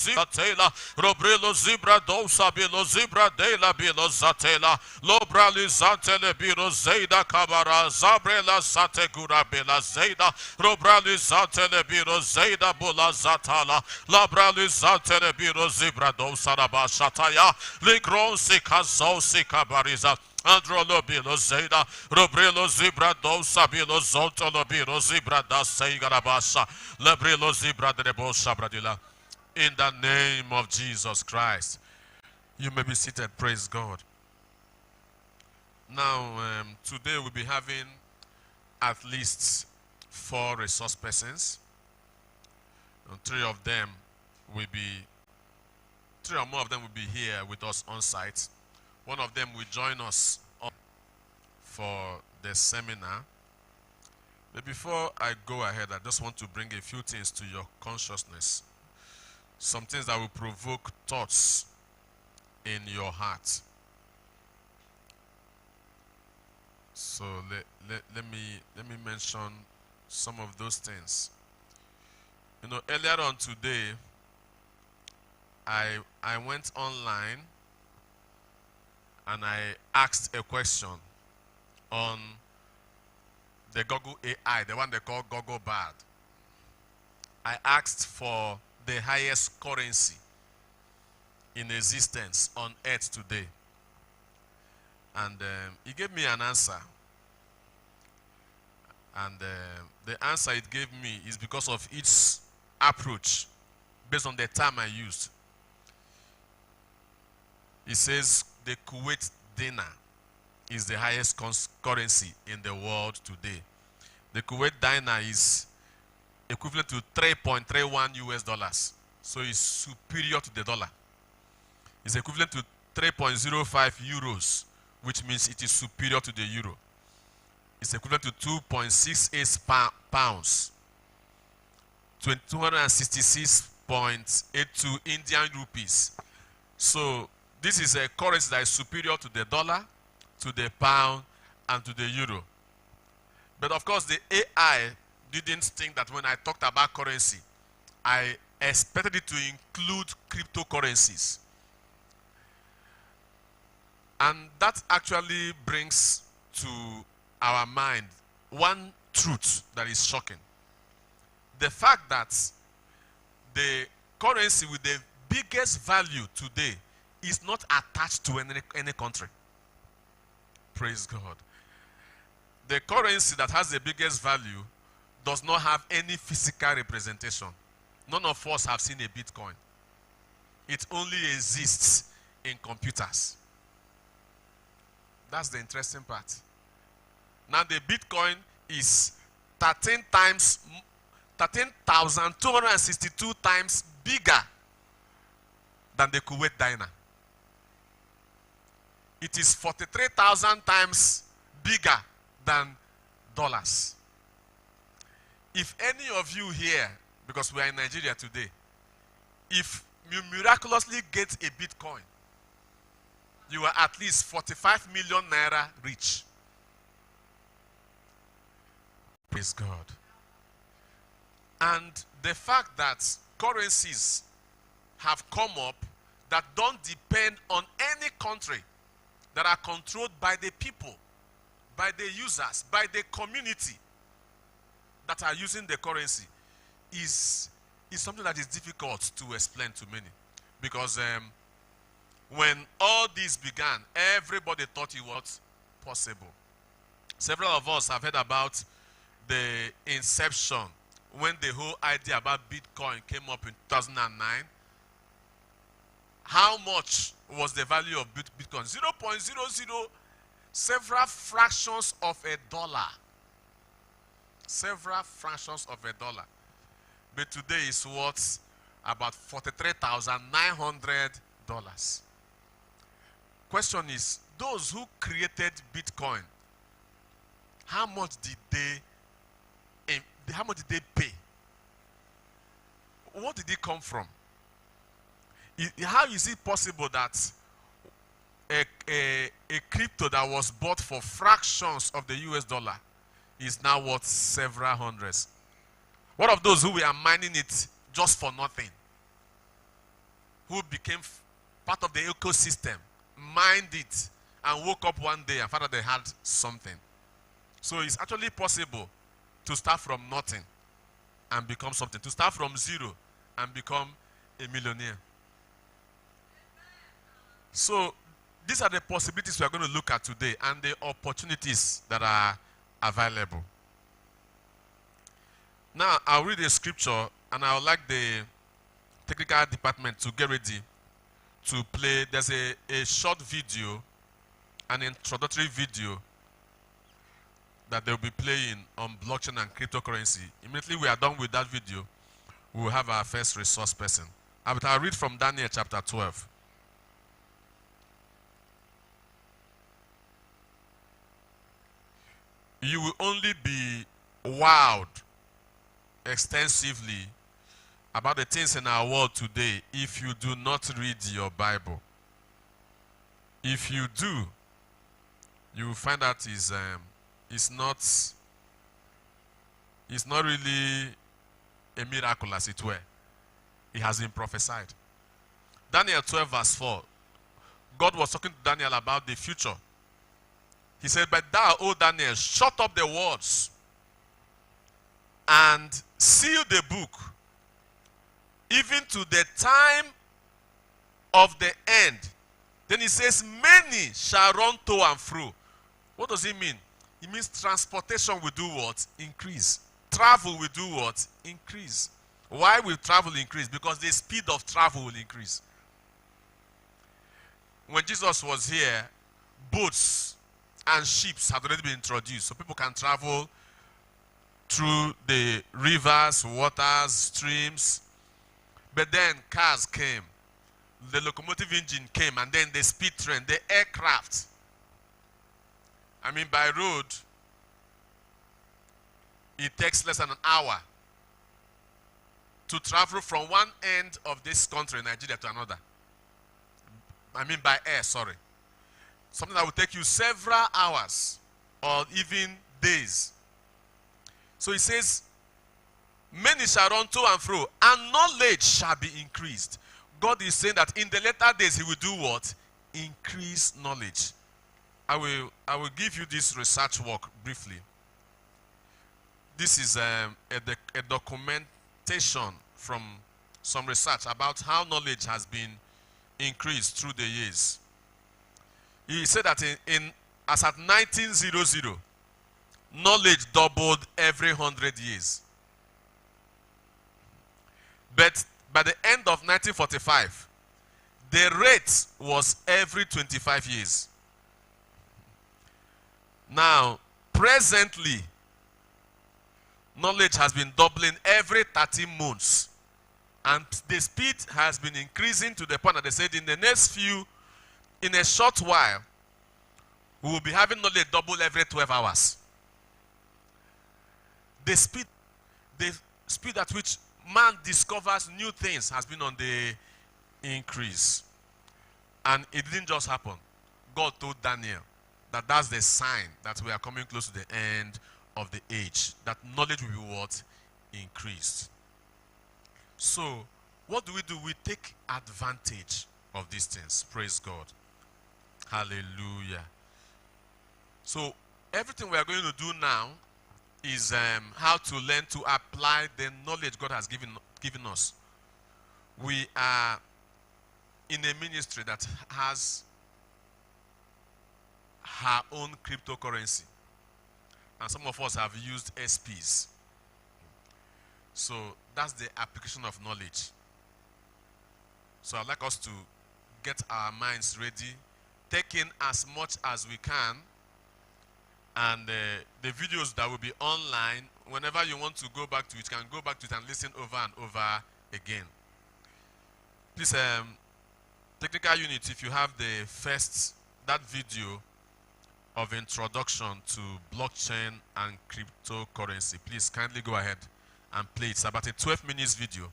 Zatela, Robrelo Zibra Dosa Bilo Zibra Dela Bilo Zatela, Lobrali Zatele Biro Zeda Kabara, Zabrela Sategura Bela Zeda, Robrali Zatele Biro Zeda Bula Zatala, Labrali Zatele Biro Zibra Dosa Rabashataya, Ligron Sikazo Sikabariza. Androlo bilo zeda, robrelo zibra dosa bilo zontolo biro zibra da seigarabasha, lebrelo zibra de rebosha bradila. In the name of Jesus Christ. You may be seated. Praise God. Now, today we'll be having at least 4 resource persons. And 3 or more of them will be here with us on site. One of them will join us for the seminar. But before I go ahead, I just want to bring a few things to your consciousness. Some things that will provoke thoughts in your heart. So let me mention some of those things. You know, earlier on today, I went online and I asked a question on the Google AI, the one they call Google Bard. I asked for the highest currency in existence on earth today. And he gave me an answer. And the answer it gave me is because of its approach, based on the term I used. It says the Kuwait dinar is the highest currency in the world today. The Kuwait dinar is equivalent to 3.31 US dollars. So it's superior to the dollar. It's equivalent to 3.05 euros, which means it is superior to the euro. It's equivalent to 2.68 pounds, 266.82 Indian rupees. So this is a currency that is superior to the dollar, to the pound, and to the euro. But of course, the AI didn't think that when I talked about currency, I expected it to include cryptocurrencies. And that actually brings to our mind one truth that is shocking. The fact that the currency with the biggest value today is not attached to any country. Praise God. The currency that has the biggest value does not have any physical representation. None of us have seen a Bitcoin. It only exists in computers. That's the interesting part. Now the Bitcoin is 13,262 times bigger than the Kuwait dinar. It is 43,000 times bigger than dollars. If any of you here, because we are in Nigeria today, if you miraculously get a Bitcoin, you are at least 45 million naira rich. Praise God. And the fact that currencies have come up that don't depend on any country, that are controlled by the people, by the users, by the community that are using the currency is something that is difficult to explain to many. Because when all this began, everybody thought it was possible. Several of us have heard about the inception, when the whole idea about Bitcoin came up in 2009. How much was the value of Bitcoin? 0.00 several fractions of a dollar. Several fractions of a dollar. But today it's worth about $43,900. Question is, those who created Bitcoin, how much did they pay? What did it come from? How is it possible that a crypto that was bought for fractions of the US dollar is now worth several hundreds? What of those who were mining it just for nothing? who became part of the ecosystem, mined it, and woke up one day and found out they had something. So it's actually possible to start from nothing and become something, to start from zero and become a millionaire. So these are the possibilities we are going to look at today and the opportunities that are available. Now, I'll read a scripture and I would like the technical department to get ready to play. There's a short video, an introductory video that they'll be playing on blockchain and cryptocurrency. Immediately we are done with that video, we will have our first resource person. I'll read from Daniel chapter 12. You will only be wowed extensively about the things in our world today if you do not read your Bible. If you do, you will find that it's not really a miracle, as it were. It has been prophesied. Daniel 12 verse 4. God was talking to Daniel about the future. He said, "But thou, O Daniel, shut up the words and seal the book, even to the time of the end." Then he says, "Many shall run to and fro." What does it mean? It means transportation will do what? Increase. Travel will do what? Increase. Why will travel increase? Because the speed of travel will increase. When Jesus was here, boats and ships had already been introduced, so people can travel through the rivers, waters, streams. But then cars came, the locomotive engine came, and then the speed train, the aircraft. I mean, by road, it takes less than an hour to travel from one end of this country, Nigeria, to another. I mean by air, sorry. Something that will take you several hours or even days. So he says, "Many shall run to and fro, and knowledge shall be increased." God is saying that in the latter days he will do what? Increase knowledge. I will give you this research work briefly. This is a documentation from some research about how knowledge has been increased through the years. He said that as at 1900, knowledge doubled every 100 years. But by the end of 1945, the rate was every 25 years. Now, presently, knowledge has been doubling every 30 months. And the speed has been increasing to the point that they said in a short while, we will be having knowledge double every 12 hours. The speed at which man discovers new things has been on the increase. And it didn't just happen. God told Daniel that that's the sign that we are coming close to the end of the age, that knowledge will be what? Increased. So, what do? We take advantage of these things. Praise God. Hallelujah. So, everything we are going to do now is how to learn to apply the knowledge God has given us. We are in a ministry that has her own cryptocurrency. And some of us have used SPs. So that's the application of knowledge. So I'd like us to get our minds ready, take in as much as we can, and the videos that will be online, whenever you want to go back to it, you can go back to it and listen over and over again. Please, technical unit, if you have that video of introduction to blockchain and cryptocurrency, please kindly go ahead and play it. It's about a 12 minutes video,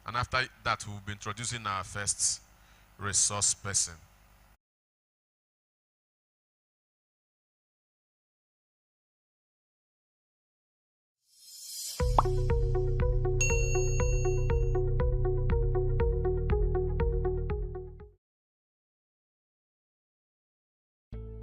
and after that we'll be introducing our first resource person.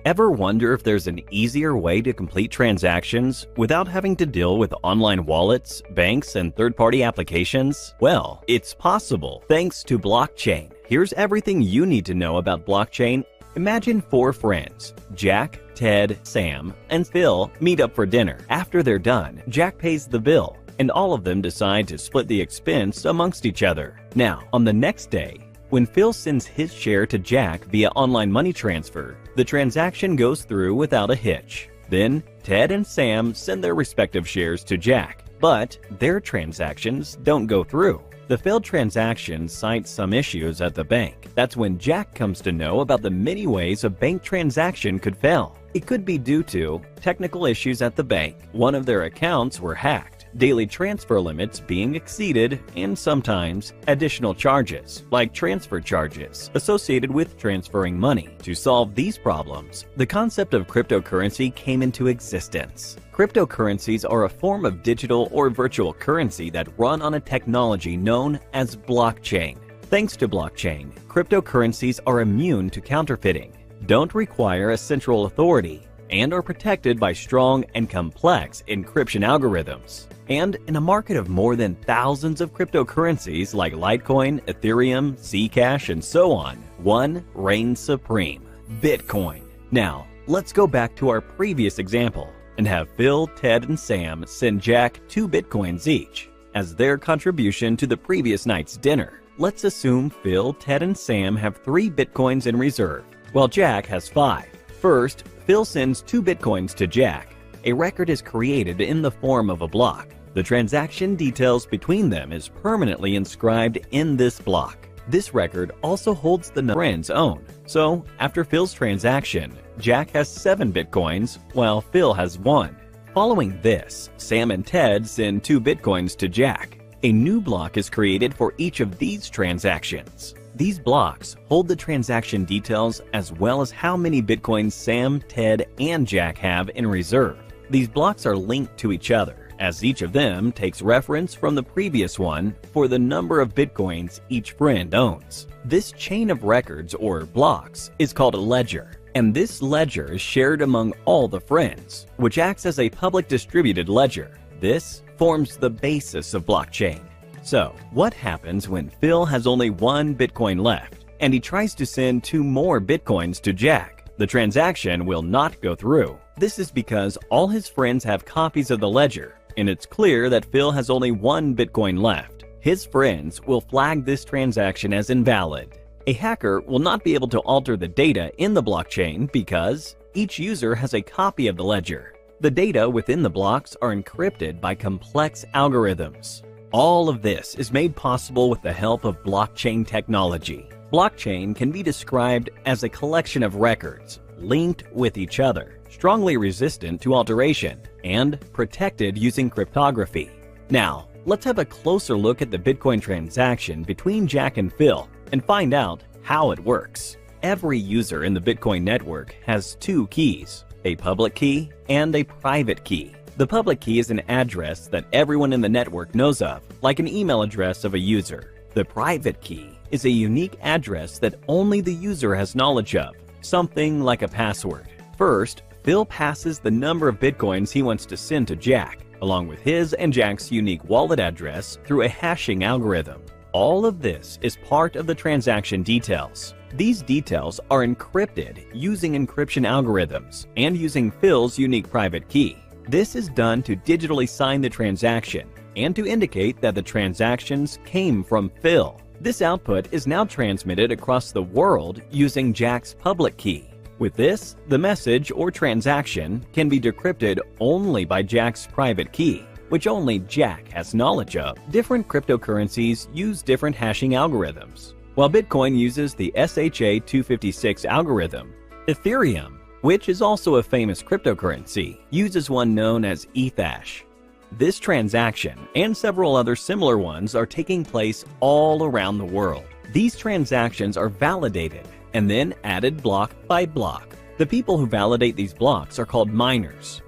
Ever wonder if there's an easier way to complete transactions without having to deal with online wallets, banks, and third-party applications? Well, it's possible thanks to blockchain. Here's everything you need to know about blockchain. Imagine 4 friends, Jack, Ted, Sam, and Phil, meet up for dinner. After they're done, Jack pays the bill, and all of them decide to split the expense amongst each other. Now, on the next day, when Phil sends his share to Jack via online money transfer, the transaction goes through without a hitch. Then, Ted and Sam send their respective shares to Jack, but their transactions don't go through. The failed transaction cites some issues at the bank. That's when Jack comes to know about the many ways a bank transaction could fail. It could be due to technical issues at the bank, one of their accounts were hacked, daily transfer limits being exceeded, and sometimes additional charges, like transfer charges, associated with transferring money. To solve these problems, the concept of cryptocurrency came into existence. Cryptocurrencies are a form of digital or virtual currency that run on a technology known as blockchain. Thanks to blockchain, cryptocurrencies are immune to counterfeiting, don't require a central authority, and are protected by strong and complex encryption algorithms. And in a market of more than thousands of cryptocurrencies like Litecoin, Ethereum, Zcash, and so on, one reigns supreme: Bitcoin. Now, let's go back to our previous example and have Phil, Ted, and Sam send Jack 2 Bitcoins each as their contribution to the previous night's dinner. Let's assume Phil, Ted, and Sam have 3 Bitcoins in reserve, while Jack has 5. First, Phil sends 2 Bitcoins to Jack. A record is created in the form of a block. The transaction details between them is permanently inscribed in this block. This record also holds the friend's own. So, after Phil's transaction, Jack has 7 Bitcoins, while Phil has 1. Following this, Sam and Ted send 2 Bitcoins to Jack. A new block is created for each of these transactions. These blocks hold the transaction details as well as how many Bitcoins Sam, Ted, and Jack have in reserve. These blocks are linked to each other, as each of them takes reference from the previous one for the number of Bitcoins each friend owns. This chain of records, or blocks, is called a ledger, and this ledger is shared among all the friends, which acts as a public distributed ledger. This forms the basis of blockchain. So, what happens when Phil has only 1 Bitcoin left, and he tries to send 2 more Bitcoins to Jack? The transaction will not go through. This is because all his friends have copies of the ledger, and it's clear that Phil has only 1 Bitcoin left. His friends will flag this transaction as invalid. A hacker will not be able to alter the data in the blockchain because each user has a copy of the ledger. The data within the blocks are encrypted by complex algorithms. All of this is made possible with the help of blockchain technology. Blockchain can be described as a collection of records linked with each other, strongly resistant to alteration, and protected using cryptography. Now, let's have a closer look at the Bitcoin transaction between Jack and Phil and find out how it works. Every user in the Bitcoin network has 2 keys, a public key and a private key. The public key is an address that everyone in the network knows of, like an email address of a user. The private key is a unique address that only the user has knowledge of, something like a password. First, Phil passes the number of Bitcoins he wants to send to Jack, along with his and Jack's unique wallet address through a hashing algorithm. All of this is part of the transaction details. These details are encrypted using encryption algorithms and using Phil's unique private key. This is done to digitally sign the transaction and to indicate that the transactions came from Phil. This output is now transmitted across the world using Jack's public key. With this, the message or transaction can be decrypted only by Jack's private key, which only Jack has knowledge of. Different cryptocurrencies use different hashing algorithms. While Bitcoin uses the SHA-256 algorithm, Ethereum, which is also a famous cryptocurrency, uses one known as Ethash. This transaction and several other similar ones are taking place all around the world. These transactions are validated and then added block by block. The people who validate these blocks are called miners.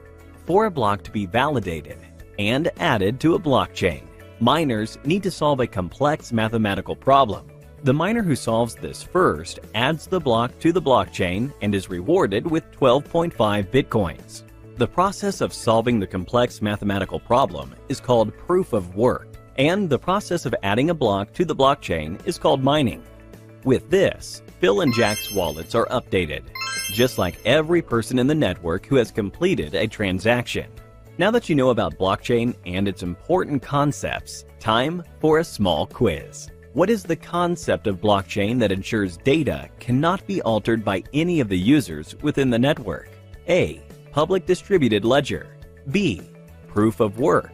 For a block to be validated and added to a blockchain, miners need to solve a complex mathematical problem. The miner who solves this first adds the block to the blockchain and is rewarded with 12.5 bitcoins. The process of solving the complex mathematical problem is called proof of work, and the process of adding a block to the blockchain is called mining. With this, Phil and Jack's wallets are updated, just like every person in the network who has completed a transaction. Now that you know about blockchain and its important concepts, time for a small quiz. What is the concept of blockchain that ensures data cannot be altered by any of the users within the network? A. Public distributed ledger. B. Proof of work.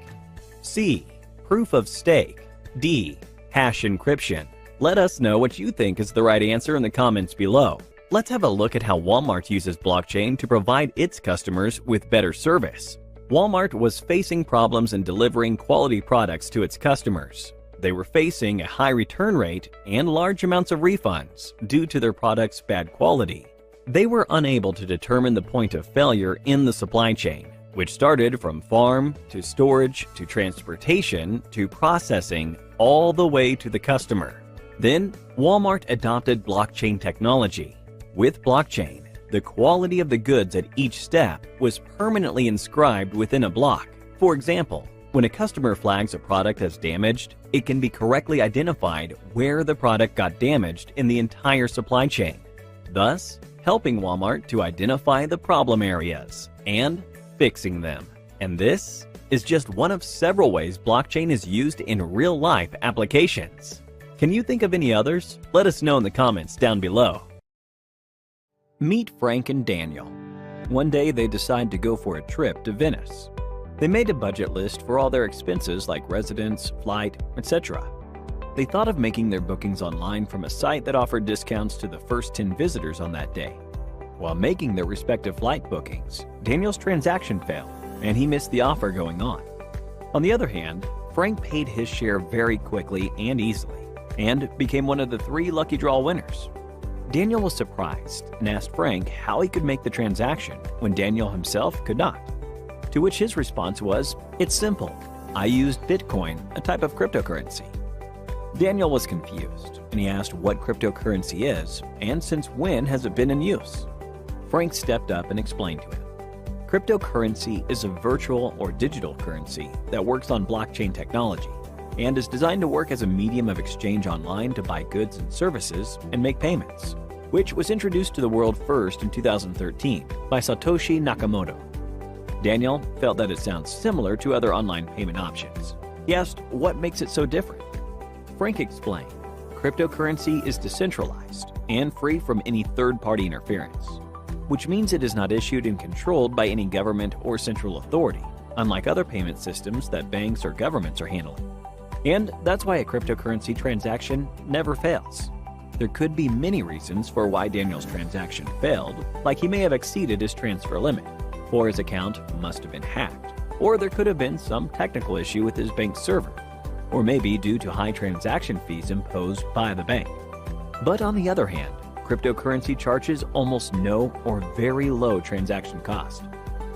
C. Proof of stake. D. Hash encryption. Let us know what you think is the right answer in the comments below. Let's have a look at how Walmart uses blockchain to provide its customers with better service. Walmart was facing problems in delivering quality products to its customers. They were facing a high return rate and large amounts of refunds due to their products' bad quality. They were unable to determine the point of failure in the supply chain, which started from farm to storage to transportation to processing all the way to the customer. Then, Walmart adopted blockchain technology. With blockchain, the quality of the goods at each step was permanently inscribed within a block. For example, when a customer flags a product as damaged, it can be correctly identified where the product got damaged in the entire supply chain, thus helping Walmart to identify the problem areas and fixing them. And this is just one of several ways blockchain is used in real-life applications. Can you think of any others? Let us know in the comments down below. Meet Frank and Daniel. One day they decide to go for a trip to Venice. They made a budget list for all their expenses like residence, flight, etc. They thought of making their bookings online from a site that offered discounts to the first 10 visitors on that day. While making their respective flight bookings, Daniel's transaction failed, and he missed the offer going on. On the other hand, Frank paid his share very quickly and easily, and became one of the 3 lucky draw winners. Daniel was surprised and asked Frank how he could make the transaction when Daniel himself could not. To which his response was, "It's simple. I used Bitcoin, a type of cryptocurrency." Daniel was confused, and he asked what cryptocurrency is, and since when has it been in use? Frank stepped up and explained to him. Cryptocurrency is a virtual or digital currency that works on blockchain technology and is designed to work as a medium of exchange online to buy goods and services and make payments, which was introduced to the world first in 2013 by Satoshi Nakamoto. Daniel felt that it sounds similar to other online payment options. He asked what makes it so different. Frank explained, cryptocurrency is decentralized and free from any third-party interference, which means it is not issued and controlled by any government or central authority, unlike other payment systems that banks or governments are handling. And that's why a cryptocurrency transaction never fails. There could be many reasons for why Daniel's transaction failed, like he may have exceeded his transfer limit, or his account must have been hacked, or there could have been some technical issue with his bank server, or maybe due to high transaction fees imposed by the bank. But on the other hand, cryptocurrency charges almost no or very low transaction cost.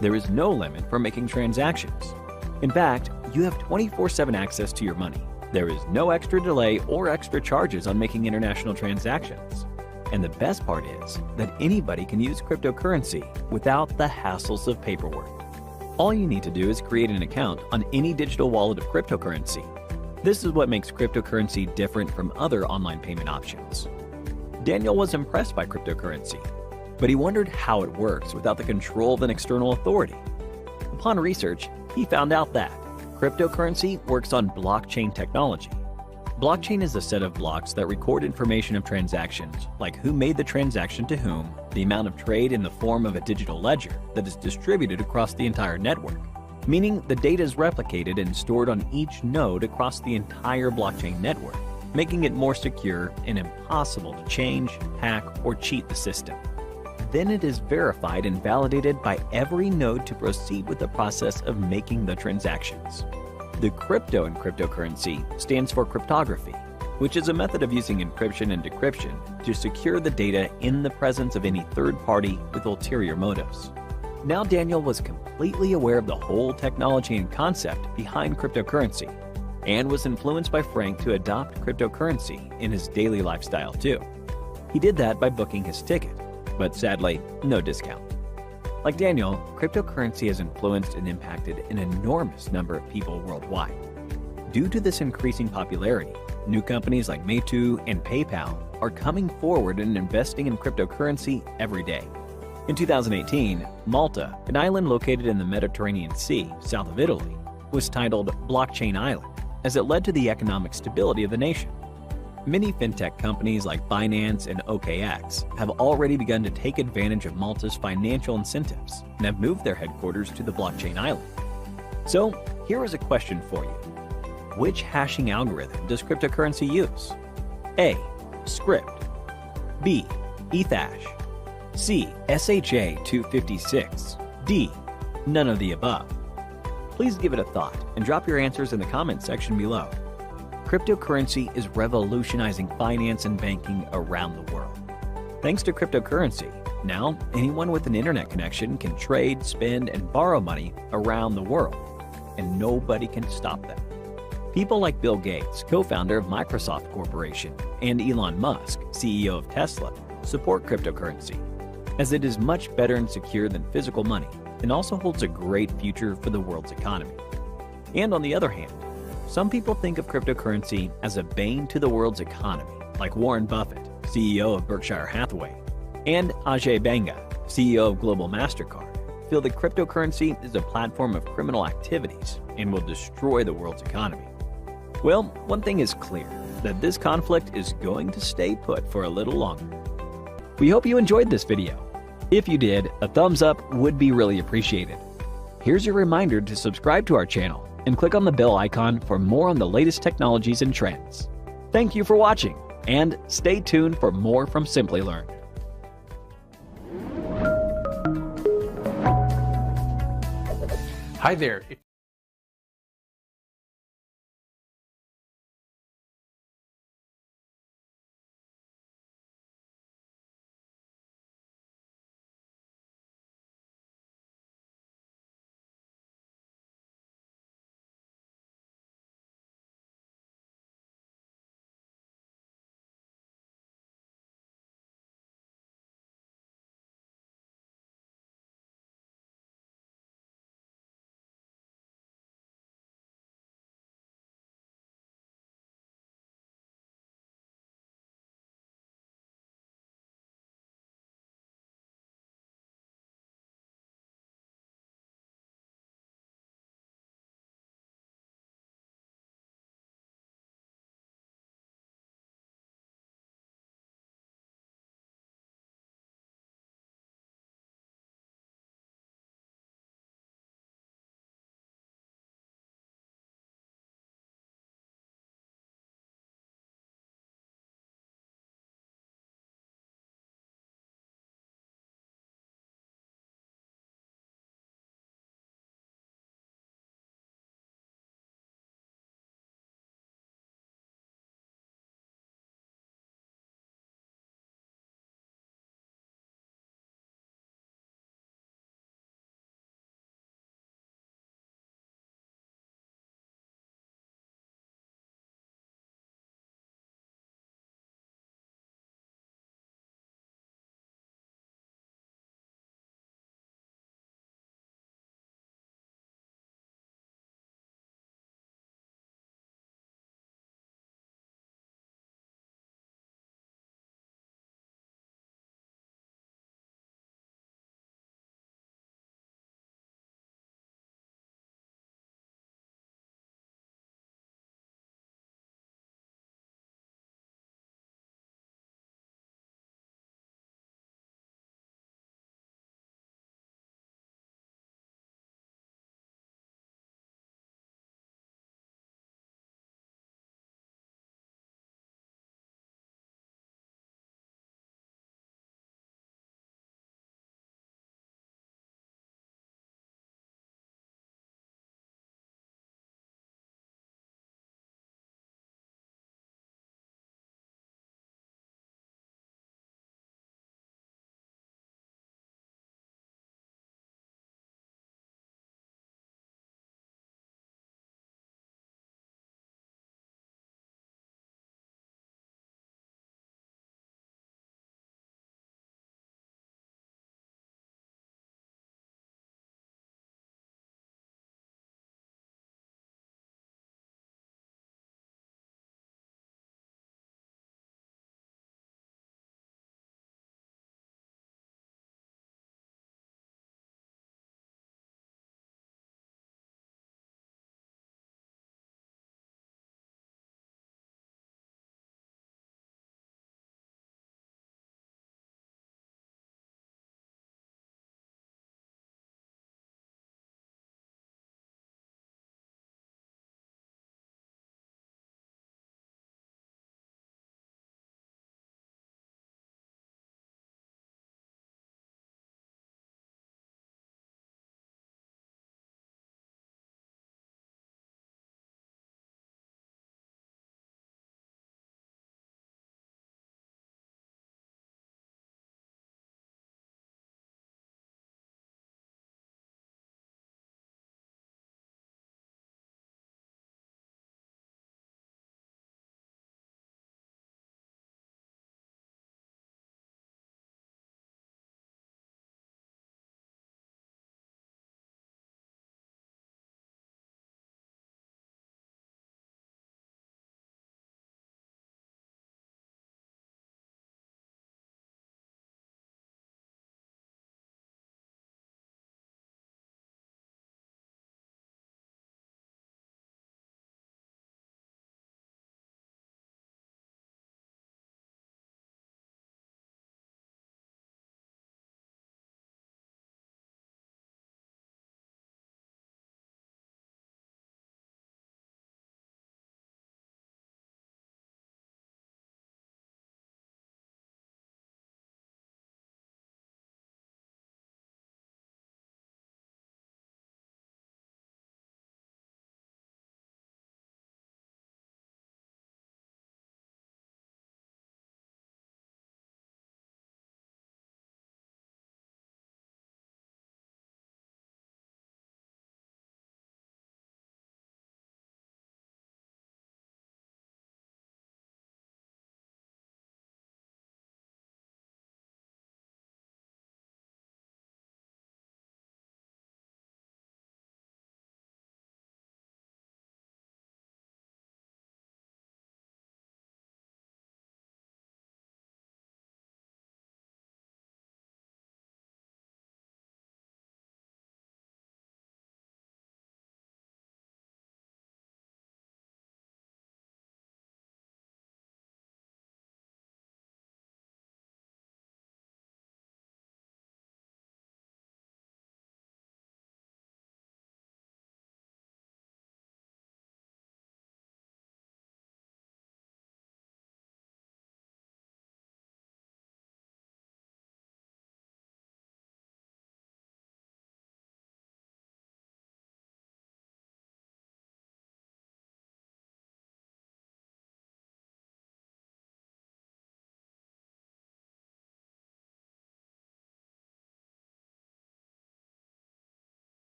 There is no limit for making transactions. In fact, you have 24/7 access to your money. There is no extra delay or extra charges on making international transactions. And the best part is that anybody can use cryptocurrency without the hassles of paperwork. All you need to do is create an account on any digital wallet of cryptocurrency. This is what makes cryptocurrency different from other online payment options. Daniel was impressed by cryptocurrency, but he wondered how it works without the control of an external authority. Upon research, he found out that cryptocurrency works on blockchain technology. Blockchain is a set of blocks that record information of transactions, like who made the transaction to whom, the amount of trade in the form of a digital ledger that is distributed across the entire network, meaning the data is replicated and stored on each node across the entire blockchain network, making it more secure and impossible to change, hack, or cheat the system. Then it is verified and validated by every node to proceed with the process of making the transactions. The crypto in cryptocurrency stands for cryptography, which is a method of using encryption and decryption to secure the data in the presence of any third party with ulterior motives. Now Daniel was completely aware of the whole technology and concept behind cryptocurrency, and was influenced by Frank to adopt cryptocurrency in his daily lifestyle too. He did that by booking his ticket, but sadly, no discount. Like Daniel, cryptocurrency has influenced and impacted an enormous number of people worldwide. Due to this increasing popularity, new companies like Meitu and PayPal are coming forward and investing in cryptocurrency every day. In 2018, Malta, an island located in the Mediterranean Sea, south of Italy, was titled Blockchain Island, as it led to the economic stability of the nation. Many fintech companies like Binance and OKX have already begun to take advantage of Malta's financial incentives and have moved their headquarters to the blockchain island. So, here is a question for you. Which hashing algorithm does cryptocurrency use? A. Script. B. Ethash. C. SHA-256. D. None of the above. Please give it a thought and drop your answers in the comments section below. Cryptocurrency is revolutionizing finance and banking around the world. Thanks to cryptocurrency, now anyone with an internet connection can trade, spend, and borrow money around the world, and nobody can stop them. People like Bill Gates, co-founder of Microsoft Corporation, and Elon Musk, CEO of Tesla, support cryptocurrency, as it is much better and secure than physical money and also holds a great future for the world's economy. And on the other hand, some people think of cryptocurrency as a bane to the world's economy, like Warren Buffett, CEO of Berkshire Hathaway, and Ajay Banga, CEO of Global MasterCard, feel that cryptocurrency is a platform of criminal activities and will destroy the world's economy. Well, one thing is clear, that this conflict is going to stay put for a little longer. We hope you enjoyed this video. If you did, a thumbs up would be really appreciated. Here's your reminder to subscribe to our channel and click on the bell icon for more on the latest technologies and trends. Thank you for watching, and stay tuned for more from Simplilearn. Hi there.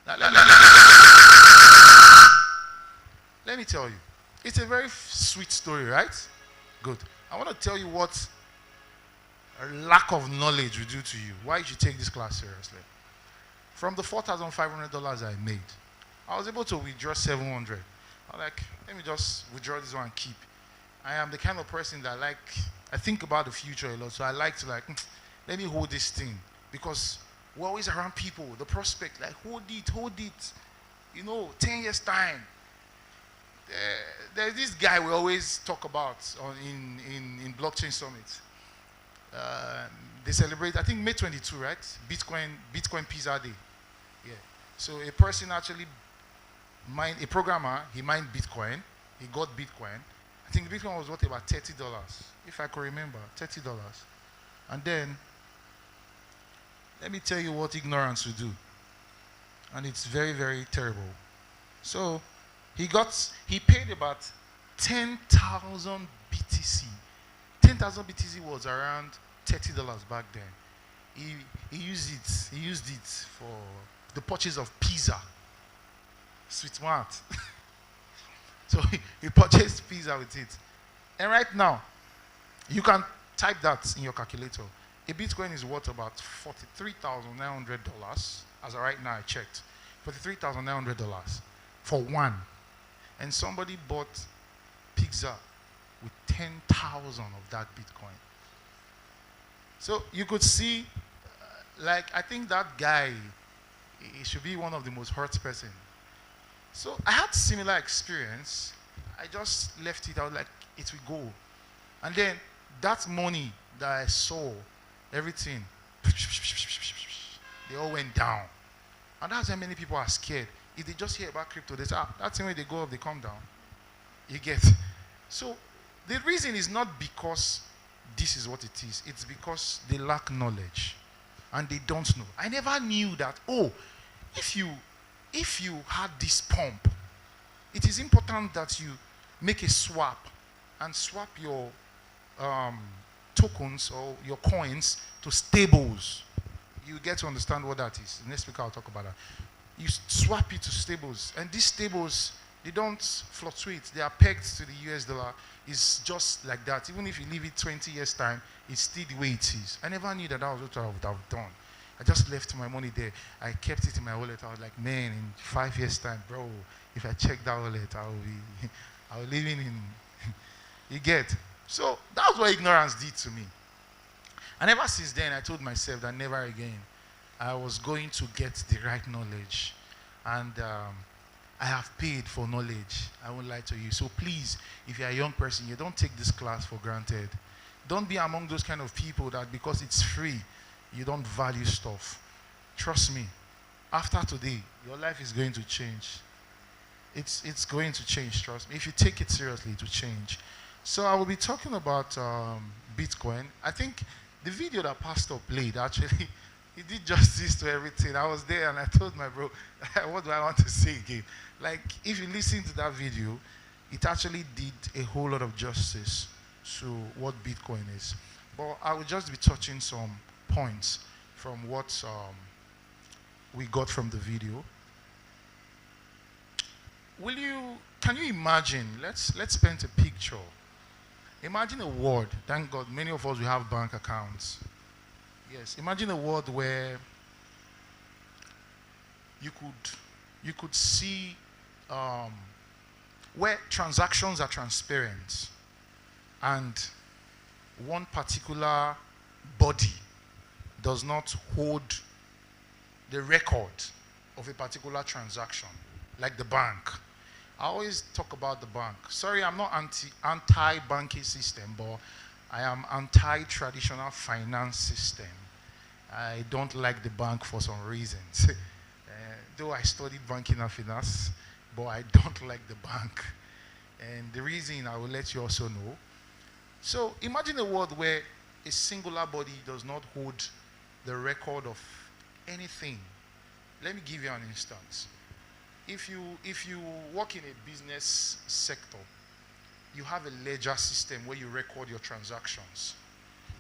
Now, let me tell you. It's a very sweet story, right? Good. I want to tell you what a lack of knowledge will do to you. Why you should take this class seriously. From the $4,500 I made, I was able to withdraw 700. I'm like, let me just withdraw this one and keep. I am the kind of person that I think about the future a lot, so I like to let me hold this thing, because we're always around people, the prospect, hold it, 10 years time. There's this guy we always talk about in Blockchain Summit. They celebrate, I think May 22, right? Bitcoin Pizza Day. Yeah. So a person actually a programmer, he mined Bitcoin. He got Bitcoin. I think Bitcoin was worth about $30, if I can remember, $30. And then, let me tell you what ignorance will do. And it's very, very terrible. So, he paid about 10,000 BTC. 10,000 BTC was around $30 back then. He used it for the purchase of pizza. Sweet smart. So he purchased pizza with it. And right now, you can type that in your calculator. A Bitcoin is worth about $43,900. As of right now, I checked. $43,900 for one. And somebody bought pizza with 10,000 of that Bitcoin. So you could see, I think that guy, he should be one of the most hurt person. So I had similar experience. I just left it. I was like, it will go. And then that money that I saw, everything, they all went down. And that's why many people are scared. If they just hear about crypto, they say, that's the way they go up, they come down. You get. So the reason is not because this is what it is. It's because they lack knowledge. And they don't know. I never knew that, if you had this pump, it is important that you make a swap and swap your tokens or your coins to stables. You get to understand what that is. The next speaker, I'll talk about that. You swap it to stables, and these stables, they don't fluctuate. They are pegged to the US dollar. It's just like that. Even if you leave it 20 years time, it's still the way it is. I never knew that was what I would have done. I just left my money there. I kept it in my wallet. I was like, man, in 5 years time, bro, if I check that wallet, I'll be living in, you get. So that's what ignorance did to me. And ever since then, I told myself that never again I was going to get the right knowledge. And I have paid for knowledge. I won't lie to you. So please, if you're a young person, you don't take this class for granted. Don't be among those kind of people that because it's free, you don't value stuff. Trust me, after today, your life is going to change. It's going to change, trust me. If you take it seriously, it will change. So I will be talking about Bitcoin. I think the video that Pastor played, actually, he did justice to everything. I was there and I told my bro, what do I want to say again? If you listen to that video, it actually did a whole lot of justice to what Bitcoin is. But I will just be touching some points from what we got from the video. Can you imagine, let's paint a picture. Imagine a world, thank God, many of us will have bank accounts. Yes, imagine a world where you could see where transactions are transparent and one particular body does not hold the record of a particular transaction, like the bank. I always talk about the bank. Sorry, I'm not anti-banking system, but I am anti-traditional finance system. I don't like the bank for some reasons. Though I studied banking and finance, but I don't like the bank. And the reason I will let you also know. So imagine a world where a singular body does not hold the record of anything. Let me give you an instance. If you work in a business sector, you have a ledger system where you record your transactions.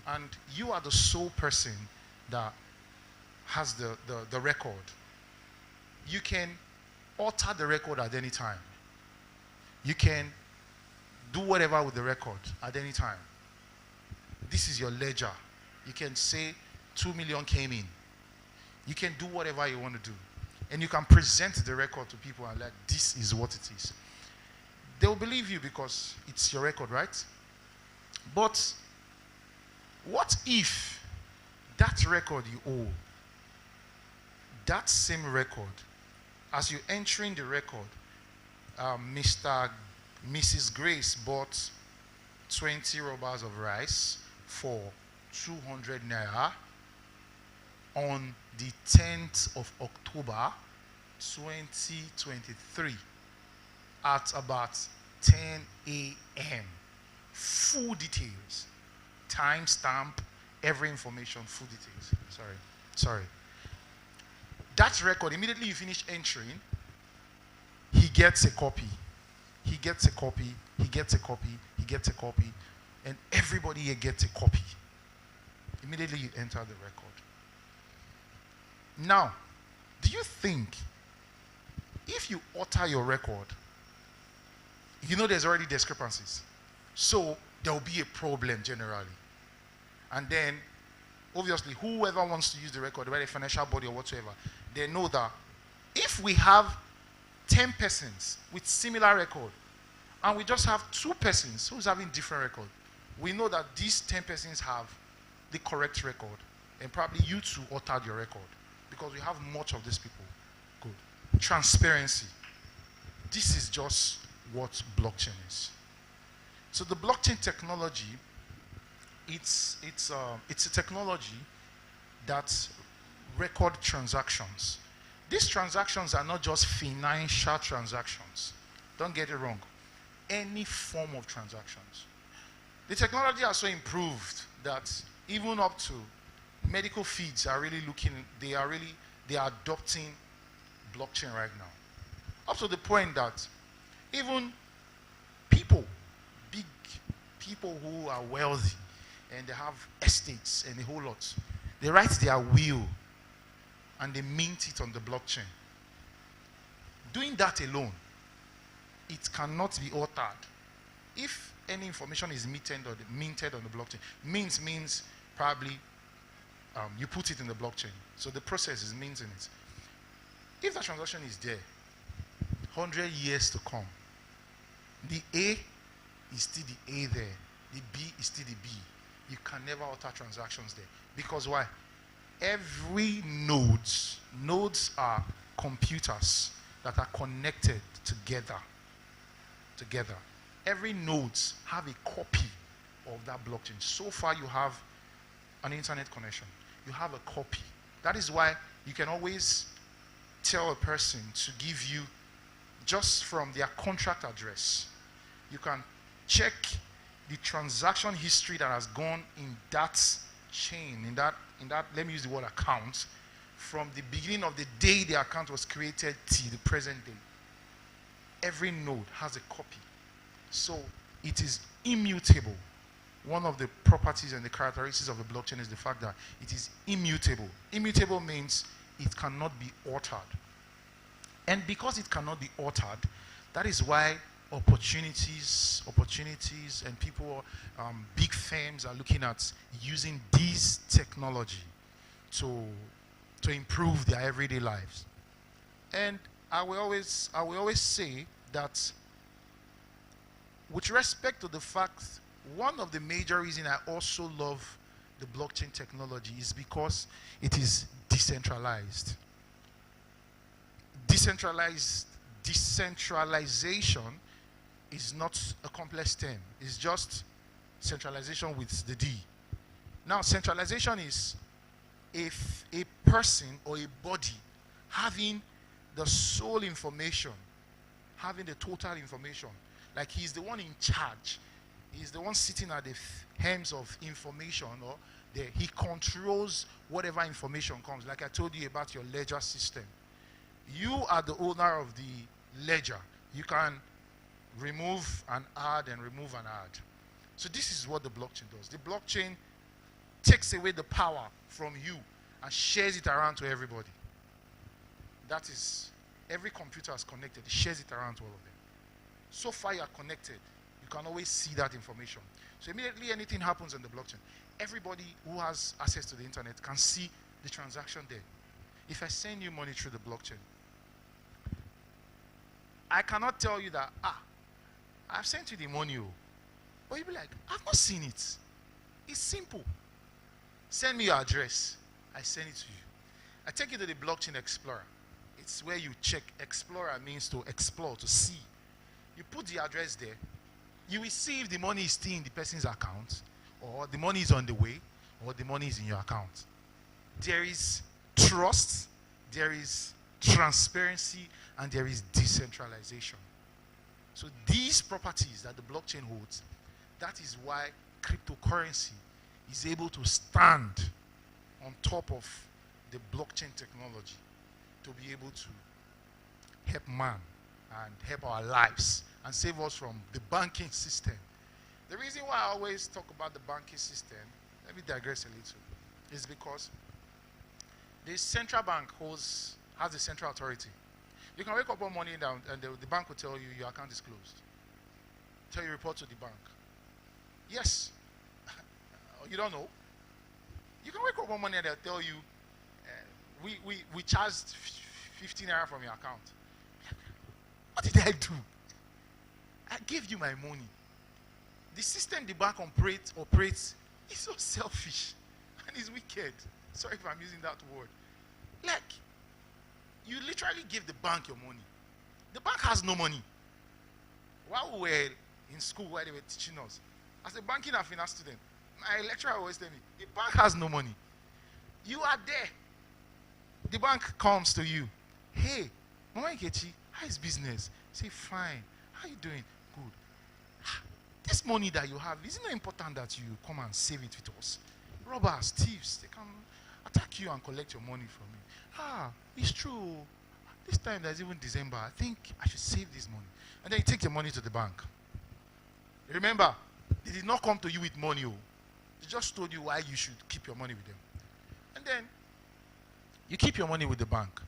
And you are the sole person that has the record. you can alter the record at any time. You can do whatever with the record at any time. This is your ledger. You can say 2 million came in. You can do whatever you want to do. And you can present the record to people and like, this is what it is. They'll believe you because it's your record, right? But what if that record you owe, that same record, as you're entering the record, Mrs. Grace bought 20 rubbers of rice for 200 naira on the 10th of October 2023 at about 10 a.m. Full details, timestamp, every information, full details. Sorry. That record, immediately you finish entering, he gets a copy. He gets a copy, he gets a copy, he gets a copy, and everybody here gets a copy. Immediately you enter the record. Now, do you think if you alter your record, you know there's already discrepancies? So there will be a problem generally. And then, obviously, whoever wants to use the record, whether a financial body or whatsoever, they know that if we have 10 persons with similar record, and we just have 2 persons who's having different record, we know that these 10 persons have the correct record, and probably you two altered your record, because we have much of these people. Good. Transparency. This is just what blockchain is. So the blockchain technology, it's a technology that record transactions. These transactions are not just financial transactions. Don't get it wrong. Any form of transactions. The technology has so improved that even up to medical feeds are really they are adopting blockchain right now. Up to the point that even people, big people who are wealthy and they have estates and a whole lot, they write their will and they mint it on the blockchain. Doing that alone, it cannot be altered. If any information is minted on the blockchain, means probably you put it in the blockchain. So the process is minting it. If that transaction is there, 100 years to come, the A is still the A there. The B is still the B. You can never alter transactions there. Because why? Every nodes are computers that are connected together. Every nodes have a copy of that blockchain. So far you have an internet connection. You have a copy. That is why you can always tell a person to give you, just from their contract address, you can check the transaction history that has gone in that chain, in that, let me use the word account, from the beginning of the day the account was created till the present day. Every node has a copy. So it is immutable. One of the properties and the characteristics of the blockchain is the fact that it is immutable. Immutable means it cannot be altered. And because it cannot be altered, that is why opportunities and people, big firms are looking at using this technology to improve their everyday lives. And I will always say that with respect to the fact, one of the major reasons I also love the blockchain technology is because it is decentralized. Decentralization is not a complex term. It's just centralization with the D. Now, centralization is if a person or a body having the sole information, having the total information, like he's the one in charge, he's the one sitting at the helms of information, or he controls whatever information comes. Like I told you about your ledger system. You are the owner of the ledger. You can remove and add and remove and add. So this is what the blockchain does. The blockchain takes away the power from you and shares it around to everybody. That is every computer is connected. It shares it around to all of them. So far you are connected, you can always see that information. So immediately anything happens on the blockchain, everybody who has access to the internet can see the transaction there. If I send you money through the blockchain, I cannot tell you that, I've sent you the money, but you'll be like, I've not seen it. It's simple. Send me your address. I send it to you. I take you to the Blockchain Explorer. It's where you check. Explorer means to explore, to see. You put the address there. You will see if the money is still in the person's account, or the money is on the way, or the money is in your account. There is trust, there is transparency, and there is decentralization. So these properties that the blockchain holds, that is why cryptocurrency is able to stand on top of the blockchain technology to be able to help man and help our lives and save us from the banking system. The reason why I always talk about the banking system, let me digress a little, is because the central bank has the central authority. You can wake up one morning down and the bank will tell you your account is closed. Tell you report to the bank. Yes. You don't know. You can wake up one morning and they'll tell you, we charged 15 naira from your account. What did I do? I gave you my money. The system the bank operates is so selfish and is wicked. Sorry if I'm using that word. Like, you literally give the bank your money. The bank has no money. While we were in school, where they were teaching us, as a banking and finance student, my lecturer always tell me, the bank has no money. You are there. The bank comes to you. Hey, Mama Nkechi, how is business? Say, fine. How you doing? Good. This money that you have, isn't it important that you come and save it with us? Robbers, thieves, they can attack you and collect your money from you. It's true. This time there's even December. I think I should save this money. And then you take your money to the bank. Remember, they did not come to you with money. They just told you why you should keep your money with them. And then you keep your money with the bank.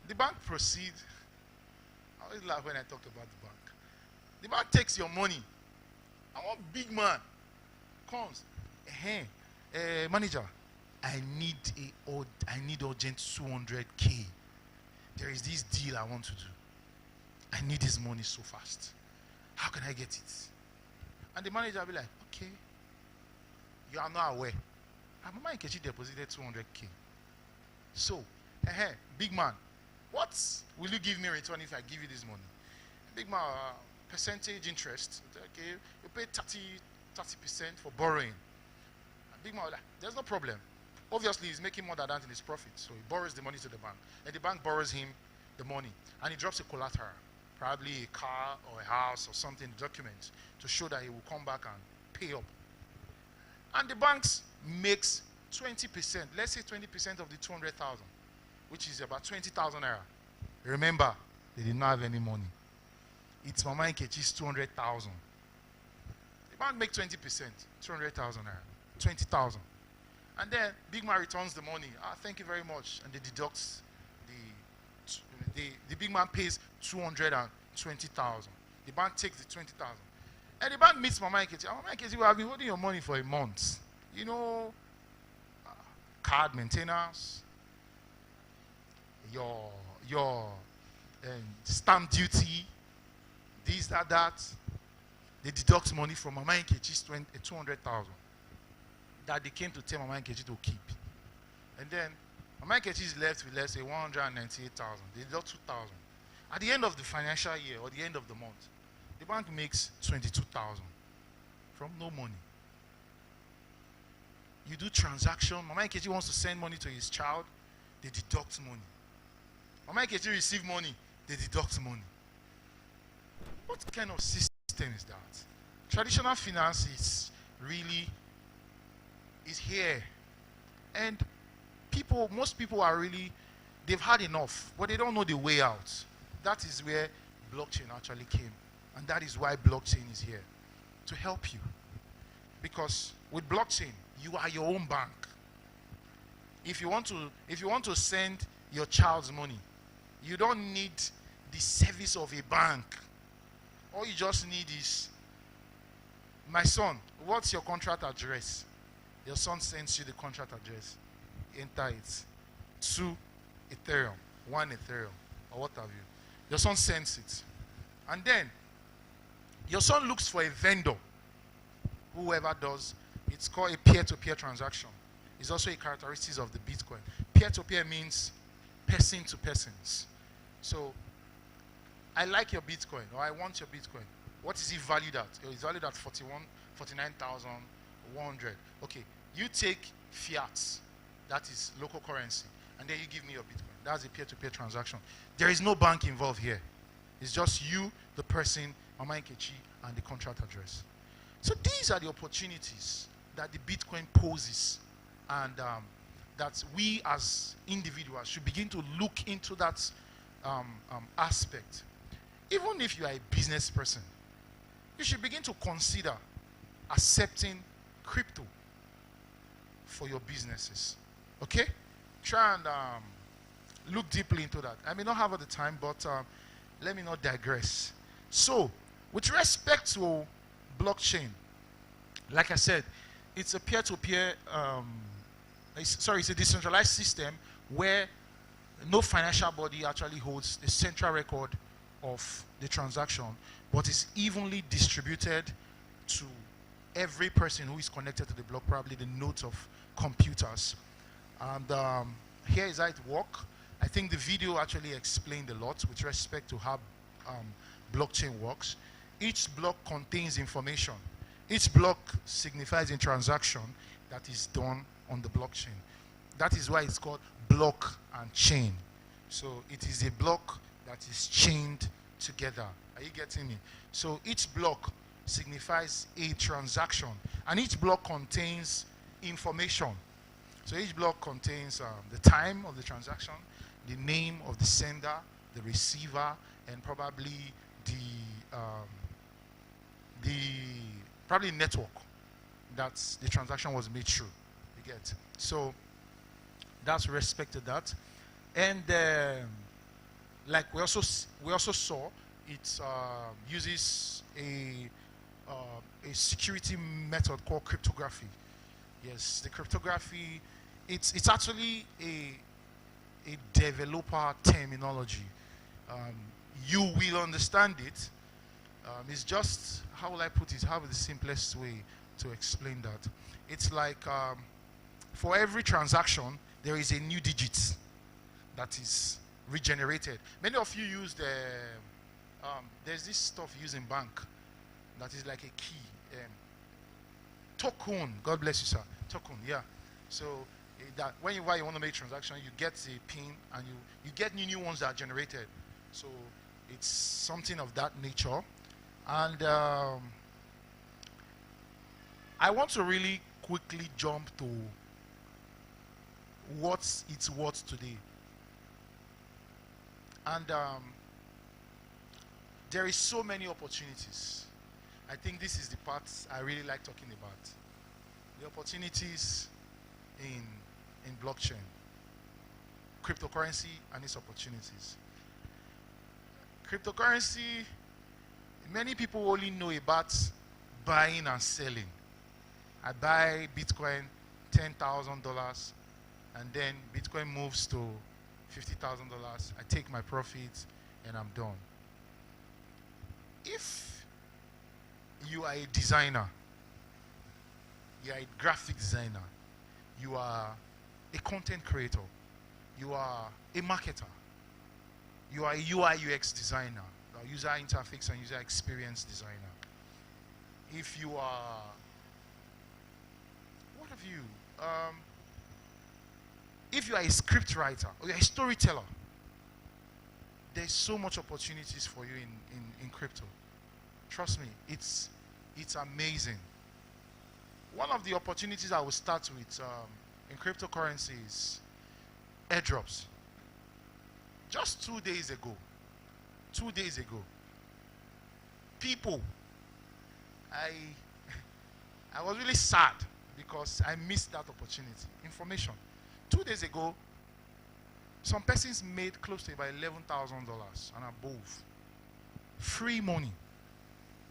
The bank proceeds. I always laugh when I talk about the bank. The bank takes your money. And one big man comes. Manager, I need urgent 200K. There is this deal I want to do. I need this money so fast. How can I get it? And the manager will be like, okay. You are not aware. Mama Nkechi deposited 200K. So, big man, what will you give me in return if I give you this money? Big man, percentage interest. Okay, you pay 30% for borrowing. Big man, there's no problem. Obviously, he's making more than that in his profit. So he borrows the money to the bank. And the bank borrows him the money. And he drops a collateral, probably a car or a house or something, documents, to show that he will come back and pay up. And the banks makes 20%, let's say 20% of the 200,000, which is about 20,000 naira. Remember, they did not have any money. It's Mama Nkechi's 200,000. The bank makes 20%, 200,000 naira, 20,000. And then Big Man returns the money. Thank you very much. And they deduct the big man pays 220,000. The bank takes the 20,000. And the bank meets Mama Nkechi. Mama Nkechi, we have been holding your money for a month. You know, card maintenance, your stamp duty, this, that. They deduct money from Mama Nkechi's 200,000 that they came to tell Mama Nkechi to keep. And then Mama Nkechi is left with, let's say, 198,000. They deduct 2,000. At the end of the financial year or the end of the month, the bank makes 22,000 from no money. You do transaction. Mama Nkechi wants to send money to his child, they deduct money. Mama Nkechi receive money, they deduct money. What kind of system is that? Traditional finance is really here. And most people are really, they've had enough, but they don't know the way out. That is where blockchain actually came. And that is why blockchain is here, to help you. Because with blockchain, you are your own bank. If you want to send your child's money, You don't need the service of a bank. All you just need is, my son, what's your contract address? Your son sends you the contract address. Enter it. 2 Ethereum, 1 Ethereum, or what have you. Your son sends it. And then, your son looks for a vendor. Whoever does, it's called a peer-to-peer transaction. It's also a characteristic of the Bitcoin. Peer-to-peer means person to persons. So, I like your Bitcoin, or I want your Bitcoin. What is it valued at? It's valued at 49,100. Okay, you take fiat, that is local currency, and then you give me your Bitcoin. That's a peer-to-peer transaction. There is no bank involved here. It's just you, the person, Mama Nkechi, and the contract address. So these are the opportunities that the Bitcoin poses, and that we as individuals should begin to look into that aspect. Even if you are a business person, you should begin to consider accepting crypto for your businesses. Okay? Try and look deeply into that. I may not have all the time, but let me not digress. So, with respect to blockchain, like I said, it's a peer-to-peer, it's a decentralized system where no financial body actually holds the central record of the transaction, but is evenly distributed to every person who is connected to the block, probably the nodes of computers. And here is how it works. I think the video actually explained a lot with respect to how blockchain works. Each block contains information. Each block signifies a transaction that is done on the blockchain. That is why it's called block and chain. So it is a block that is chained together. Are you getting me? So each block signifies a transaction, and each block contains information. So each block contains the time of the transaction, the name of the sender, the receiver, and probably the probably network that the transaction was made through. You get? So that's with respect to that. And like we also saw, it uses a security method called cryptography. Yes, the cryptography, it's actually a developer terminology. You will understand it. It's just, how will I put it? How is the simplest way to explain that? It's like for every transaction, there is a new digit that is regenerated. Many of you use there's this stuff used in bank that is like a key. Token, God bless you, sir. Token, yeah. So that whenever you want to make a transaction, you get a pin, and you get new ones that are generated. So it's something of that nature. And I want to really quickly jump to what it's worth today. And there is so many opportunities. I think this is the part I really like talking about. The opportunities in blockchain, cryptocurrency and its opportunities. Cryptocurrency, many people only know about buying and selling. I buy Bitcoin, $10,000, and then Bitcoin moves to $50,000. I take my profits and I'm done. If you are a designer, you are a graphic designer, you are a content creator, you are a marketer, you are a UI UX designer, a user interface and user experience designer. If you are, what have you? If you are a script writer or you're a storyteller, there's so much opportunities for you in crypto. Trust me, it's amazing. One of the opportunities I will start with in cryptocurrency is airdrops. Just 2 days ago, people, I was really sad because I missed that opportunity. Information. 2 days ago, Some persons made close to about $11,000 and above. Free money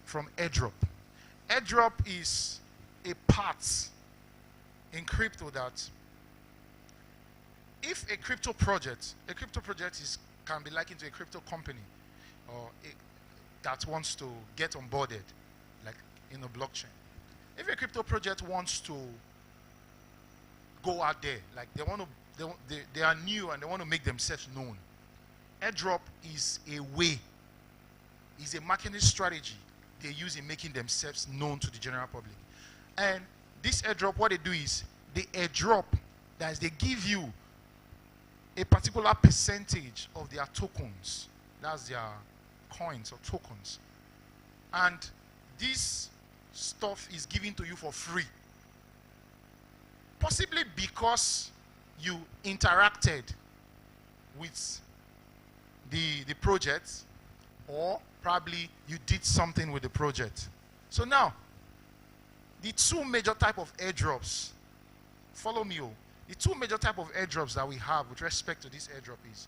from airdrop. Airdrop is a part in crypto that if a crypto project can be likened to a crypto company or that wants to get onboarded, like in a blockchain. If a crypto project wants to go out there, like they are new and they want to make themselves known, airdrop is a way, is a marketing strategy they use in making themselves known to the general public. And this airdrop, what they do is they airdrop, that is, they give you a particular percentage of their tokens, that's their coins or tokens, and this stuff is given to you for free, possibly because you interacted with the project, or probably you did something with the project. So now, the two major type of airdrops, follow me, the two major type of airdrops that we have with respect to this airdrop is,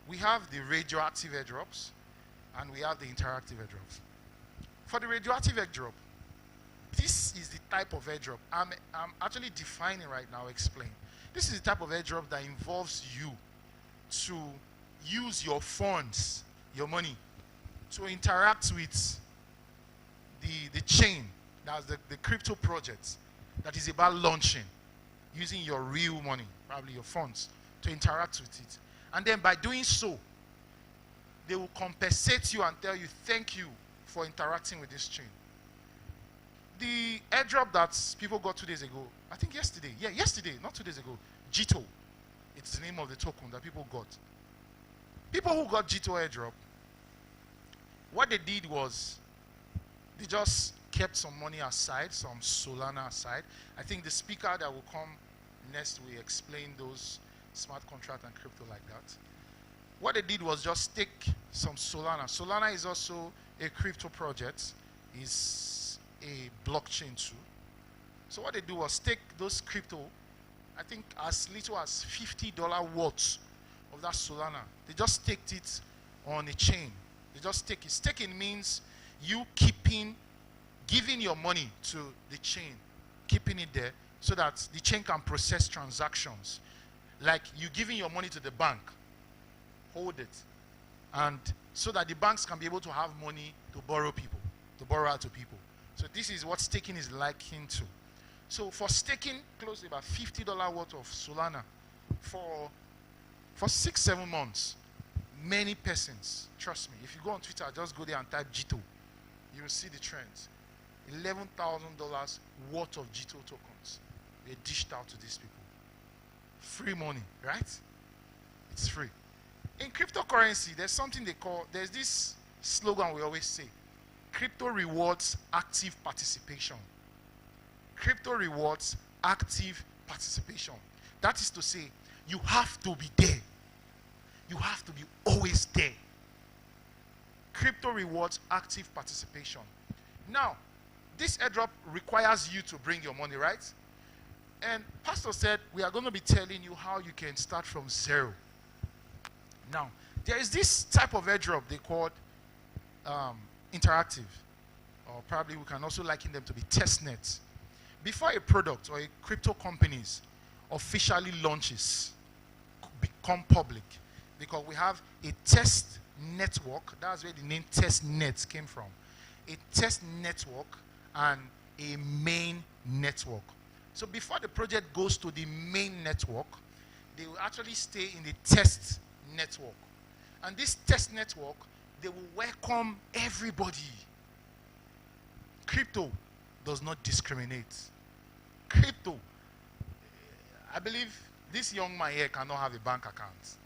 we have the radioactive airdrops and we have the interactive airdrops. For the radioactive airdrop, this is the type of airdrop I'm actually defining right now, explain. This is the type of airdrop that involves you to use your funds, your money, to interact with the chain, that's the crypto project that is about launching, using your real money, probably your funds, to interact with it. And then by doing so, they will compensate you and tell you, thank you for interacting with this chain. The airdrop that people got 2 days ago, I think yesterday, not 2 days ago, Jito, it's the name of the token that people got. People who got Jito airdrop, what they did was, they just kept some money aside, some Solana aside. I think the speaker that will come next will explain those smart contract and crypto like that. What they did was just take some Solana. Solana is also a crypto project, is a blockchain too. So what they do was take those crypto, I think as little as $50 worth of that Solana. They just staked it on a chain. They just stake it. Staking means you giving your money to the chain, keeping it there so that the chain can process transactions. Like you giving your money to the bank, hold it, and so that the banks can be able to have money to borrow out to people. So this is what staking is likened to. So for staking close to about $50 worth of Solana for 6-7 months, many persons, trust me, if you go on Twitter, just go there and type Jito, you will see the trends. $11,000 worth of Jito tokens were dished out to these people. Free money, right? It's free. In cryptocurrency, there's something there's this slogan we always say, crypto rewards active participation. Crypto rewards active participation. That is to say, you have to be there. You have to be always there. Crypto rewards active participation. Now, this airdrop requires you to bring your money, right? And Pastor said, we are going to be telling you how you can start from zero. Now, there is this type of airdrop they call interactive, or probably we can also liken them to be testnets. Before a product or a crypto companies officially launches, become public, because we have a test network, that's where the name testnet came from. A test network and a main network. So before the project goes to the main network, they will actually stay in the test network. And this test network, they will welcome everybody. Crypto does not discriminate. Crypto, I believe this young man here cannot have a bank account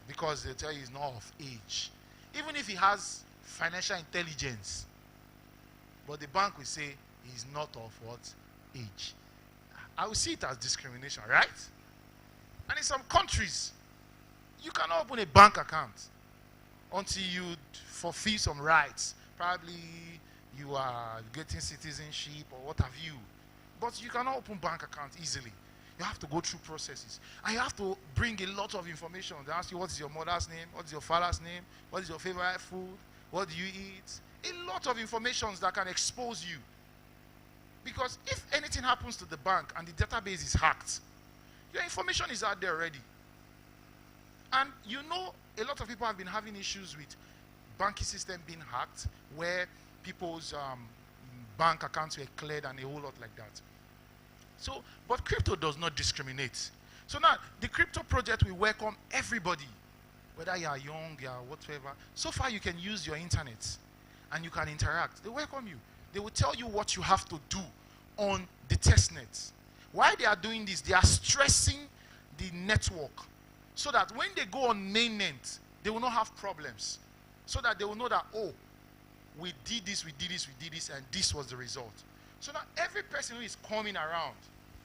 because they tell you he's not of age. Even if he has financial intelligence, but the bank will say he's not of what age. I will see it as discrimination, right? And in some countries, you cannot open a bank account until you fulfill some rights. Probably you are getting citizenship or what have you. But you cannot open bank account easily. You have to go through processes. And you have to bring a lot of information. They ask you, what is your mother's name? What is your father's name? What is your favorite food? What do you eat? A lot of information that can expose you. Because if anything happens to the bank and the database is hacked, your information is out there already. And you know, a lot of people have been having issues with banking system being hacked, where people's bank accounts were cleared and a whole lot like that. So, but crypto does not discriminate. So now, the crypto project will welcome everybody, whether you are young, you are whatever. So far, you can use your internet and you can interact. They welcome you. They will tell you what you have to do on the testnet. Why they are doing this, they are stressing the network so that when they go on mainnet, they will not have problems. So that they will know that, oh, we did this, and this was the result. So now every person who is coming around,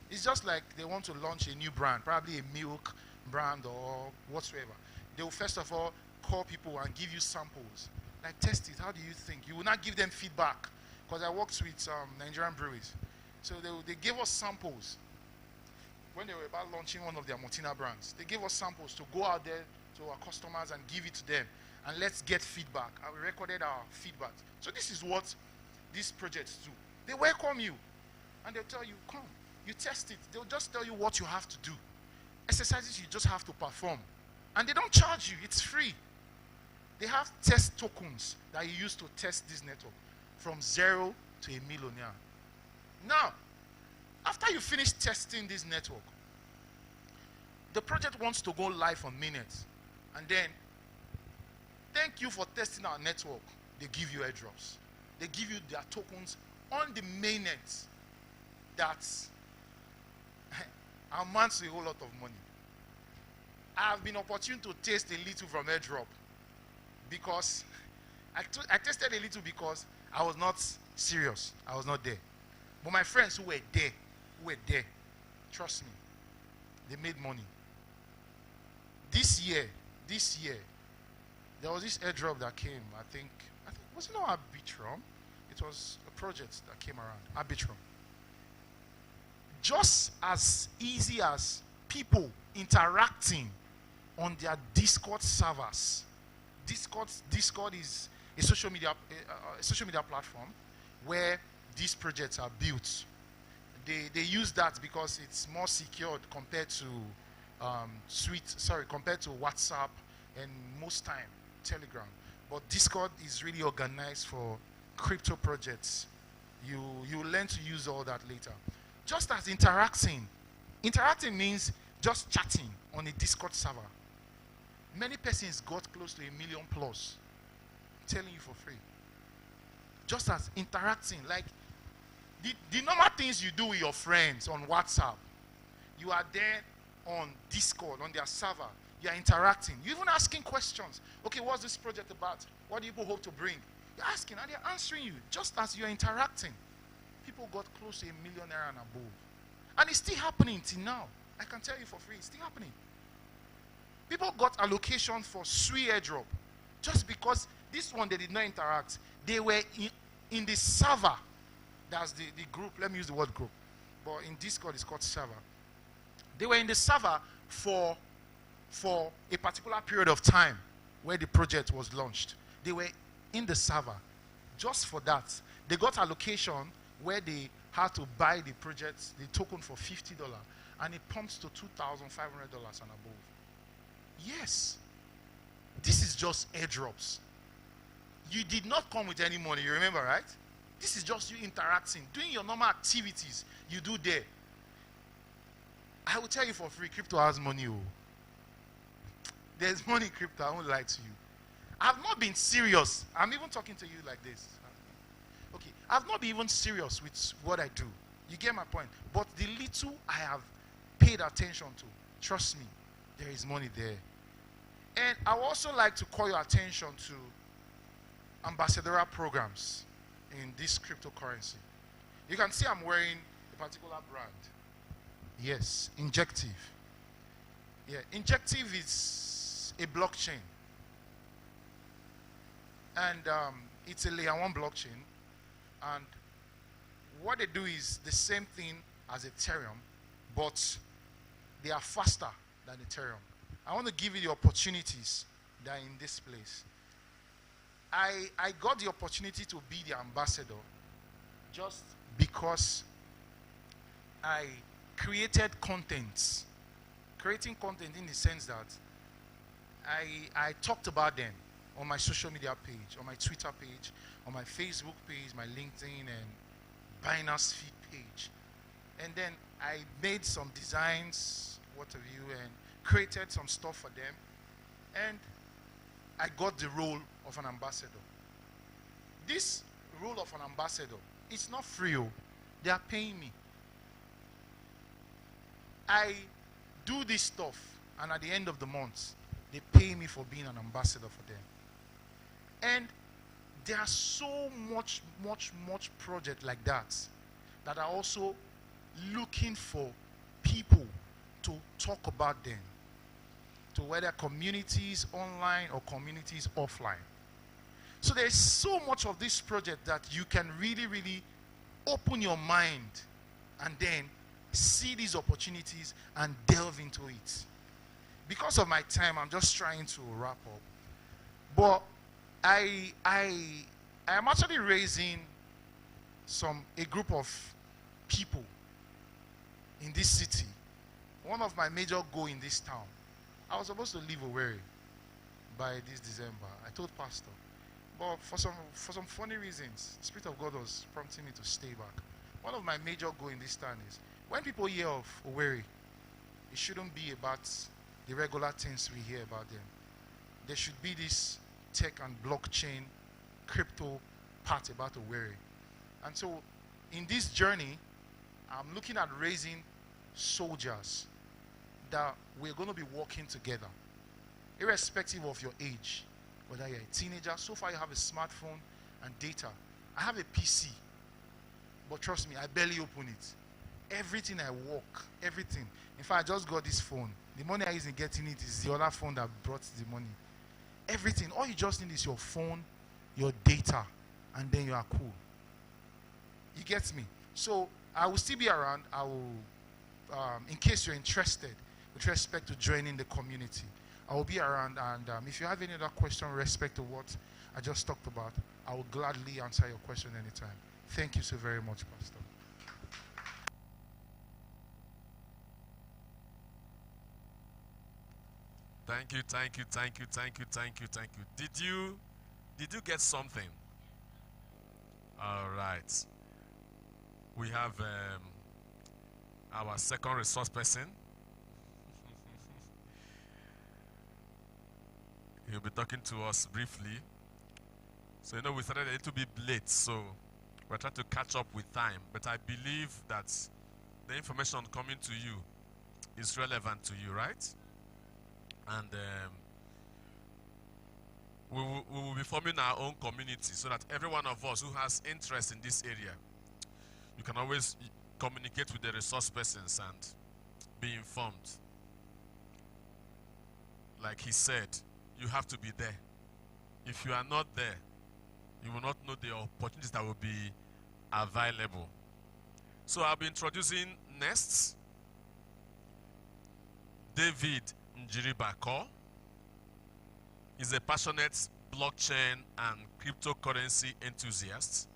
it's just like they want to launch a new brand, probably a milk brand or whatsoever. They will first of all call people and give you samples. Like, test it, how do you think? You will not give them feedback. Because I worked with Nigerian breweries. So they gave us samples when they were about launching one of their Motina brands. They gave us samples to go out there to our customers and give it to them. And let's get feedback. And we recorded our feedback. So this is what these projects do. They welcome you. And they'll tell you, come. You test it. They'll just tell you what you have to do. Exercises you just have to perform. And they don't charge you. It's free. They have test tokens that you use to test this network. From 0 to a millionaire. Now, after you finish testing this network, the project wants to go live on mainnet. And then, thank you for testing our network. They give you airdrops. They give you their tokens on the mainnet that amounts to a whole lot of money. I have been opportune to taste a little from airdrop because I tested a little because I was not serious. I was not there. But my friends who were there, trust me, they made money. This year, there was this airdrop that came, I think was it not Arbitrum? It was a project that came around, Arbitrum. Just as easy as people interacting on their Discord servers. Discord is a social media platform where these projects are built. They use that because it's more secured compared to compared to WhatsApp and most time Telegram. But Discord is really organized for crypto projects. You learn to use all that later. Just as interacting means just chatting on a Discord server. Many persons got close to 1 million plus. I'm telling you for free. Just as interacting, like the normal things you do with your friends on WhatsApp, you are there on Discord, on their server. You are interacting. You're even asking questions. Okay, what's this project about? What do people hope to bring? You're asking and they're answering you just as you're interacting. People got close to 1 million naira and above. And it's still happening till now. I can tell you for free, it's still happening. People got allocation for Sui airdrop just because this one they did not interact. They were in the server. That's the group. Let me use the word group. But in Discord, it's called server. They were in the server for a particular period of time where the project was launched. They were in the server just for that. They got allocation where they had to buy the project, the token for $50, and it pumps to $2,500 and above. Yes. This is just airdrops. You did not come with any money, you remember, right? This is just you interacting, doing your normal activities you do there. I will tell you for free, crypto has money. Oh. There's money in crypto, I won't lie to you. I've not been serious. I'm even talking to you like this. Okay, I've not been even serious with what I do. You get my point? But the little I have paid attention to, trust me, there is money there. And I would also like to call your attention to ambassadorial programs in this cryptocurrency. You can see I'm wearing a particular brand. Yes, Injective. Yeah, Injective is a blockchain. And it's a layer 1 blockchain. And what they do is the same thing as Ethereum, but they are faster than Ethereum. I want to give you the opportunities that are in this place. I got the opportunity to be the ambassador just because I created contents. Creating content in the sense that I talked about them on my social media page, on my Twitter page, on my Facebook page, my LinkedIn and Binance feed page. And then I made some designs, what have you, and created some stuff for them. And I got the role of an ambassador. This role of an ambassador, it's not free. They are paying me. I do this stuff, and at the end of the month, they pay me for being an ambassador for them. And there are so much projects like that that are also looking for people to talk about them, to whether communities online or communities offline. So there's so much of this project that you can really open your mind and then see these opportunities and delve into it. Because of my time, I'm just trying to wrap up. But I am actually raising a group of people in this city. One of my major goals in this town, I was supposed to leave Owerri by this December. I told Pastor. But for some funny reasons, the Spirit of God was prompting me to stay back. One of my major goals in this town is, when people hear of Owerri, it shouldn't be about the regular things we hear about them. There should be this tech and blockchain, crypto part about Owerri. And so, in this journey, I'm looking at raising soldiers that we're going to be working together, irrespective of your age, whether you're a teenager. So far, you have a smartphone and data. I have a PC, but trust me, I barely open it. Everything I work, everything. In fact, I just got this phone. The money I use in getting it is the other phone that brought the money. Everything. All you just need is your phone, your data, and then you are cool. You get me? So I will still be around. I will, in case you're interested with respect to joining the community, I will be around. And if you have any other question with respect to what I just talked about, I will gladly answer your question anytime. Thank you so very much, Pastor. Thank you. Did you get something? All right. We have our second resource person. He'll be talking to us briefly. So, we started a little bit late, so we're trying to catch up with time. But I believe that the information coming to you is relevant to you, right? And we will be forming our own community so that every one of us who has interest in this area, you can always communicate with the resource persons and be informed. Like he said, you have to be there. If you are not there, you will not know the opportunities that will be available. So I'll be introducing next David Njiribako. He's a passionate blockchain and cryptocurrency enthusiast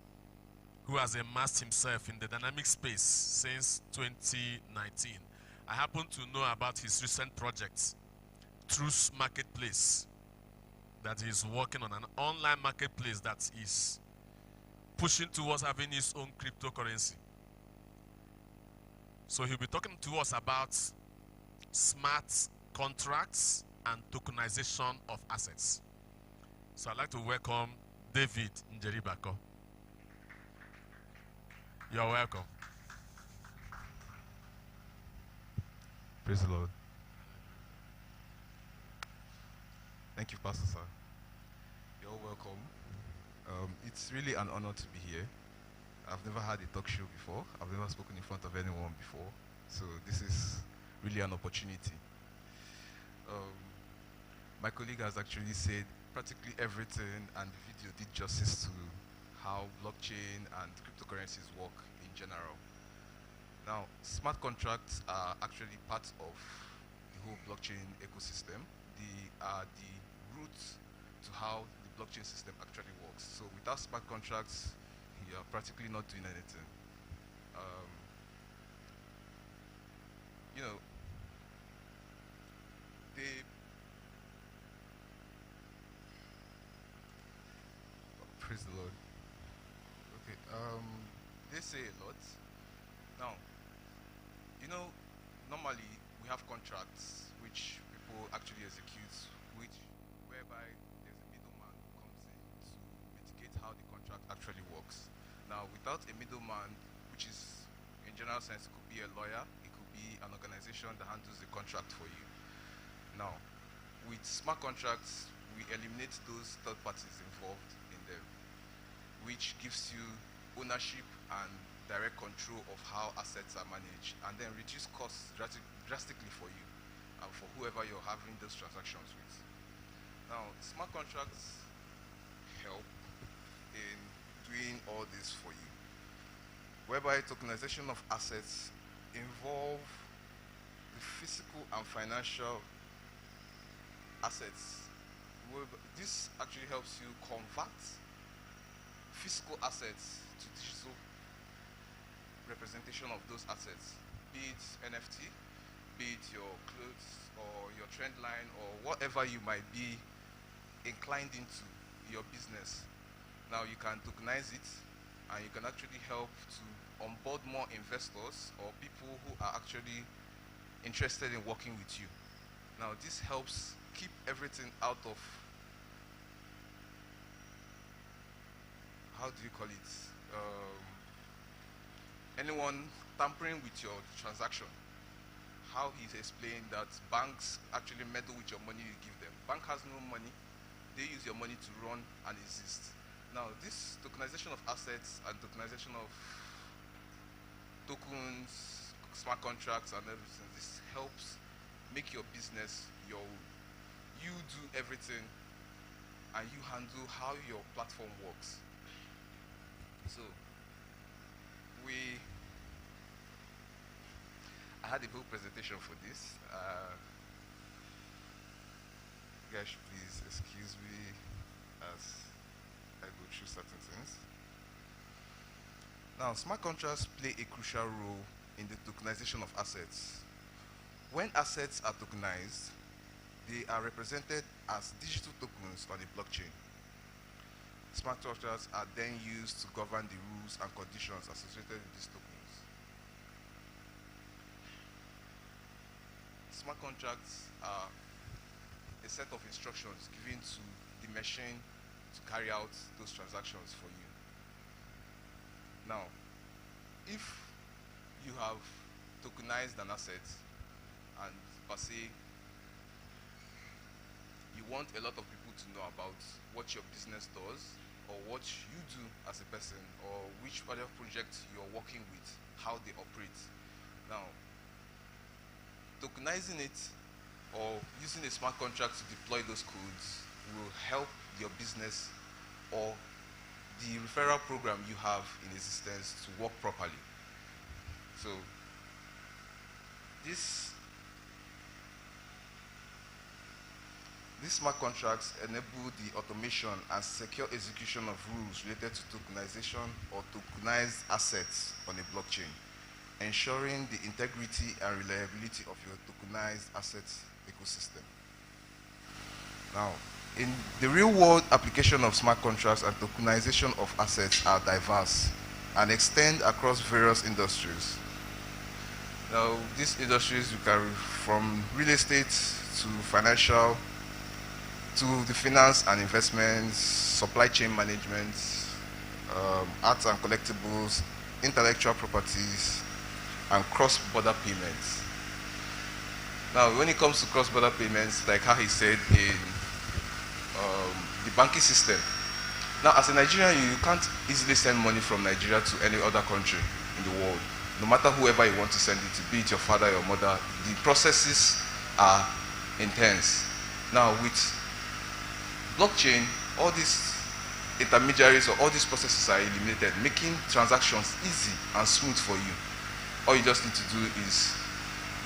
who has immersed himself in the dynamic space since 2019. I happen to know about his recent project, Truth Marketplace, that he's working on, an online marketplace that is pushing towards having his own cryptocurrency. So he'll be talking to us about smart contracts and tokenization of assets. So I'd like to welcome David Njiribako. You're welcome. Praise the Lord. Thank you, Pastor Sir. You're welcome. It's really an honor to be here. I've never had a talk show before. I've never spoken in front of anyone before. So this is really an opportunity. My colleague has actually said practically everything, and the video did justice to how blockchain and cryptocurrencies work in general. Now, smart contracts are actually part of the whole blockchain ecosystem. They are the root to how the blockchain system actually works. So without smart contracts, you are practically not doing anything. You know, they praise the Lord. Okay, they say a lot. Now, you know, normally we have contracts which people actually execute, whereby there's a middleman who comes in to mitigate how the contract actually works. Now, without a middleman, which is in general sense, it could be a lawyer, it could be an organization that handles the contract for you. Now, with smart contracts, we eliminate those third parties involved in them, which gives you ownership and direct control of how assets are managed, and then reduce costs drastically for you and for whoever you're having those transactions with. Now, smart contracts help in doing all this for you, whereby tokenization of assets involve the physical and financial assets. This actually helps you convert physical assets to digital representation of those assets, be it NFT, be it your clothes or your trend line or whatever you might be inclined into your business. Now you can tokenize it and you can actually help to onboard more investors or people who are actually interested in working with you. Now this helps keep everything out of, how do you call it, anyone tampering with your transaction. How he's explained that banks actually meddle with your money you give them. Bank has no money, they use your money to run and exist. Now this tokenization of assets and tokenization of tokens, smart contracts and everything, this helps make your business your own. You do everything and you handle how your platform works. So I had a whole presentation for this. You guys should please excuse me as I go through certain things. Now, smart contracts play a crucial role in the tokenization of assets. When assets are tokenized, they are represented as digital tokens on a blockchain. Smart contracts are then used to govern the rules and conditions associated with these tokens. Smart contracts are a set of instructions given to the machine to carry out those transactions for you. Now, if you have tokenized an asset and per se you want a lot of people to know about what your business does or what you do as a person or which other projects you're working with, how they operate. Now, tokenizing it or using a smart contract to deploy those codes will help your business or the referral program you have in existence to work properly. So these smart contracts enable the automation and secure execution of rules related to tokenization or tokenized assets on a blockchain, ensuring the integrity and reliability of your tokenized assets ecosystem. Now, in the real-world application of smart contracts and tokenization of assets are diverse and extend across various industries. Now, these industries you carry from real estate to financial, to the finance and investments, supply chain management, arts and collectibles, intellectual properties, and cross-border payments. Now, when it comes to cross-border payments, like how he said in the banking system, now as a Nigerian, you can't easily send money from Nigeria to any other country in the world. No matter whoever you want to send it to, be it your father, your mother, the processes are intense. Now, with blockchain, all these intermediaries or all these processes are eliminated, making transactions easy and smooth for you. all you just need to do is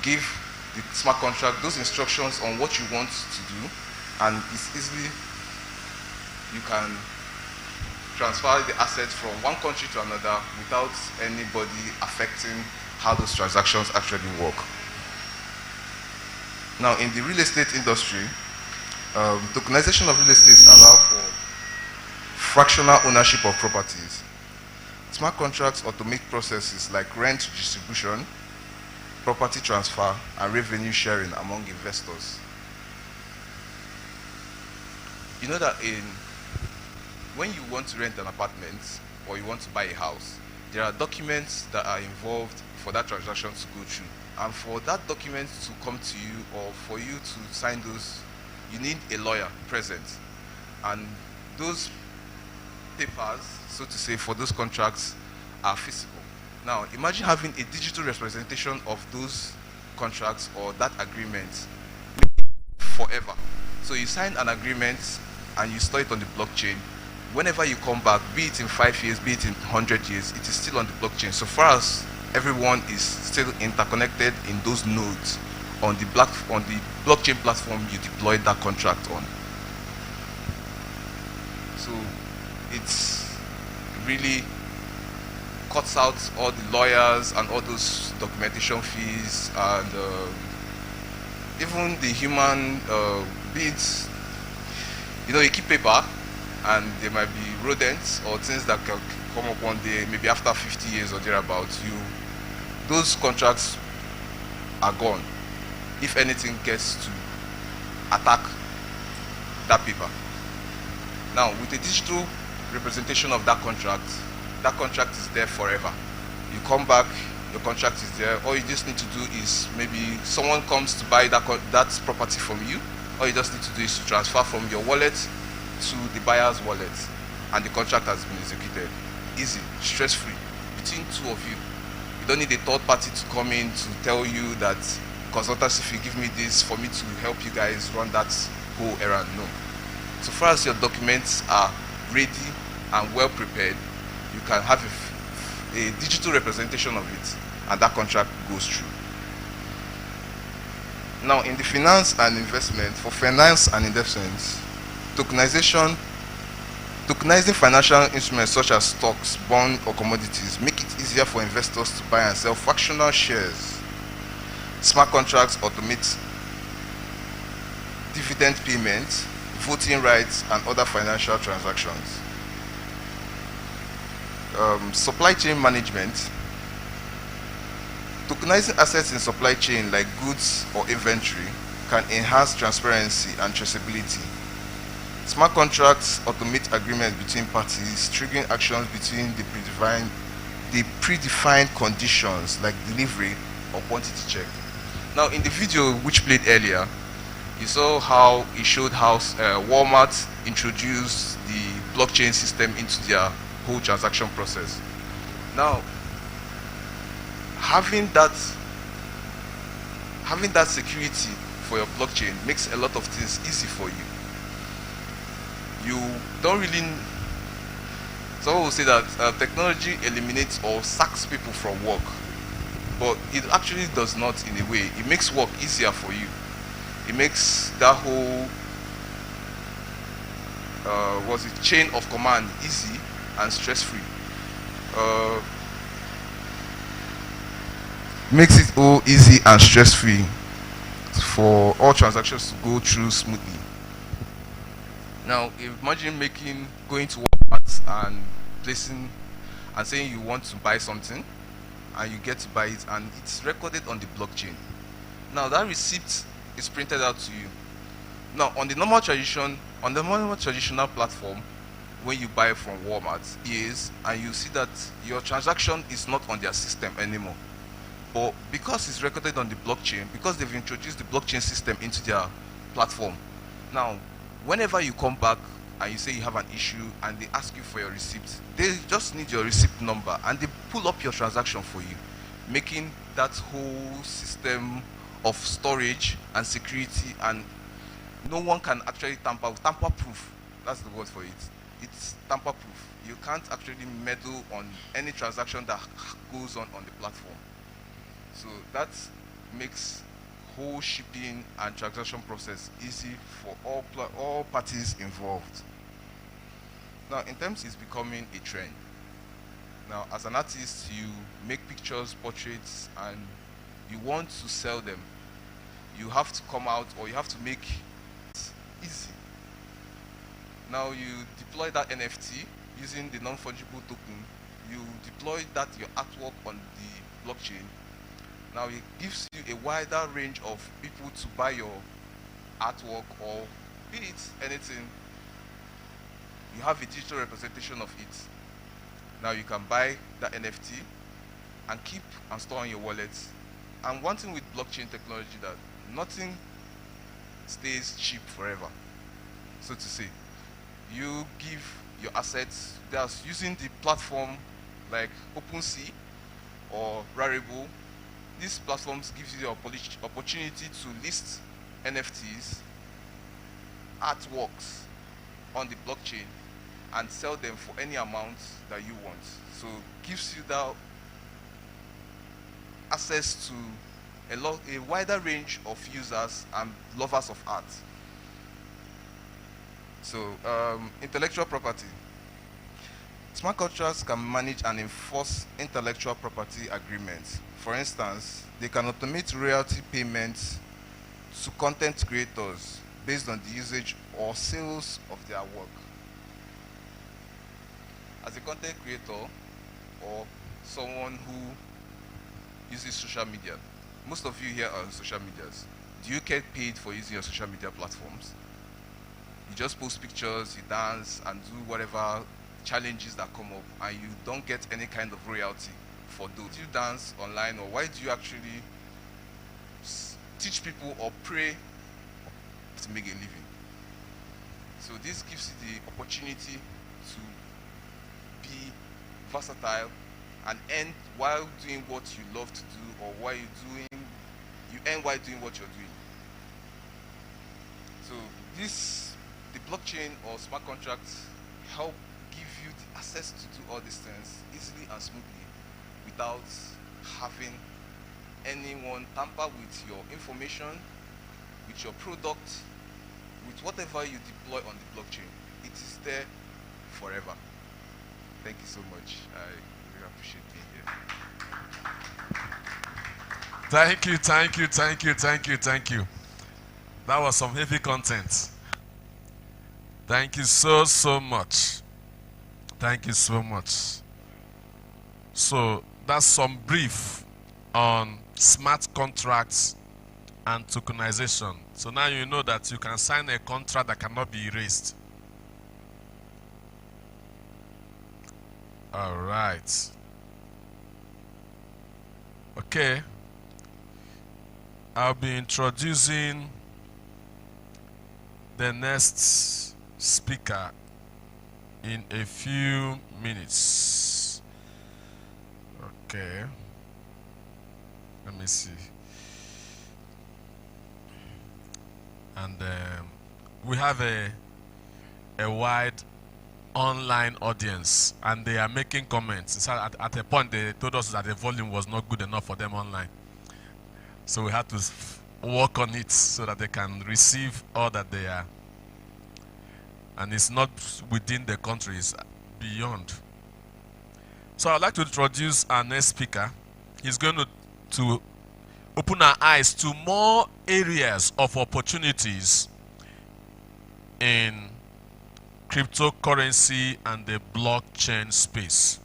give the smart contract those instructions on what you want to do, and it's easily, you can transfer the assets from one country to another without anybody affecting how those transactions actually work. Now, in the real estate industry, tokenization of real estate allows for fractional ownership of properties. Smart contracts automate processes like rent distribution, property transfer, and revenue sharing among investors. You know that when you want to rent an apartment or you want to buy a house, there are documents that are involved for that transaction to go through. And for that document to come to you, or for you to sign those, you need a lawyer present. And those papers, so to say, for those contracts are physical. Now, imagine having a digital representation of those contracts or that agreement forever. So you sign an agreement and you store it on the blockchain. Whenever you come back, be it in 5 years, be it in 100 years, it is still on the blockchain. So far as everyone is still interconnected in those nodes on the blockchain platform you deployed that contract on. So it's really cuts out all the lawyers and all those documentation fees, and even the human bits. You keep paper, and there might be rodents or things that can come up one day, maybe after 50 years or thereabouts. Those contracts are gone if anything gets to attack that paper. Now, with a digital representation of that contract is there forever. You come back, your contract is there. All you just need to do is, maybe someone comes to buy that property from you. All you just need to do is to transfer from your wallet to the buyer's wallet, and the contract has been executed. Easy, stress-free, between two of you. You don't need a third party to come in to tell you that consultancy fee, give me this for me to help you guys run that whole errand. No. So far as your documents are ready and well prepared, you can have a digital representation of it, and that contract goes through. Now, in the finance and investment, for finance and investments, tokenizing financial instruments such as stocks, bonds, or commodities make it easier for investors to buy and sell fractional shares. Smart contracts automate dividend payments, voting rights, and other financial transactions. Supply chain management. Tokenizing assets in supply chain like goods or inventory can enhance transparency and traceability. Smart contracts automate agreements between parties, triggering actions between the predefined conditions like delivery or quantity check. Now, in the video which played earlier, you saw how it showed how Walmart introduced the blockchain system into their whole transaction process. Now, having that security for your blockchain makes a lot of things easy for you. You don't really. Someone will say that technology eliminates or sacks people from work, but it actually does not. In a way, it makes work easier for you. It makes that whole chain of command easy and stress-free. Makes it all easy and stress-free for all transactions to go through smoothly. Now, imagine going to Walmart and placing and saying you want to buy something, and you get to buy it, and it's recorded on the blockchain. Now, that receipt is printed out to you. Now, on the normal traditional platform, when you buy from Walmart, and you see that your transaction is not on their system anymore. But because it's recorded on the blockchain, because they've introduced the blockchain system into their platform, now, whenever you come back and you say you have an issue and they ask you for your receipt, they just need your receipt number and they pull up your transaction for you, making that whole system of storage and security, and no one can actually tamper-proof. That's the word for it. It's tamper-proof. You can't actually meddle on any transaction that goes on the platform. So that makes whole shipping and transaction process easy for all parties involved. Now, in terms, it's becoming a trend. Now, as an artist, you make pictures, portraits, and you want to sell them. You have to come out, or you have to make it easy. Now, you deploy that NFT using the non-fungible token. You deploy that, your artwork, on the blockchain. Now, it gives you a wider range of people to buy your artwork, or be it anything. You have a digital representation of it. Now you can buy that NFT and keep and store on your wallet. And one thing with blockchain technology, that nothing stays cheap forever, so to say. You give your assets, that's using the platform like OpenSea or Rarible. These platforms give you the opportunity to list NFTs, artworks on the blockchain and sell them for any amount that you want. So it gives you that access to a wider range of users and lovers of art. So intellectual property. Smart contracts can manage and enforce intellectual property agreements. For instance, they can automate royalty payments to content creators based on the usage or sales of their work. As a content creator or someone who uses social media, most of you here are on social medias. Do you get paid for using your social media platforms? You just post pictures, you dance, and do whatever challenges that come up, and you don't get any kind of royalty for those. Do you dance online, or why do you actually teach people or pray to make a living? So this gives you the opportunity to be versatile and earn while doing what you love to do, or while you earn while doing what you're doing. So the blockchain or smart contracts help give you the access to do all these things easily and smoothly without having anyone tamper with your information, with your product, with whatever you deploy on the blockchain. It is there forever. Thank you so much. I really appreciate being here. Thank you, thank you, thank you, thank you, thank you. That was some heavy content. Thank you so, so much. Thank you so much. So that's some brief on smart contracts and tokenization. So now you know that you can sign a contract that cannot be erased. All right. Okay. I'll be introducing the next speaker in a few minutes. Okay. Let me see. And we have a wide online audience, and they are making comments. So at a point, they told us that the volume was not good enough for them online. So we had to work on it so that they can receive all that they are. And it's not within the country, it's beyond. So I'd like to introduce our next speaker. He's going to open our eyes to more areas of opportunities in cryptocurrency and the blockchain space.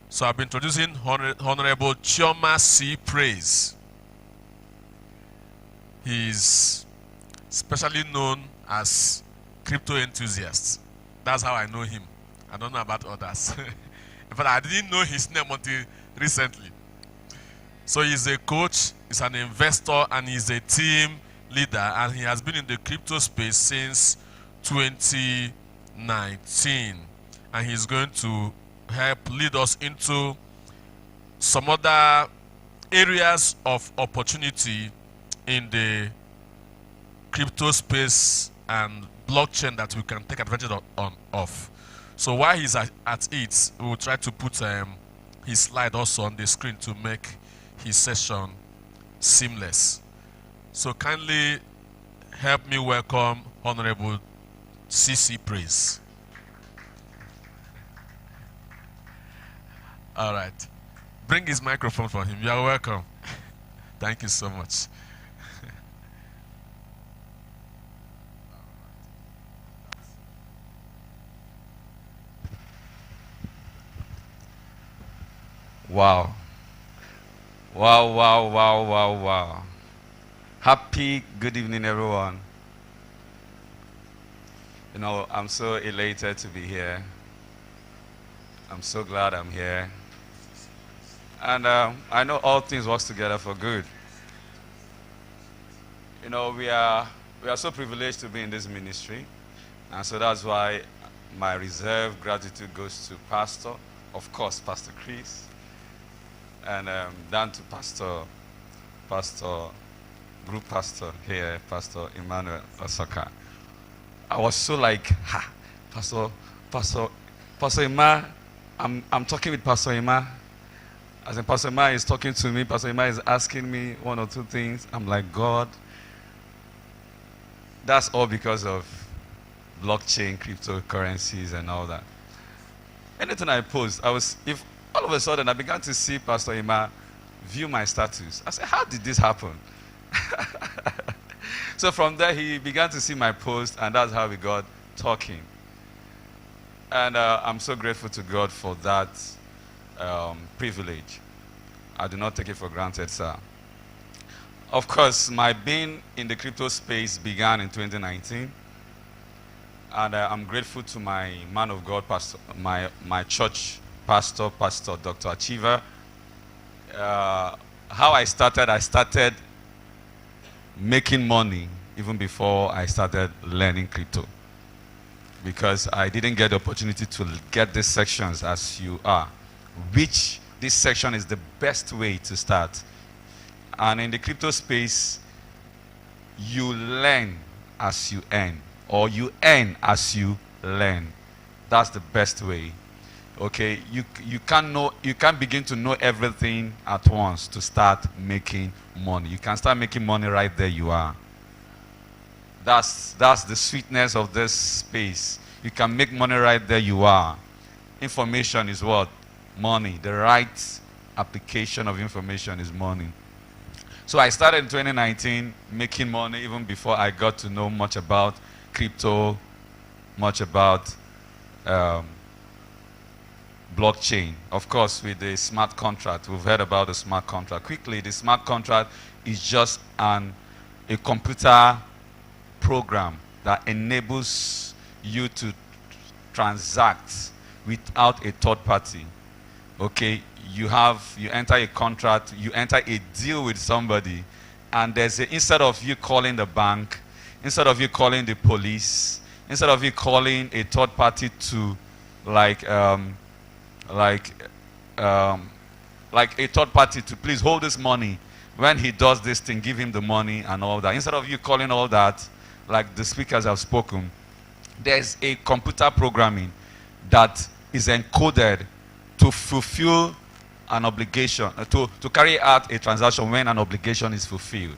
So I'll be introducing Honorable Chioma C. Praise. He's specially known as crypto enthusiast. That's how I know him. I don't know about others. In fact, I didn't know his name until recently. So he's a coach, he's an investor, and he's a team leader, and he has been in the crypto space since 2019. And he's going to help lead us into some other areas of opportunity in the crypto space and blockchain that we can take advantage of. So while he's at it, we'll try to put his slide also on the screen to make his session seamless. So kindly help me welcome Honorable CC Praise. All right. Bring his microphone for him. You are welcome. Thank you so much. Wow. Wow, wow, wow, wow, wow. Happy good evening, everyone. You know, I'm so elated to be here. I'm so glad I'm here. And I know all things work together for good. You know, we are so privileged to be in this ministry. And so that's why my reserved gratitude goes to Pastor, of course, Pastor Chris, and down to Group Pastor here, Pastor Emmanuel Osaka. I was so like, ha, Pastor Emma, I'm talking with Pastor Emma. As in Pastor Emma is talking to me, Pastor Emma is asking me one or two things. I'm like, God, that's all because of blockchain, cryptocurrencies, and all that. Anything I post, if all of a sudden I began to see Pastor Emma view my status. I said, how did this happen? So from there, he began to see my post, and that's how we got talking. And I'm so grateful to God for that privilege. I do not take it for granted, sir. Of course, my being in the crypto space began in 2019. And I'm grateful to my man of God, pastor, my church pastor, Pastor Dr. Achiever. How I started making money even before I started learning crypto. Because I didn't get the opportunity to get these sections as you are, which this section is the best way to start. And in the crypto space, you learn as you earn, or you earn as you learn. That's the best way. Okay, you can't begin to know everything at once to start making money. You can start making money right there you are. That's the sweetness of this space. You can make money right there you are. Information is what? Money. The right application of information is money. So I started in 2019 making money even before I got to know much about crypto, much about blockchain. Of course, with the smart contract, we've heard about the smart contract. Quickly, the smart contract is just a computer program that enables you to transact without a third party. Okay, you enter a contract, you enter a deal with somebody, and instead of you calling the bank, instead of you calling the police, instead of you calling a third party to like a third party to please hold this money, when he does this thing, give him the money and all that. Instead of you calling all that, like the speakers have spoken, there's a computer programming that is encoded to fulfill an obligation, to carry out a transaction when an obligation is fulfilled.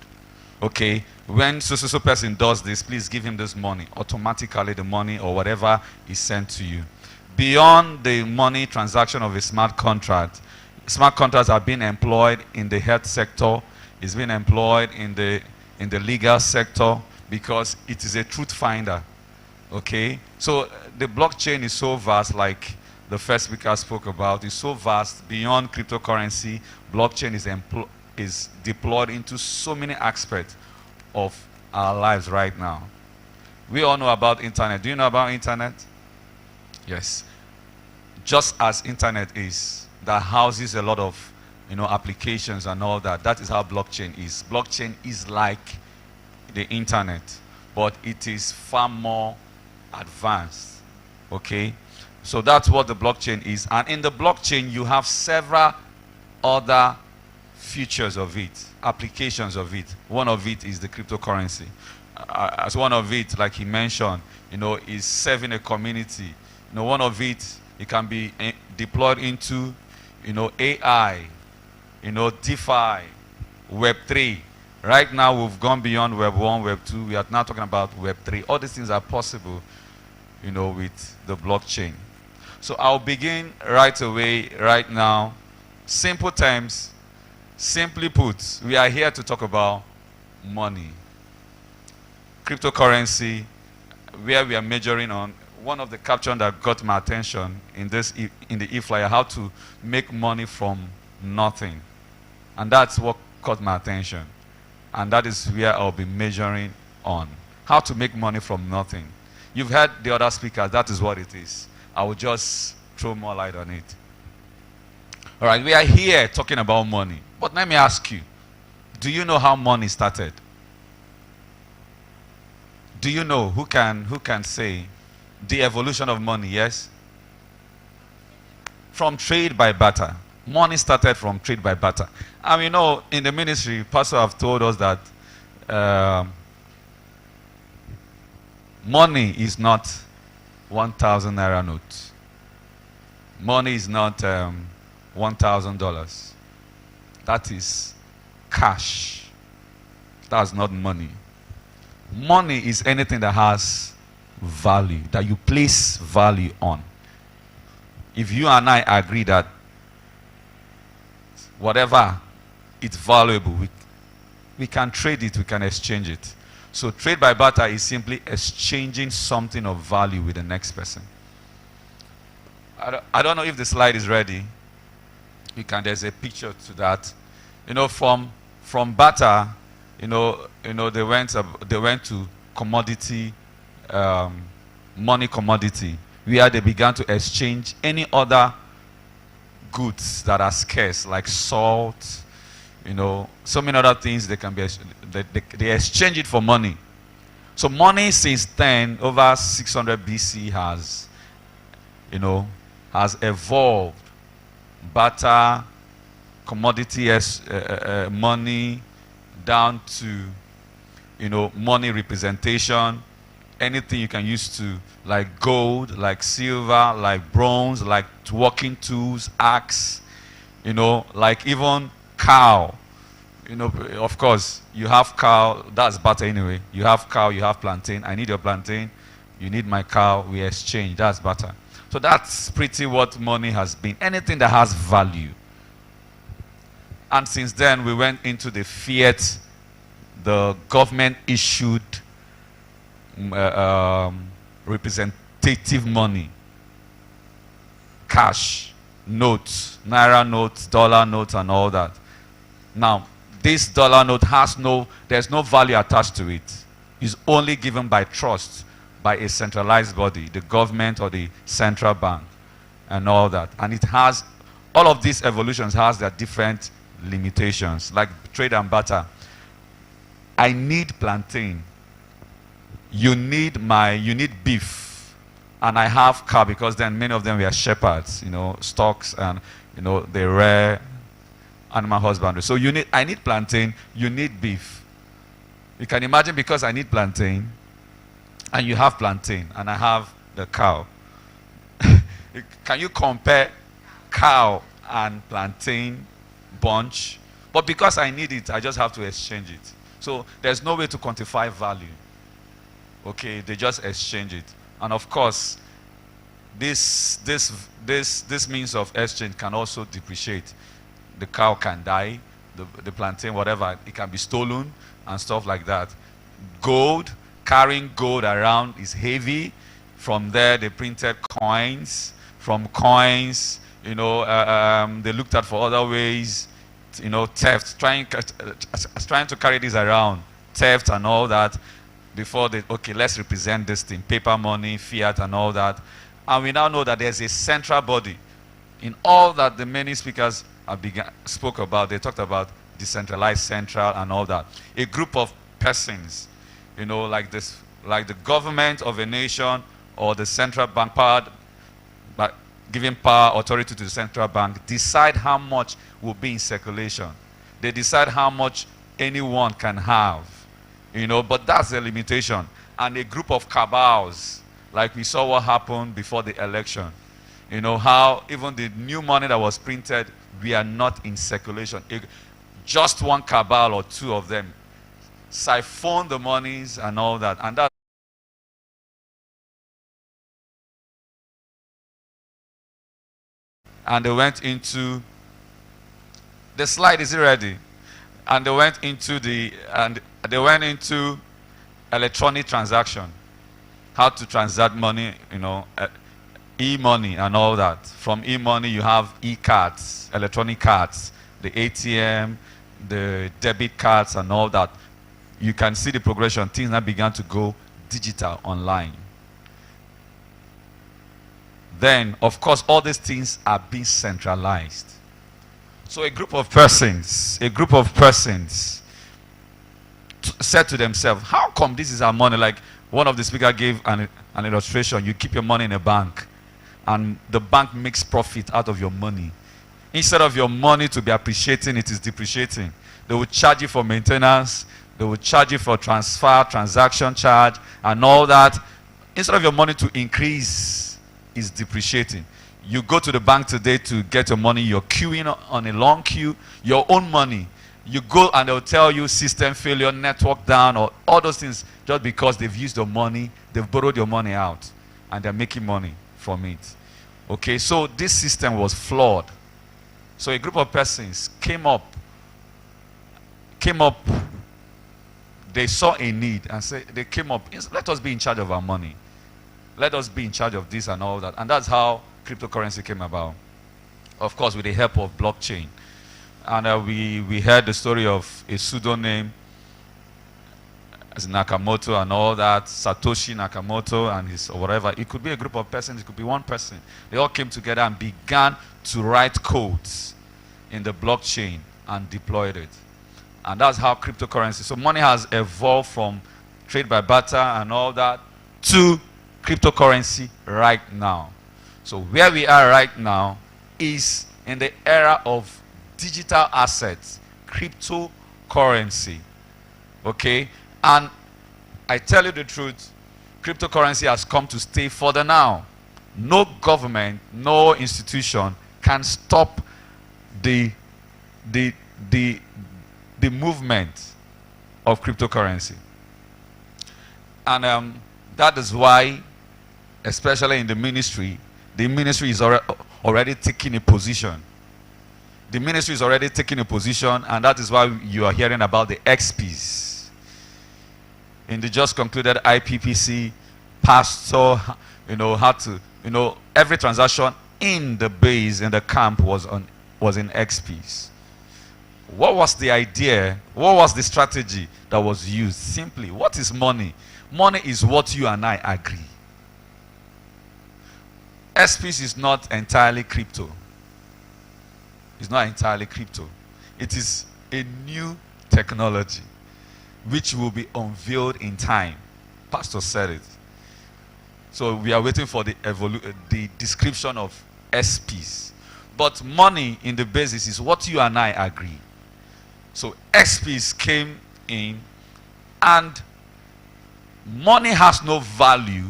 Okay, when so person does this, please give him this money. Automatically the money or whatever is sent to you. Beyond the money transaction of a smart contract, smart contracts are being employed in the health sector, it's being employed in the legal sector, because it is a truth finder. Okay, so the blockchain is so vast, like the first speaker spoke about, is so vast beyond cryptocurrency. Blockchain is deployed into so many aspects of our lives right now. We all know about internet. Do you know about internet? Yes. Just as internet is, that houses a lot of applications and all that, that is how blockchain is. Blockchain is like the internet, but it is far more advanced. Okay, so that's what the blockchain is. And in the blockchain, you have several other features of it, applications of it. One of it is the cryptocurrency. As one of it, like he mentioned, is serving a community. One of it can be deployed into, AI, DeFi, Web3. Right now, we've gone beyond Web 1, Web 2. We are now talking about Web 3. All these things are possible, with the blockchain. So I'll begin right away, right now. Simple terms, simply put, we are here to talk about money. Cryptocurrency, where we are measuring on, one of the captions that got my attention in the e-flyer, how to make money from nothing. And that's what caught my attention. And that is where I'll be measuring on. How to make money from nothing. You've heard the other speakers, that is what it is. I will just throw more light on it. All right, we are here talking about money. But let me ask you, do you know how money started? Do you know who can say the evolution of money? Yes? From trade by barter. Money started from trade by barter. And in the ministry, Pastor have told us that money is not 1,000 naira note. Money is not $1,000. That is cash. That's not money. Money is anything that has value, that you place value on. If you and I agree that whatever it's valuable, we can trade it, we can exchange it. So trade by barter is simply exchanging something of value with the next person. I don't know if the slide is ready. There's a picture to that. From barter, they went to commodity, money commodity, where they began to exchange any other goods that are scarce, like salt, so many other things. They can be they exchange it for money. So money since then, over 600 BC, has evolved. Barter, commodity money, down to money representation, anything you can use to, like gold, like silver, like bronze, like working tools, axe, like even cow. Of course, you have cow, that's barter anyway. You have cow, you have plantain. I need your plantain, you need my cow, we exchange. That's barter. So that's pretty what money has been. Anything that has value. And since then, we went into the fiat, the government issued representative money, cash, notes, naira notes, dollar notes, and all that. Now, this dollar note there's no value attached to it. It's only given by trust, by a centralized body, the government or the central bank, and all that. And it has, all of these evolutions has their different limitations, like trade and barter. I need plantain. You need beef. And I have cow, because then many of them were shepherds, stocks, and they rare animal husbandry. So I need plantain, you need beef. You can imagine, because I need plantain, and you have plantain, and I have the cow. Can you compare cow and plantain bunch? But because I need it, I just have to exchange it. So there's no way to quantify value. Okay, they just exchange it. And of course, this means of exchange can also depreciate. The cow can die, the plantain, whatever, it can be stolen and stuff like that. Gold, carrying gold around is heavy. From there, they printed coins. From coins, they looked at for other ways, theft, trying to carry this around, theft and all that, before let's represent this thing, paper money, fiat and all that. And we now know that there's a central body. In all that the many speakers spoke about, they talked about decentralized, central, and all that. A group of persons, like the government of a nation or the central bank, giving power, authority to the central bank, decide how much will be in circulation. They decide how much anyone can have, but that's the limitation. And a group of cabals, like we saw what happened before the election. How even the new money that was printed we are not in circulation. Just one cabal or two of them siphon the monies and all that. And that and they went into the slide is ready. And they went into electronic transaction. How to transact money, e-money and all that. From e-money you have e-cards, electronic cards, the ATM, the debit cards and all that. You can see the progression. Things now began to go digital online. Then, of course, all these things are being centralized. So a group of persons said to themselves, how come this is our money? Like one of the speakers gave an illustration. You keep your money in a bank and the bank makes profit out of your money. Instead of your money to be appreciating, it is depreciating. They will charge you for maintenance. They will charge you for transfer, transaction charge, and all that. Instead of your money to increase, it's depreciating. You go to the bank today to get your money, you're queuing on a long queue, your own money. You go and they'll tell you system failure, network down, or all those things just because they've used your money, they've borrowed your money out, and they're making money from it. Okay, so this system was flawed. So a group of persons came up, they saw a need and said, they came up, let us be in charge of our money. Let us be in charge of this and all that. And that's how cryptocurrency came about. Of course, with the help of blockchain. And we heard the story of a pseudonym as Nakamoto and all that, Satoshi Nakamoto and his or whatever. It could be a group of persons, it could be one person. They all came together and began to write codes in the blockchain and deployed it. And that's how cryptocurrency, so money has evolved from trade by barter and all that to cryptocurrency right now. So where we are right now is in the era of digital assets, cryptocurrency. Okay? And I tell you the truth, cryptocurrency has come to stay for the now. No government, no institution can stop the movement of cryptocurrency. And that is why, especially in the ministry is already taking a position. The ministry is already taking a position, and that is why you are hearing about the XPs. In the just concluded IPPC, pastor, had to, every transaction in the base, in the camp was in XPs. What was the idea? What was the strategy that was used? Simply, what is money? Money is what you and I agree. SPs is not entirely crypto. It's not entirely crypto. It is a new technology which will be unveiled in time. Pastor said it. So we are waiting for the description of SPs. But money in the basis is what you and I agree. So XPs came in, and money has no value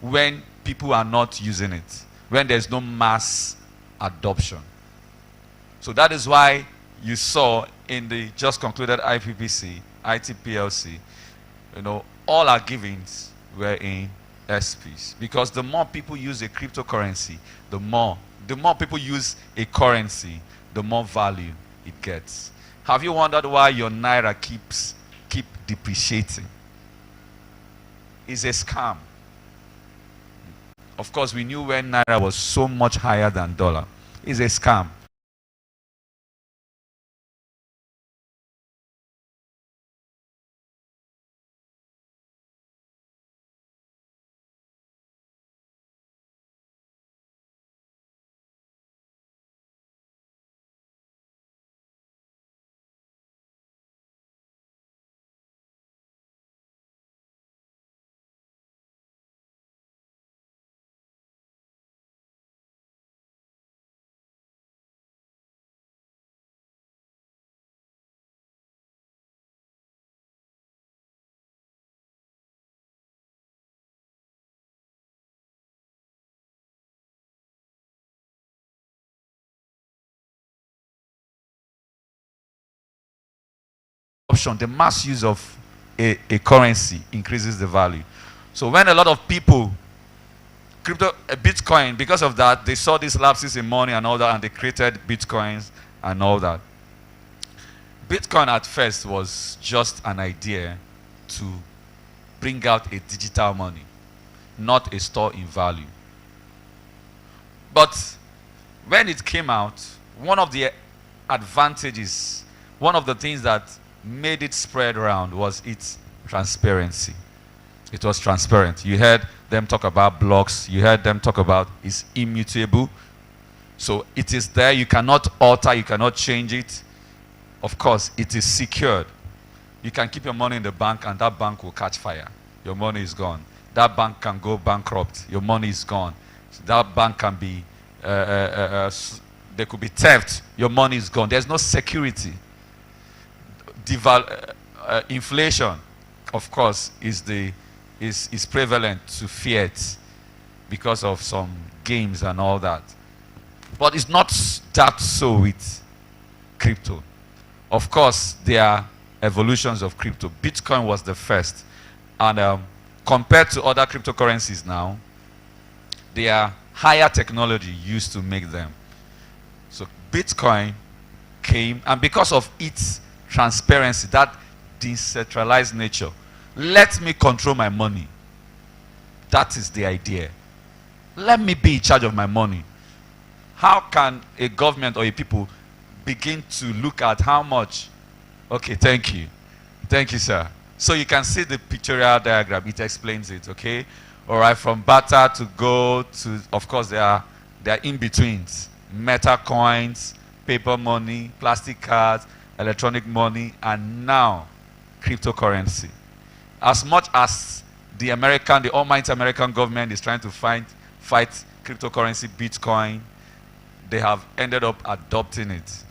when people are not using it, when there's no mass adoption. So that is why you saw in the just concluded IPPC, ITPLC, all our givings were in SPs. Because the more people use a cryptocurrency, the more people use a currency, the more value it gets. Have you wondered why your naira keep depreciating? It's a scam. Of course, we knew when naira was so much higher than dollar. It's a scam. adoption, the mass use of a currency increases the value. So when a lot of people, Bitcoin, because of that, they saw these lapses in money and all that, and they created Bitcoins and all that. Bitcoin at first was just an idea to bring out a digital money, not a store in value. But when it came out, one of the advantages, one of the things that made it spread around was its transparency. It was transparent. You heard them talk about blocks. You heard them talk about it's immutable. So it is there. You cannot alter. You cannot change it. Of course, it is secured. You can keep your money in the bank and that bank will catch fire. Your money is gone. That bank can go bankrupt. Your money is gone. So that bank can be, there could be theft. Your money is gone. There's no security. Inflation, of course, is prevalent to fiat because of some games and all that. But it's not that so with crypto. Of course, there are evolutions of crypto. Bitcoin was the first. And compared to other cryptocurrencies now, there are higher technology used to make them. So Bitcoin came, and because of its transparency, that decentralized nature, let me control my money. That is the idea. Let me be in charge of my money. How can a government or a people begin to look at how much? Okay, thank you. Thank you, sir. So you can see the pictorial diagram. It explains it, okay? All right, from barter to gold to, of course, there are in-betweens. Metal coins, paper money, plastic cards, electronic money, and now cryptocurrency. As much as the almighty American government is trying to fight cryptocurrency, Bitcoin, they have ended up adopting it.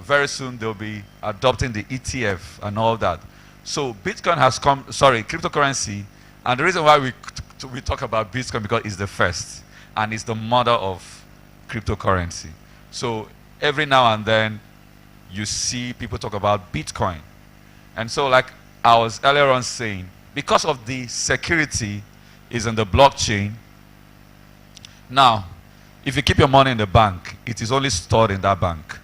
Very soon they'll be adopting the ETF and all that. So Bitcoin has cryptocurrency, and the reason why we talk about Bitcoin because it's the first, and it's the mother of cryptocurrency. So every now and then, you see people talk about Bitcoin. And so like I was earlier on saying, because of the security is in the blockchain, now, if you keep your money in the bank, it is only stored in that bank.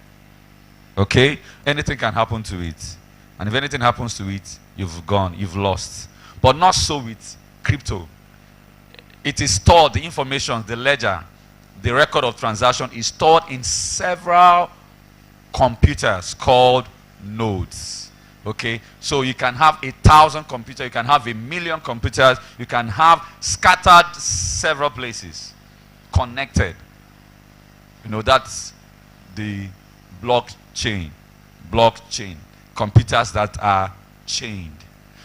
Okay? Anything can happen to it. And if anything happens to it, you've gone, you've lost. But not so with crypto. It is stored, the information, the ledger, the record of transaction is stored in several computers called nodes. Okay? So you can have 1,000 computers, you can have 1,000,000 computers, you can have scattered several places, connected. You know, that's the blockchain. Computers that are chained.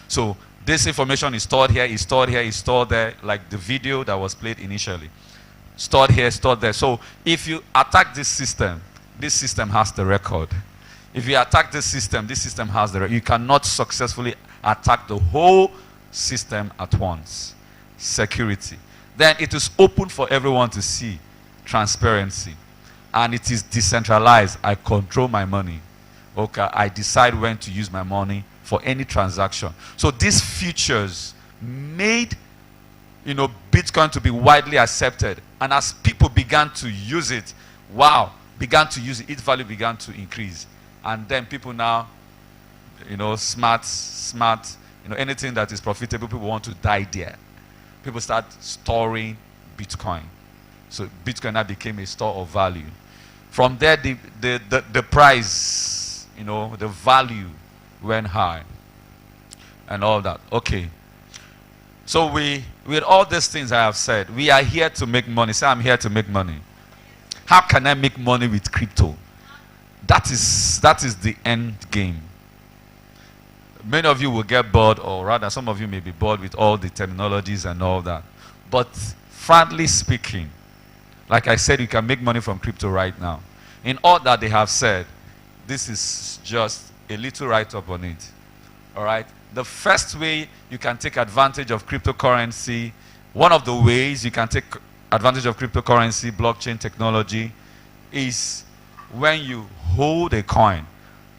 So this information is stored here, is stored here, is stored there, like the video that was played initially. Stored here, stored there. So if you attack this system has the record. If you attack this system has the record. You cannot successfully attack the whole system at once. Security. Then it is open for everyone to see. Transparency. And it is decentralized. I control my money. Okay, I decide when to use my money for any transaction. So these features made, Bitcoin to be widely accepted. And as people began to use it, its value began to increase. And then people now, smart, anything that is profitable, people want to die there. People start storing Bitcoin. So Bitcoin now became a store of value. From there, the price, the value went high and all that. Okay. So with all these things I have said, we are here to make money. Say, I'm here to make money. How can I make money with crypto? That is the end game. Many of you will get bored, or rather some of you may be bored with all the terminologies and all that. But frankly speaking, like I said, you can make money from crypto right now. In all that they have said, this is just a little write-up on it. All right? The first way you can take advantage of cryptocurrency, one of the ways you can take advantage of cryptocurrency, blockchain technology, is when you hold a coin.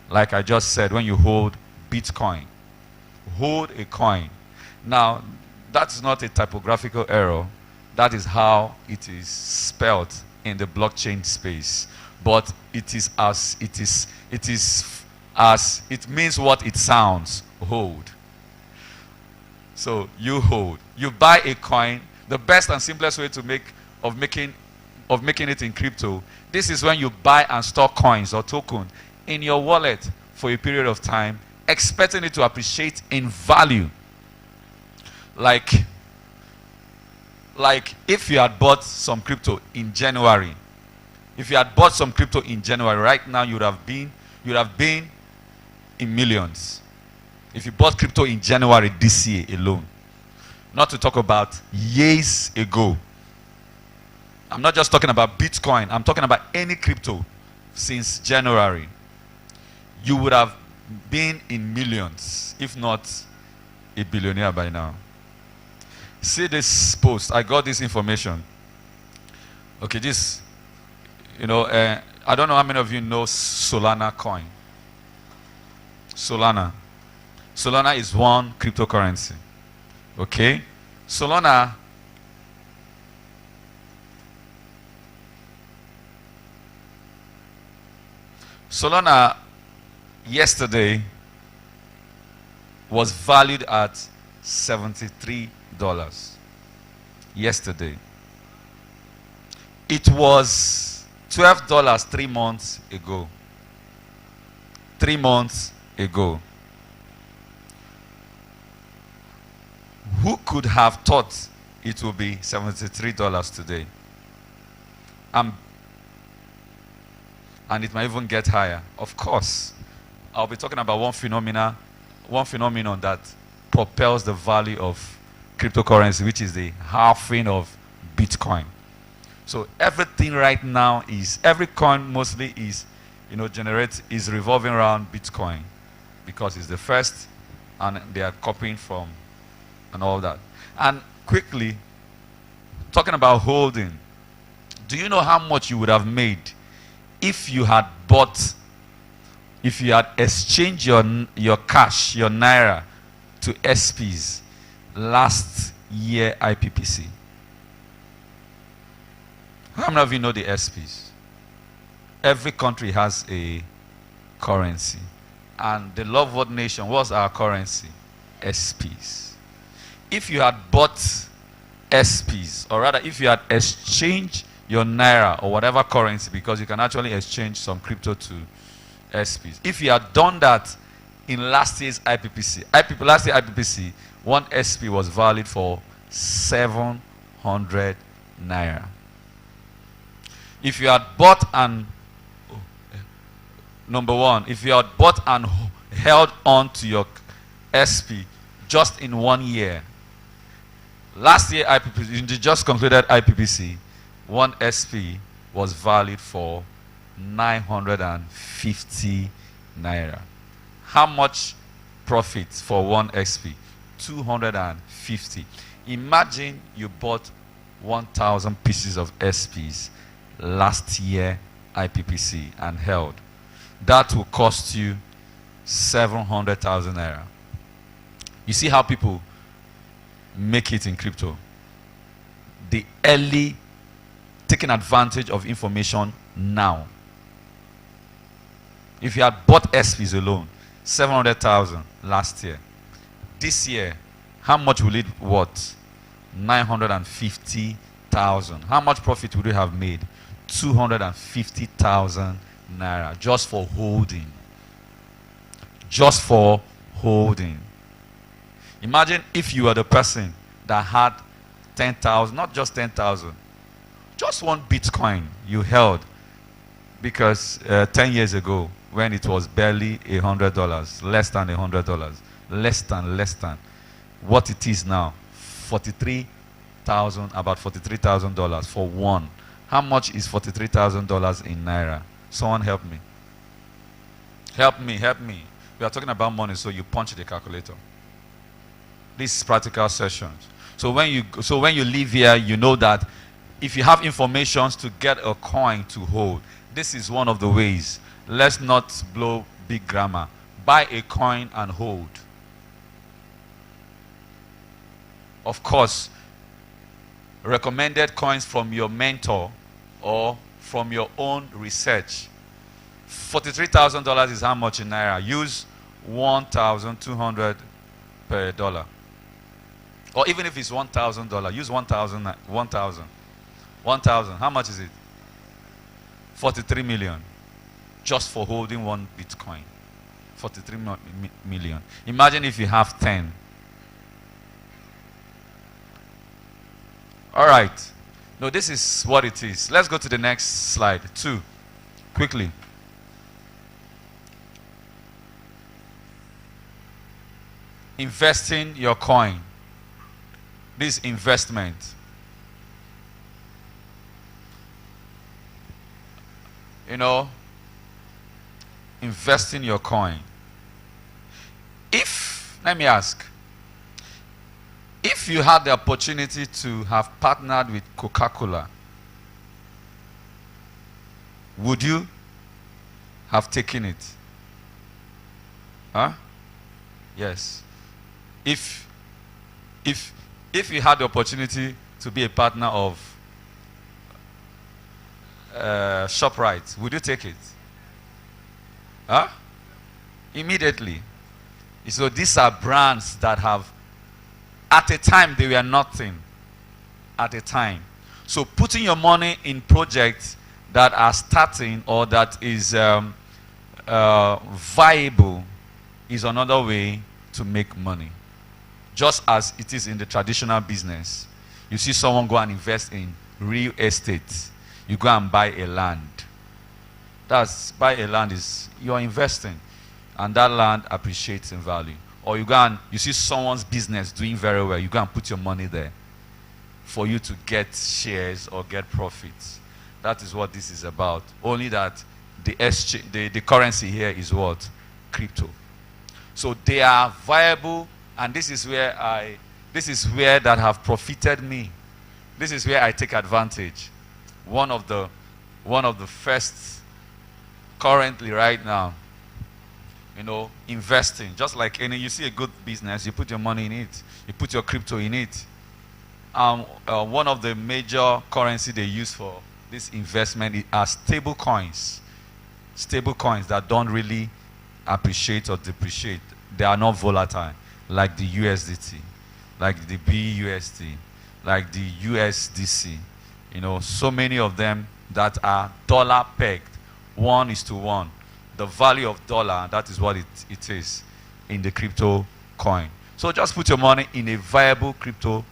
like I just said, when you hold Bitcoin. Hold a coin. Now, that's not a typographical error. That is how it is spelled in the blockchain space. But it is as it means what it sounds. Hold. So you hold. You buy a coin. The best and simplest way to making it in crypto. This is when you buy and store coins or token in your wallet for a period of time, expecting it to appreciate in value. Like if you had bought some crypto in January. If you had bought some crypto in January, right now you would have been in millions. If you bought crypto in January this year alone. Not to talk about years ago. I'm not just talking about Bitcoin. I'm talking about any crypto since January. You would have been in millions, if not a billionaire by now. See this post. I got this information. Okay, this, I don't know how many of you know Solana coin. Solana is one cryptocurrency. Okay? Solana yesterday was valued at $73. Yesterday. It was $12 3 months ago. 3 months ago. Who could have thought it would be $73 today? And it might even get higher. Of course, I'll be talking about one phenomenon that propels the value of cryptocurrency, which is the halving of Bitcoin. So everything right now every coin mostly is revolving around Bitcoin because it's the first and they are copying from and all that. And quickly, talking about holding, do you know how much you would have made if you had exchanged your cash, your naira, to SPs last year IPPC? How many of you know the SPs? Every country has a currency. And the Love World Nation was our currency, SPs. If you had bought SPs, or rather if you had exchanged your naira or whatever currency, because you can actually exchange some crypto to SPs. If you had done that in last year's IPPC, last year IPPC, one SP was valid for 700 naira. If you had bought if you had bought and held on to your SP just in 1 year, last year IPPC, in the just concluded IPPC, one SP was valid for 950 naira. How much profit for one SP? 250. Imagine you bought 1,000 pieces of SPs last year IPPC and held. That will cost you 700,000 naira. You see how people make it in crypto? The early taking advantage of information now. If you had bought SPs alone, 700,000 last year. This year, how much will it worth? 950,000. How much profit would you have made? 250,000 naira just for holding. Just for holding. Imagine if you were the person that had 10,000, not just 10,000, just one Bitcoin you held, because 10 years ago, when it was barely $100, less than $100, less than what it is now, about $43,000 for one. How much is $43,000 in naira? Someone help me. Help me. We are talking about money, so you punch the calculator. This is practical sessions. So when you leave here, you know that if you have information to get a coin to hold, this is one of the ways. Let's not blow big grammar. Buy a coin and hold. Of course, recommended coins from your mentor or from your own research. $43,000 is how much in Naira? Use 1,200 per dollar. Or even if it's $1,000, use 1,000. 1,000. How much is it? 43 million. Just for holding one Bitcoin. 43 million. Imagine if you have 10. All right. No, this is what it is. Let's go to the next slide. 2. Quickly. Investing your coin. This investment. You know, investing your coin. If, let me ask, if you had the opportunity to have partnered with Coca-Cola, would you have taken it? Huh? Yes. If you had the opportunity to be a partner of ShopRite, would you take it? Huh? Immediately. So these are brands that have, at a time, they were nothing. At a time. So putting your money in projects that are starting or that is viable is another way to make money. Just as it is in the traditional business. You see someone go and invest in real estate. You go and buy a land. Buy a land is, you're investing. And that land appreciates in value. Or you go and, you see someone's business doing very well. You go and put your money there for you to get shares or get profits. That is what this is about. Only that the currency here is what? Crypto. So they are viable, and this is where that have profited me. This is where I take advantage. One of the first currently right now, you know, investing. Just like you see a good business, you put your money in it. You put your crypto in it. One of the major currency they use for this investment are stable coins. Stable coins that don't really appreciate or depreciate. They are not volatile, like the USDT, like the BUSD, like the USDC. You know, so many of them that are dollar pegged, 1:1. The value of dollar, that is what it is in the crypto coin. So just put your money in a viable crypto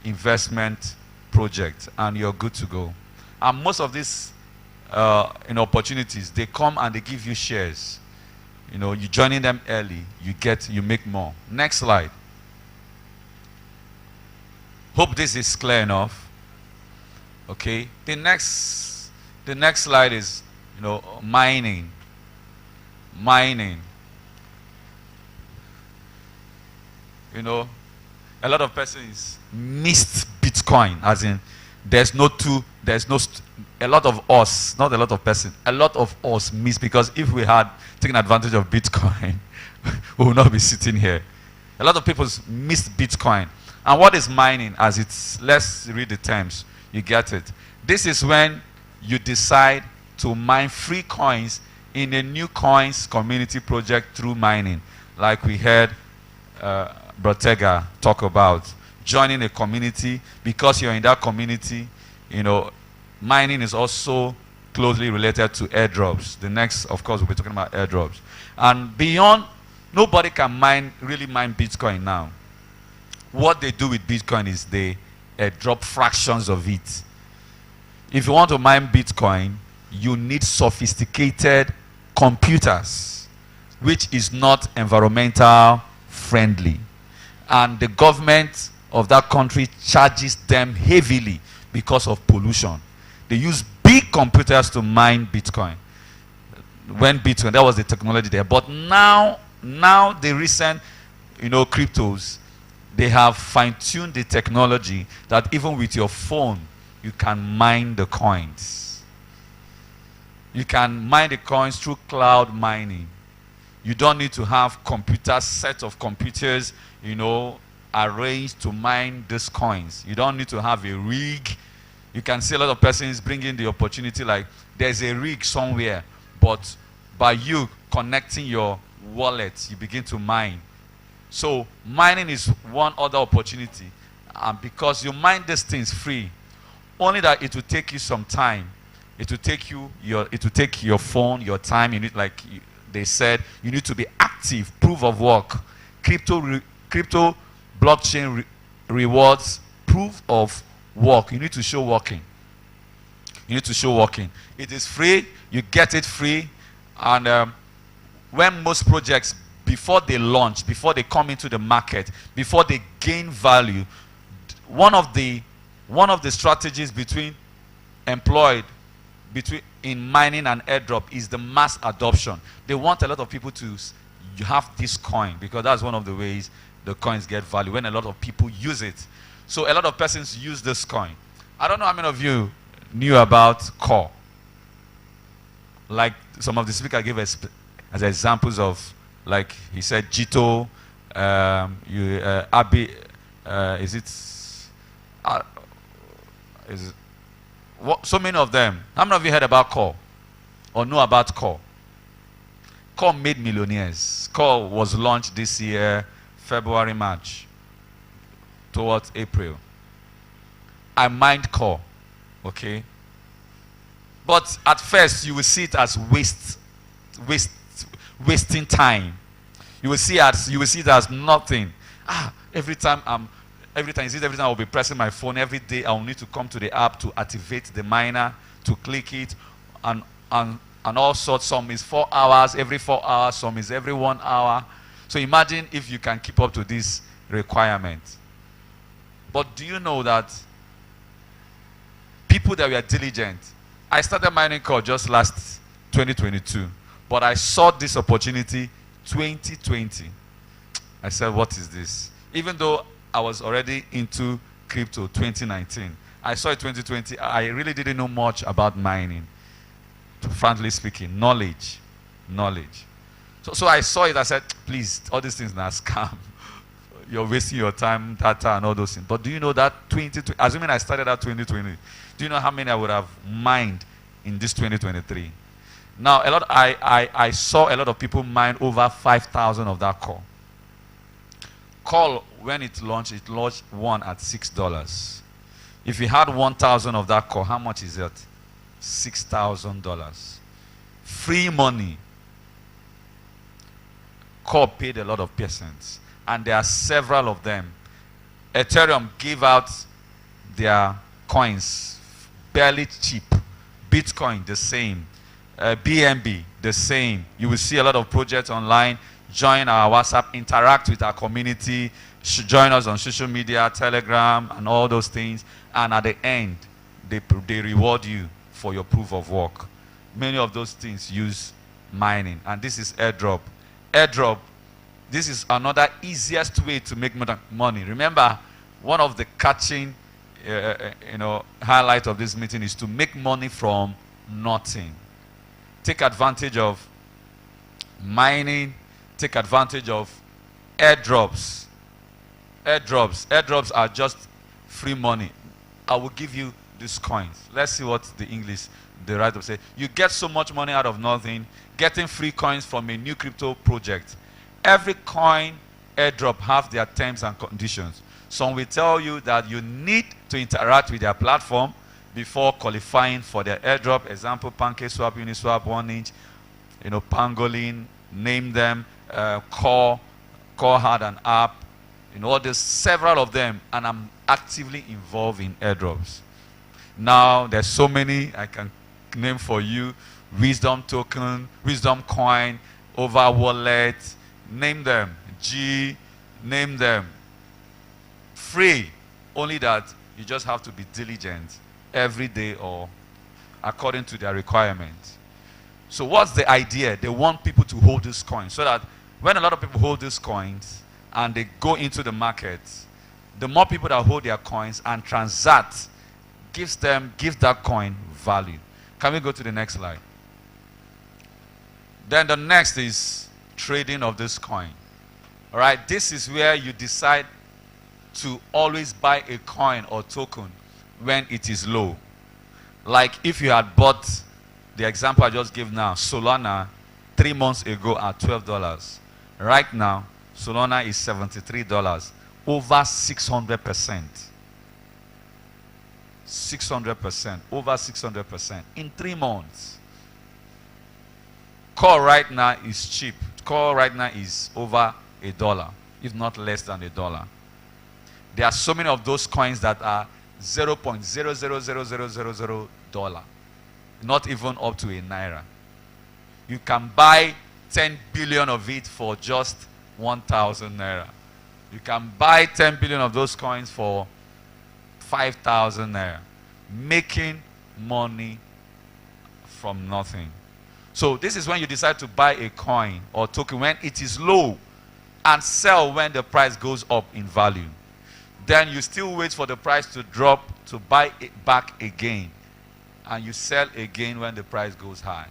investment project and you're good to go. And most of these opportunities, they come and they give you shares. You know, you joining them early, you make more. Next slide. Hope this is clear enough. Okay. The next slide is, you know, mining. You know, a lot of persons missed Bitcoin, as in a lot of us, not a lot of persons, a lot of us missed, because if we had taken advantage of Bitcoin, we would not be sitting here. A lot of people missed Bitcoin. And what is mining? Let's read the terms. You get it. This is when you decide to mine free coins in a new coins community project through mining, like we heard Brotega talk about. Joining a community, because you're in that community, you know, mining is also closely related to airdrops. The next, of course, we'll be talking about airdrops. And beyond, nobody can really mine Bitcoin now. What they do with Bitcoin is they airdrop fractions of it. If you want to mine Bitcoin, you need sophisticated computers, which is not environmental friendly. And the government of that country charges them heavily because of pollution. They use big computers to mine Bitcoin. When Bitcoin, that was the technology there. But now the recent, you know, cryptos, they have fine-tuned the technology that even with your phone, you can mine the coins. You can mine the coins through cloud mining. You don't need to have set of computers, arranged to mine these coins. You don't need to have a rig. You can see a lot of persons bringing the opportunity like there's a rig somewhere, but by you connecting your wallet, you begin to mine. So mining is one other opportunity. And because you mine these things free, only that it will take you some time. It will take your phone, your time. You need, they said, you need to be active, proof of work. Crypto blockchain rewards proof of work. You need to show working. You need to show working. It is free. You get it free. And when most projects, before they launch, before they come into the market, before they gain value, one of the strategies in mining and airdrop is the mass adoption. They want a lot of people to have this coin because that's one of the ways the coins get value, when a lot of people use it. So a lot of persons use this coin. I don't know how many of you knew about Core. Like some of the speakers gave us as examples of, like he said, Jito, Abi, so many of them. How many of you heard about Core or know about Core? Core made millionaires. Core was launched this year, February, March, towards April. I mined Core, okay? But at first, you will see it as wasting time. You will see it as nothing. Every time I will be pressing my phone, every day I will need to come to the app to activate the miner, to click it, and all sorts. Some is 4 hours, every 4 hours, some is every 1 hour. So imagine if you can keep up to this requirement. But do you know that people that were diligent, I started mining Core just last 2022, but I saw this opportunity 2020. I said, what is this? Even though I was already into crypto 2019, I saw it 2020. I really didn't know much about mining, frankly speaking. Knowledge. So I saw it. I said, please, all these things are scam. You're wasting your time, data, and all those things. But do you know that assuming I started at 2020, do you know how many I would have mined in this 2023? Now, I saw a lot of people mine over 5,000 of that Core. Core, when it launched one at $6. If you had 1,000 of that Core, how much is it? $6,000. Free money. Core paid a lot of persons, and there are several of them. Ethereum gave out their coins barely cheap. Bitcoin, the same. BNB, the same. You will see a lot of projects online. Join our WhatsApp, interact with our community, join us on social media, Telegram, and all those things. And at the end, they reward you for your proof of work. Many of those things use mining, and this is airdrop. Airdrop, this is another easiest way to make money. Remember, one of the catching highlight of this meeting is to make money from nothing. Take advantage of mining. Take advantage of airdrops. Airdrops are just free money. I will give you these coins. Let's see what the writer say. You get so much money out of nothing, getting free coins from a new crypto project. Every coin airdrop have their terms and conditions. Some will tell you that you need to interact with their platform before qualifying for their airdrop. Example, PancakeSwap, Uniswap, 1inch, Pangolin, name them, Core had an app, there's several of them, and I'm actively involved in airdrops. Now, there's so many I can name for you. Wisdom Token, Wisdom Coin, Over Wallet, name them. Name them. Free, only that you just have to be diligent every day or according to their requirements. So what's the idea? They want people to hold these coins so that when a lot of people hold these coins and they go into the market, the more people that hold their coins and transact gives that coin value. Can we go to the next slide? Then the next is trading of this coin. All right, this is where you decide to always buy a coin or token when it is low. Like if you had bought the example I just gave now, Solana, 3 months ago at $12. Right now, Solana is $73, over 600%. 600%, over 600% in 3 months. Core right now is cheap. Core right now is over $1, if not less than $1. There are so many of those coins that are $0.00000, not even up to a naira. You can buy 10 billion of it for just 1,000 naira. You can buy 10 billion of those coins for 5,000 naira, making money from nothing. So this is when you decide to buy a coin or token when it is low and sell when the price goes up in value. Then you still wait for the price to drop to buy it back again, and you sell again when the price goes high.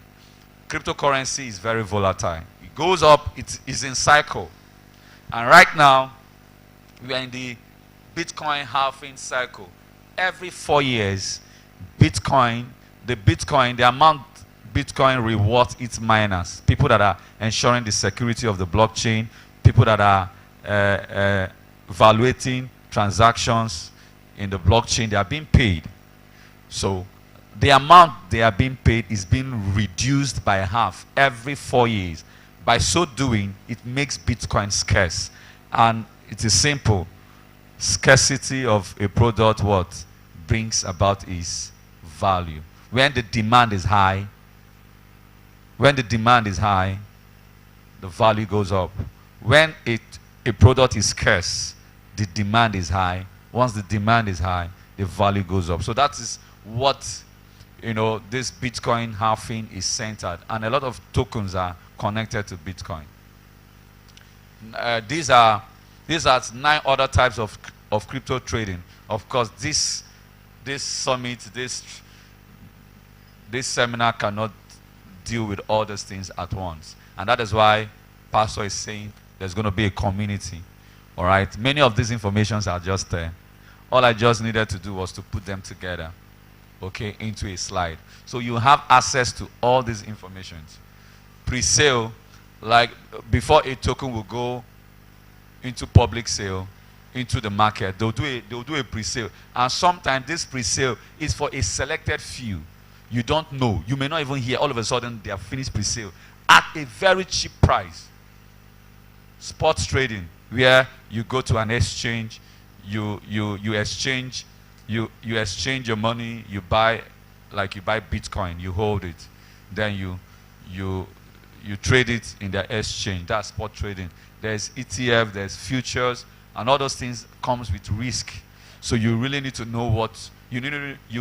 Cryptocurrency is very volatile. It goes up, it is in cycle. And right now, we are in the Bitcoin halving cycle. Every 4 years, the amount Bitcoin rewards its miners, people that are ensuring the security of the blockchain, people that are evaluating transactions in the blockchain, they are being paid. So the amount they are being paid is being reduced by half every 4 years. By so doing, it makes Bitcoin scarce. And it is simple. Scarcity of a product, what brings about is value. When the demand is high, the value goes up. When a product is scarce, the demand is high. Once the demand is high, the value goes up. So that is what, this Bitcoin halving is centered. And a lot of tokens are connected to Bitcoin. These are 9 other types of crypto trading. Of course, this summit, this seminar cannot deal with all these things at once. And that is why Pastor is saying there's going to be a community. All right, many of these informations are just there. All I just needed to do was to put them together, okay, into a slide. So you have access to all these informations. Pre-sale, like before a token will go into public sale, into the market, they'll do a pre-sale. And sometimes this pre-sale is for a selected few. You don't know. You may not even hear. All of a sudden, they have finished pre-sale at a very cheap price. Sports trading, where you go to an exchange, you exchange your money, you buy Bitcoin, you hold it, then you trade it in the exchange. That's spot trading. There's ETF, there's futures, and all those things comes with risk. So you really need to know what you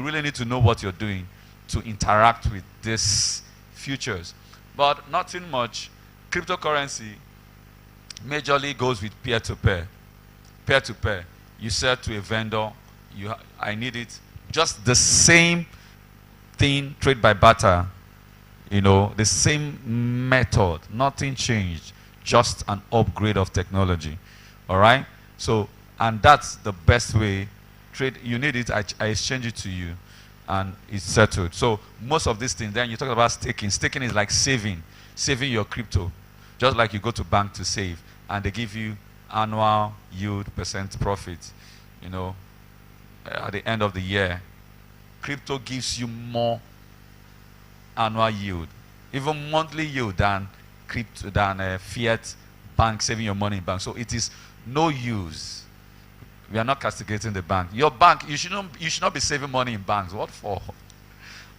really need to know what you're doing to interact with these futures. But nothing much. Cryptocurrency majorly goes with peer-to-peer. Peer-to-peer. You sell to a vendor, I need it. Just the same thing, trade by barter. The same method. Nothing changed. Just an upgrade of technology. All right? So, and that's the best way. Trade, you need it, I exchange it to you, and it's settled. So most of these things, then you talk about staking. Staking is like saving your crypto. Just like you go to bank to save, and they give you annual yield % profit, at the end of the year. Crypto gives you more annual yield, even monthly yield than fiat bank saving your money in bank. So it is no use. We are not castigating the bank. Your bank, you should not be saving money in banks. What for?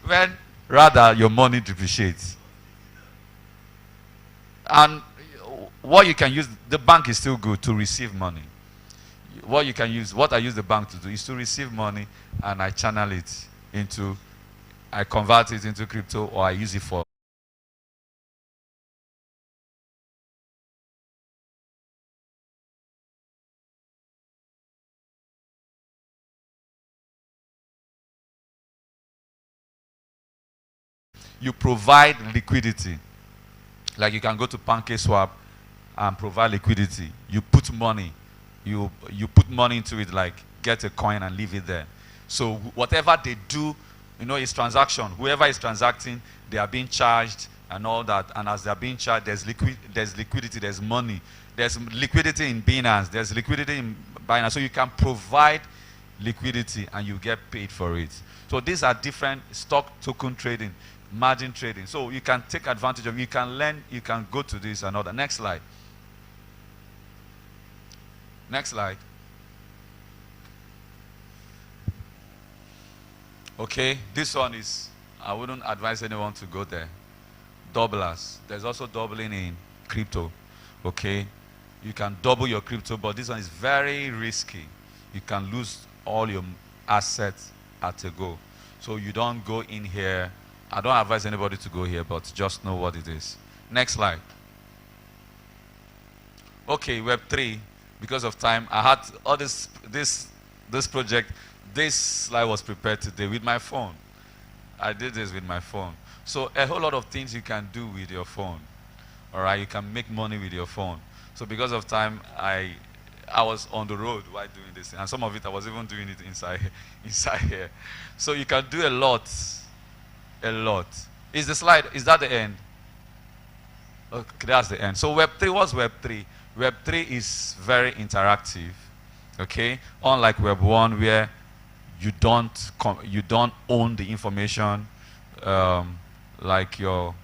When rather your money depreciates. And what you can use, the bank is still good to receive money. What I use the bank to do is to receive money, and I channel it I convert it into crypto, or I use it for you provide liquidity. Like you can go to PancakeSwap and provide liquidity. You put money, you put money into it, like get a coin and leave it there. So whatever they do, is transaction. Whoever is transacting, they are being charged and all that. And as they are being charged, there's liquidity, there's money. There's liquidity in Binance, there's liquidity in Binance. So you can provide liquidity and you get paid for it. So these are different stock token trading, margin trading. So you can take advantage of, you can learn, you can go to this and all that. Next slide. Next slide. Okay, this one is, I wouldn't advise anyone to go there. Doublers. There's also doubling in crypto. Okay, you can double your crypto, but this one is very risky. You can lose all your assets at a go. So you don't go in here. I don't advise anybody to go here, but just know what it is. Next slide. Okay, Web3. Because of time, I had all this project. This slide was prepared today with my phone. I did this with my phone. So a whole lot of things you can do with your phone. All right, you can make money with your phone. So because of time, I was on the road while doing this, and some of it I was even doing it inside here. So you can do a lot. Is the slide? Is that the end? Okay, that's the end. So Web3, what's Web3? Web3 is very interactive. Okay, unlike Web1 where you don't own the information, like your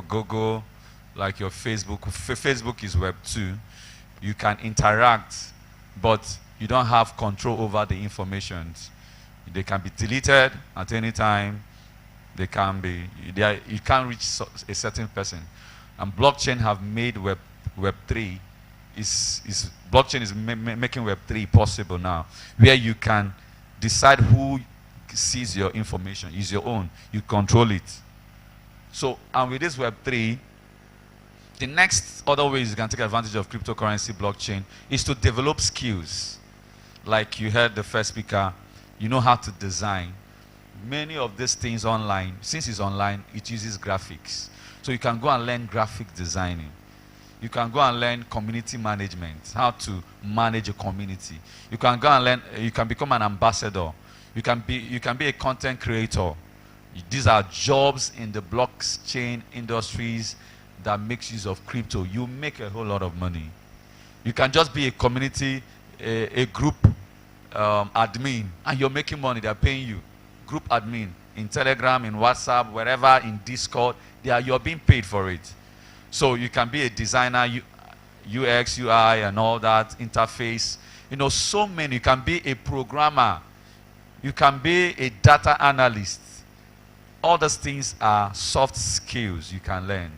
Google, like your Facebook. Facebook is Web2. You can interact, but you don't have control over the information. They can be deleted at any time. You can't reach a certain person. And blockchain have made Web3. Blockchain is making Web3 possible now, where you can decide who sees your information. It's your own. You control it. So, and with this Web3, the next other ways you can take advantage of cryptocurrency blockchain is to develop skills. Like you heard the first speaker, you know how to design. Many of these things online, since it's online, it uses graphics. So you can go and learn graphic designing. You can go and learn community management, how to manage a community. You can go and learn, you can become an ambassador. You can be a content creator. These are jobs in the blockchain industries that makes use of crypto. You make a whole lot of money. You can just be a community, a group admin, and you're making money. They're paying you. Group admin in Telegram, in WhatsApp, wherever, in Discord, you're being paid for it. So you can be a designer, UX, UI, and all that, interface. So many. You can be a programmer. You can be a data analyst. All those things are soft skills you can learn.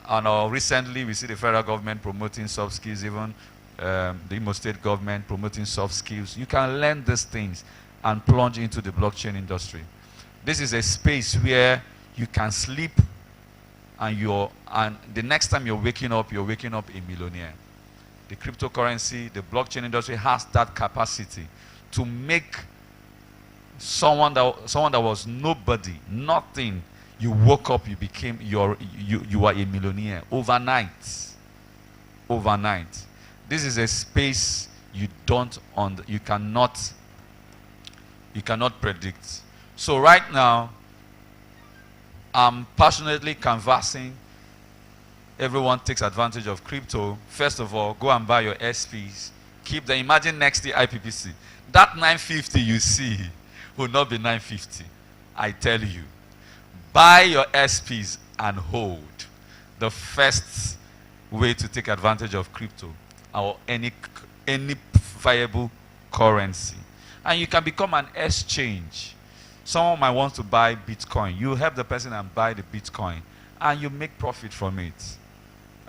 And recently, we see the federal government promoting soft skills, even the Imo State government promoting soft skills. You can learn these things and plunge into the blockchain industry. This is a space where you can sleep and the next time you're waking up a millionaire. The cryptocurrency, the blockchain industry has that capacity to make someone that was nobody, nothing. You woke up, you became you are a millionaire overnight. Overnight. This is a space you cannot predict. So right now, I'm passionately canvassing. Everyone takes advantage of crypto. First of all, go and buy your SPs. Keep them. Imagine next year IPPC. That 950 you see will not be 950. I tell you. Buy your SPs and hold. The first way to take advantage of crypto or any viable currency. And you can become an exchange. Someone might want to buy Bitcoin. You help the person and buy the Bitcoin. And you make profit from it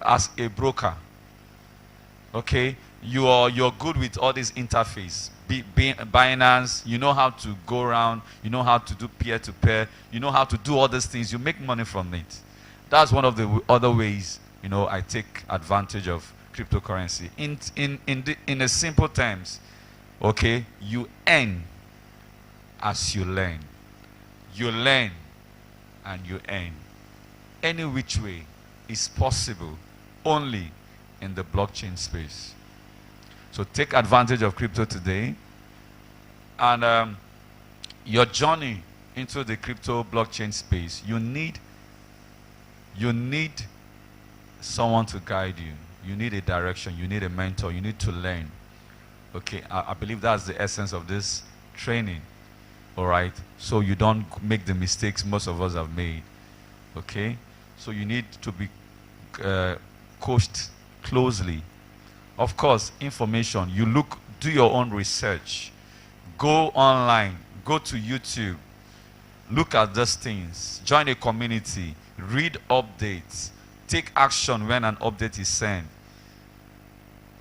as a broker. Okay? You're good with all this interface. Binance, you know how to go around. You know how to do peer-to-peer. You know how to do all these things. You make money from it. That's one of the other ways, I take advantage of cryptocurrency. In a simple terms, okay, you earn as you learn. You learn and you earn. Any which way, is possible only in the blockchain space. So take advantage of crypto today. And your journey into the crypto blockchain space, you need someone to guide you. You need a direction. You need a mentor. You need to learn. Okay, I believe that's the essence of this training. All right, so you don't make the mistakes most of us have made. Okay, so you need to be coached closely. Of course, information. You do your own research. Go online. Go to YouTube. Look at these things. Join a community. Read updates. Take action when an update is sent.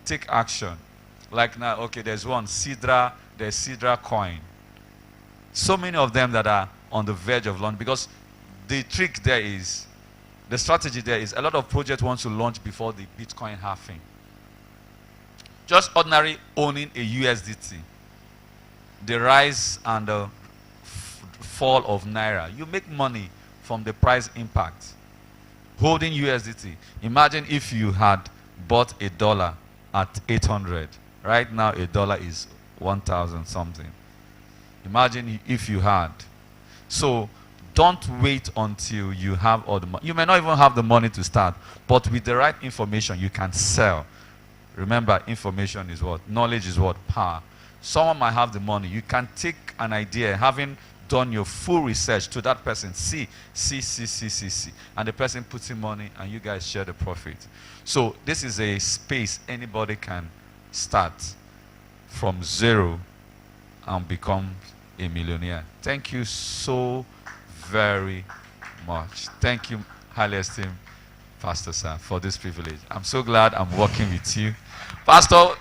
Take action. Like now, okay, there's one, Sidra, there's Sidra coin. So many of them that are on the verge of launch, because the strategy there is a lot of projects want to launch before the Bitcoin halving. Just ordinary owning a USDT, the rise and the fall of Naira, you make money from the price impact. Holding USDT, imagine if you had bought $1 at 800. Right now, $1 is 1,000 something. Imagine if you had. So don't wait until you have all the money. You may not even have the money to start, but with the right information, you can sell. Remember, information is what? Knowledge is what? Power. Someone might have the money. You can take an idea, having done your full research to that person, see, and the person puts in money, and you guys share the profit. So this is a space anybody can start from zero and become a millionaire. Thank you so very much. Thank you, highly esteemed Pastor Sir, for this privilege. I'm so glad I'm working with you. Pastor,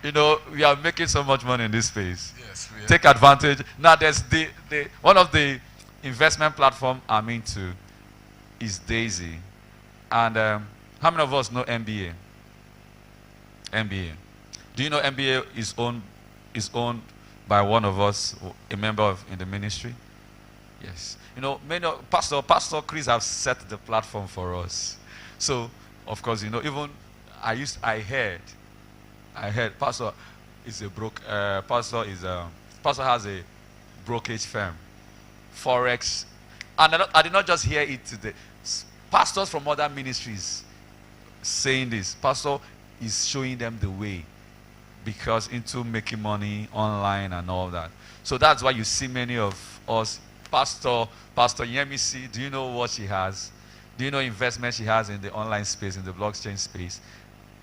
you know, we are making so much money in this space. Yes, we are. Take advantage. Now, there's one of the investment platform I'm into is Daisy. And how many of us know MBA? MBA. Do you know MBA is owned by one of us, a member in the ministry? Yes. You know, Pastor Chris have set the platform for us. So, of course, you know, even I heard Pastor is Pastor has a brokerage firm, Forex. And I did not just hear it today. Pastors from other ministries saying this. Pastor is showing them the way, because into making money online and all that. So that's why you see many of us. Pastor Yemisi, do you know what she has? Do you know investment she has in the online space, in the blockchain space?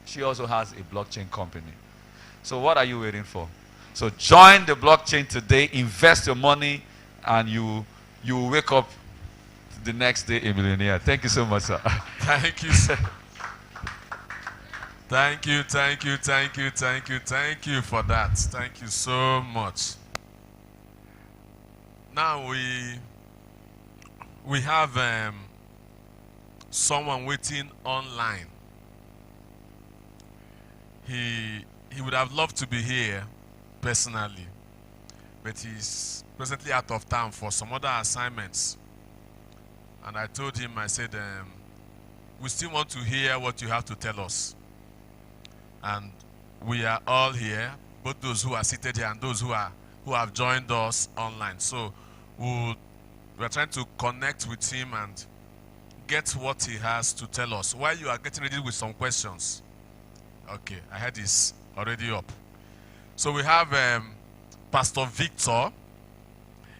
She also has a blockchain company. So what are you waiting for? So join the blockchain today, invest your money, and you will wake up the next day a millionaire. Thank you so much, sir. Thank you, sir. Thank you for that. Thank you so much. Now we have someone waiting online. He would have loved to be here personally, but he's presently out of town for some other assignments. And I told him, I said, we still want to hear what you have to tell us. And we are all here, both those who are seated here and those who have joined us online. So we're trying to connect with him and get what he has to tell us. While you are getting ready with some questions. Okay, I had this already up. So we have Pastor Victor.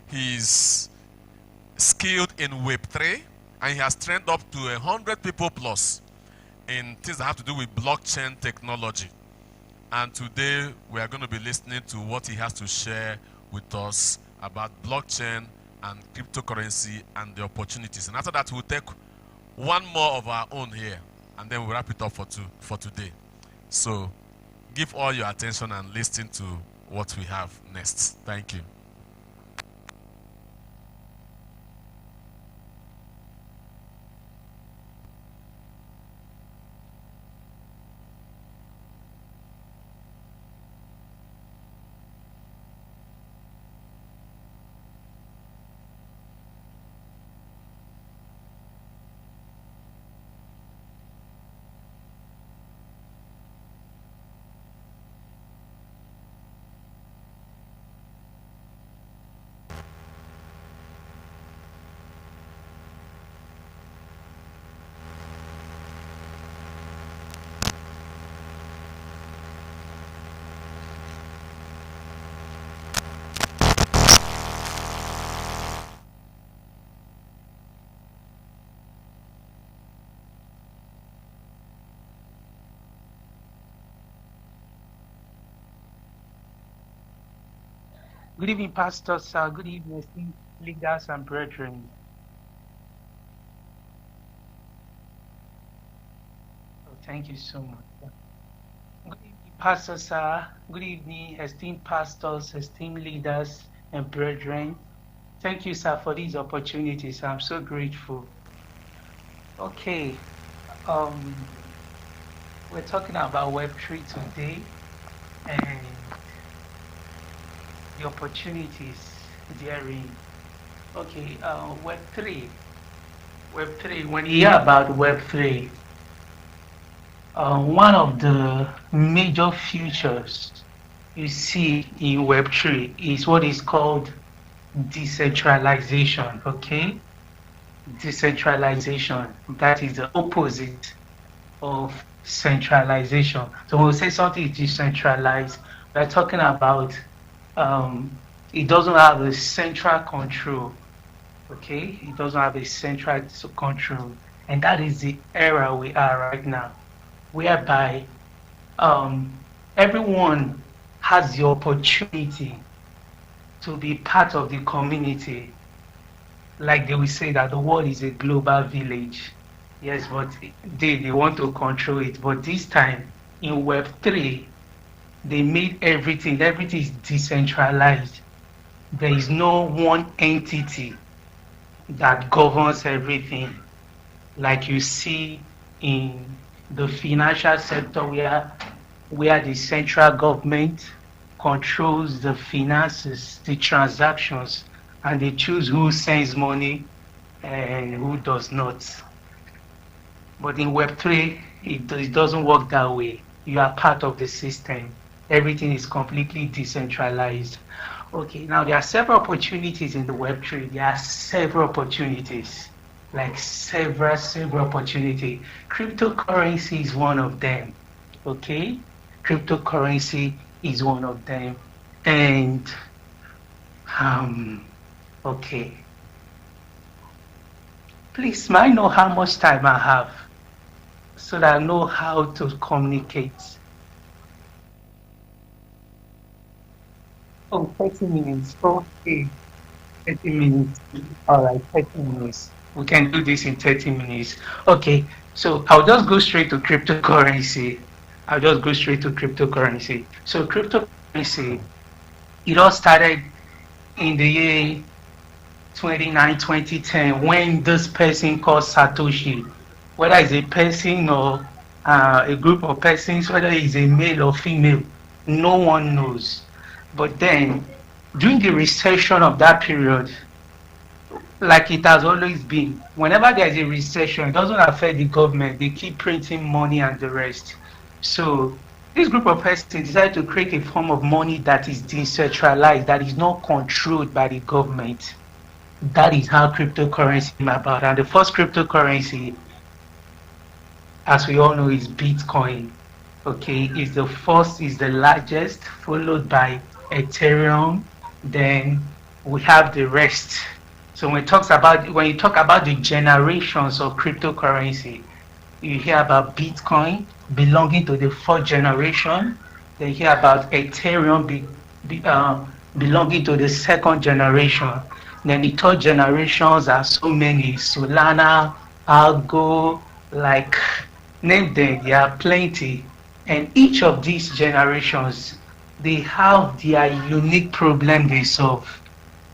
He's skilled in Web3, and he has trained up to 100 people plus in things that have to do with blockchain technology. And today we are going to be listening to what he has to share with us about blockchain and cryptocurrency and the opportunities. And after that, we'll take one more of our own here, and then we'll wrap it up for today. So give all your attention and listen to what we have next. Thank you. Good evening, Pastor Sir. Good evening, esteemed leaders and brethren. Oh, thank you so much. Good evening, Pastor Sir. Good evening, esteemed pastors, esteemed leaders and brethren. Thank you, sir, for these opportunities. I'm so grateful. Okay, we're talking about Web3 today and the opportunities therein. Okay, Web3. Web3, when you hear about Web3, one of the major features you see in Web3 is what is called decentralization, okay? Decentralization, that is the opposite of centralization. So when we say something is decentralized, we're talking about it doesn't have a central control, okay? It doesn't have a central control. And that is the era we are right now, whereby everyone has the opportunity to be part of the community. Like they will say that the world is a global village. Yes, but they want to control it. But this time in Web3, they made everything is decentralized. There is no one entity that governs everything, like you see in the financial sector where the central government controls the finances, the transactions, and they choose who sends money and who does not. But in Web3, it doesn't work that way. You are part of the system. Everything is completely decentralized. Okay, now there are several opportunities in the Web3. There are several opportunities, like several opportunities. Cryptocurrency is one of them. Okay, cryptocurrency is one of them. And okay, please, may I know how much time I have so that I know how to communicate? Oh, 30 minutes. Okay, 30 minutes. All right, 30 minutes. We can do this in 30 minutes. Okay, so I'll just go straight to cryptocurrency. So cryptocurrency, it all started in the year 2010 when this person called Satoshi, whether it's a person or a group of persons, whether it's a male or female, no one knows. But then, during the recession of that period, like it has always been, whenever there's a recession, it doesn't affect the government. They keep printing money and the rest. So this group of persons decided to create a form of money that is decentralized, that is not controlled by the government. That is how cryptocurrency came about. And the first cryptocurrency, as we all know, is Bitcoin. Okay, is the first, is the largest, followed by Ethereum. Then we have the rest. So when you talk about the generations of cryptocurrency, you hear about Bitcoin belonging to the fourth generation. Then you hear about Ethereum belonging to the second generation. Then the third generations are so many: Solana, Algo, like name them, there are plenty. And each of these generations, they have their unique problem they solve,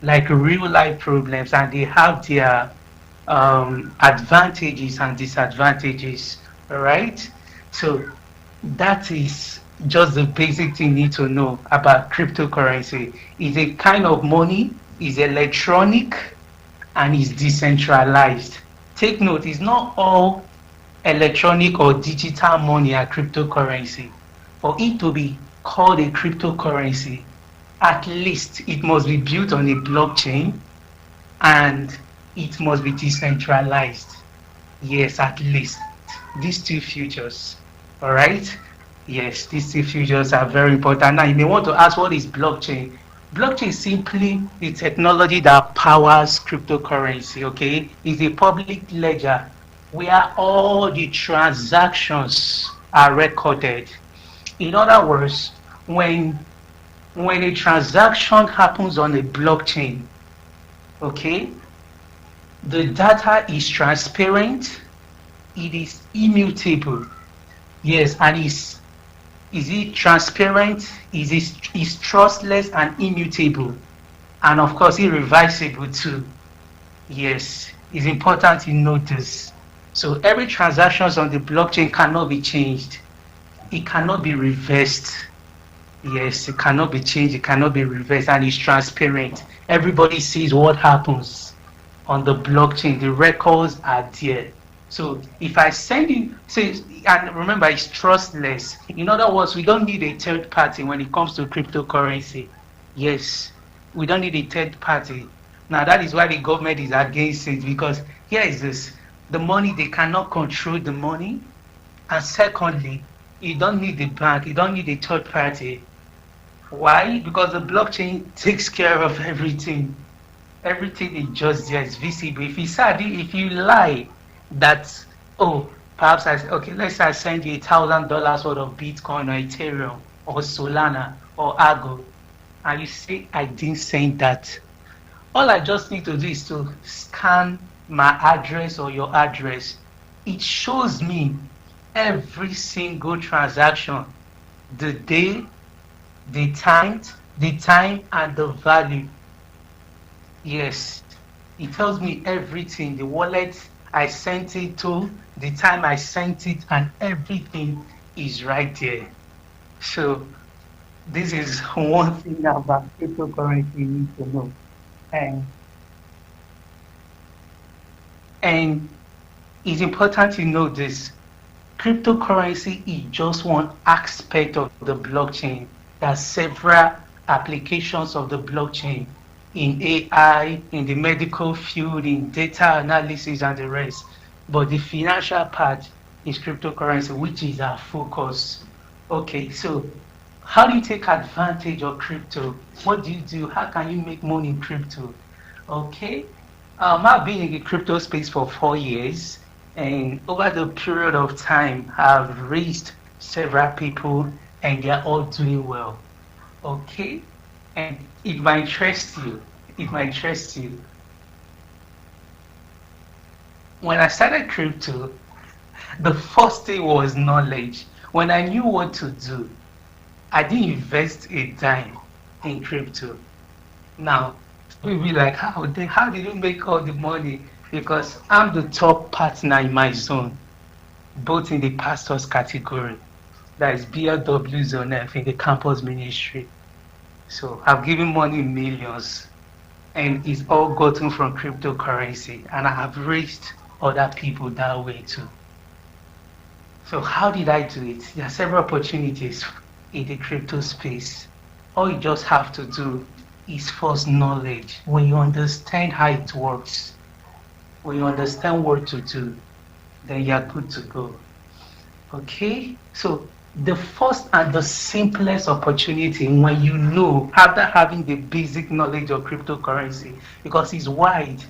like real life problems, and they have their advantages and disadvantages. All right. So that is just the basic thing you need to know about cryptocurrency. It's a kind of money, is electronic, and is decentralized. Take note, it's not all electronic or digital money are cryptocurrency. For it to be called a cryptocurrency, at least it must be built on a blockchain and it must be decentralized. Yes, at least these two features. All right. Yes, these two features are very important. Now you may want to ask, what is blockchain? Blockchain is simply the technology that powers cryptocurrency. Okay, it's a public ledger where all the transactions are recorded. In other words, when when a transaction happens on a blockchain, okay, the data is transparent, it is immutable. Yes, and is it transparent? Is trustless and immutable, and of course irreversible too. Yes, it's important to note this. So every transactions on the blockchain cannot be changed. It cannot be reversed. Yes, it cannot be changed. It cannot be reversed, and it's transparent. Everybody sees what happens on the blockchain. The records are there. So if I send it, say, and remember, it's trustless. In other words, we don't need a third party when it comes to cryptocurrency. Yes, we don't need a third party. Now that is why the government is against it, because here is this: the money, they cannot control the money, and secondly, you don't need the bank, you don't need a third party. Why? Because the blockchain takes care of everything. Everything is just there, it's visible. If you lie that, oh, perhaps let's say I send you $1,000 worth of Bitcoin or Ethereum or Solana or Argo, and you say I didn't send that. All I just need to do is to scan my address or your address. It shows me every single transaction, the day, the time, and the value. Yes, it tells me everything, the wallet I sent it to, the time I sent it, and everything is right there. So this is one thing about cryptocurrency you need to know. And it's important to know this. Cryptocurrency is just one aspect of the blockchain. There are several applications of the blockchain in AI, in the medical field, in data analysis, and the rest. But the financial part is cryptocurrency, which is our focus. Okay, so how do you take advantage of crypto? What do you do? How can you make money in crypto? Okay, I've been in the crypto space for 4 years, and over the period of time, I've raised several people, and they're all doing well. Okay, and it might interest you. When I started crypto, the first thing was knowledge. When I knew what to do, I didn't invest a dime in crypto. Now, we'll be like, how did you make all the money? Because I'm the top partner in my zone, both in the pastors category, that is BLW Zone F in the campus ministry. So I've given money in millions, and it's all gotten from cryptocurrency, and I have raised other people that way too. So how did I do it? There are several opportunities in the crypto space. All you just have to do is first knowledge. When you understand how it works, when you understand what to do, then you're good to go. Okay? So the first and the simplest opportunity, when you know, after having the basic knowledge of cryptocurrency, because it's wide.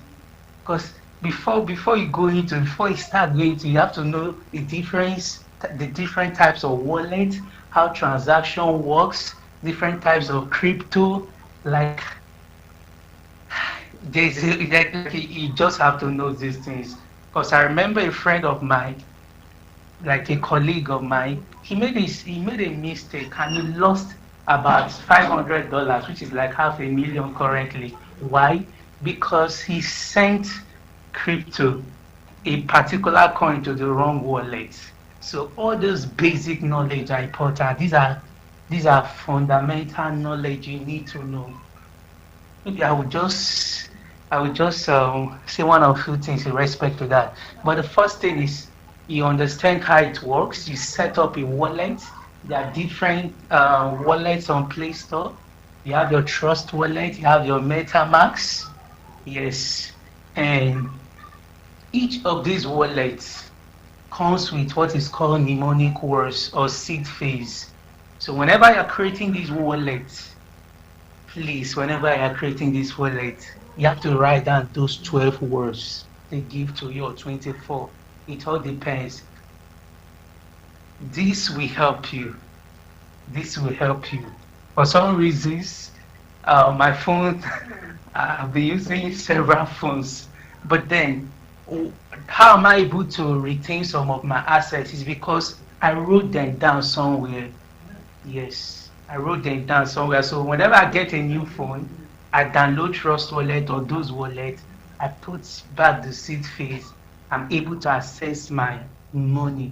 Because before you start going into, you have to know the different types of wallet, how transaction works, different types of crypto. Like you just have to know these things. Because I remember a friend of mine, like a colleague of mine, he made a mistake and he lost about $500, which is like $500,000 currently. Why? Because he sent crypto, a particular coin, to the wrong wallet. So all those basic knowledge are important. These are fundamental knowledge you need to know. Maybe I would just say one or two things in respect to that. But the first thing is, you understand how it works. You set up a wallet. There are different wallets on Play Store. You have your Trust wallet. You have your MetaMask. Yes, and each of these wallets comes with what is called mnemonic words or seed phrase. So whenever you're creating these wallets, please, whenever you're creating this wallet, you have to write down those 12 words they give to you, or 24. It all depends. This will help you. This will help you For some reasons, my phone, I've been using several phones, but then how am I able to retain some of my assets is because I wrote them down somewhere. Yes, I wrote them down somewhere. So whenever I get a new phone, I download Trust Wallet or those wallets. I put back the seed phase. I'm able to access my money.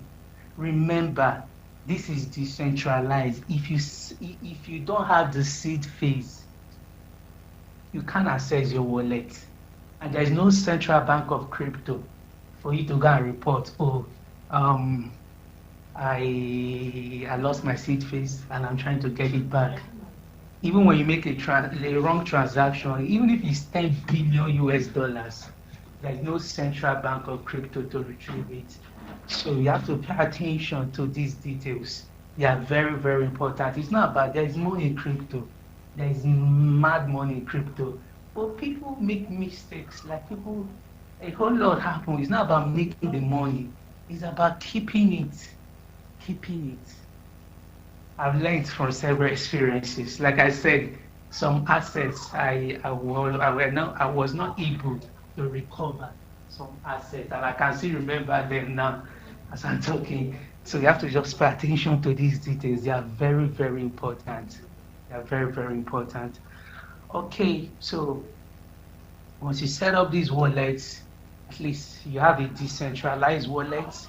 Remember, this is decentralized. If you don't have the seed phase, you can't access your wallet, and there is no central bank of crypto for you to go and report. Oh, I lost my seed phase and I'm trying to get it back. Even when you make a wrong transaction, even if it's 10 billion US dollars, there's no central bank of crypto to retrieve it. So you have to pay attention to these details. They are very, very important. It's not about there's money in crypto. There's mad money in crypto. But people make mistakes. Like a whole lot happens. It's not about making the money. It's about keeping it. Keeping it. I've learned from several experiences. Like I said, some assets I was not able to recover some assets, and I can still remember them now as I'm talking. So you have to just pay attention to these details. They are very, very important. They are very, very important. Okay, so once you set up these wallets, at least you have a decentralized wallet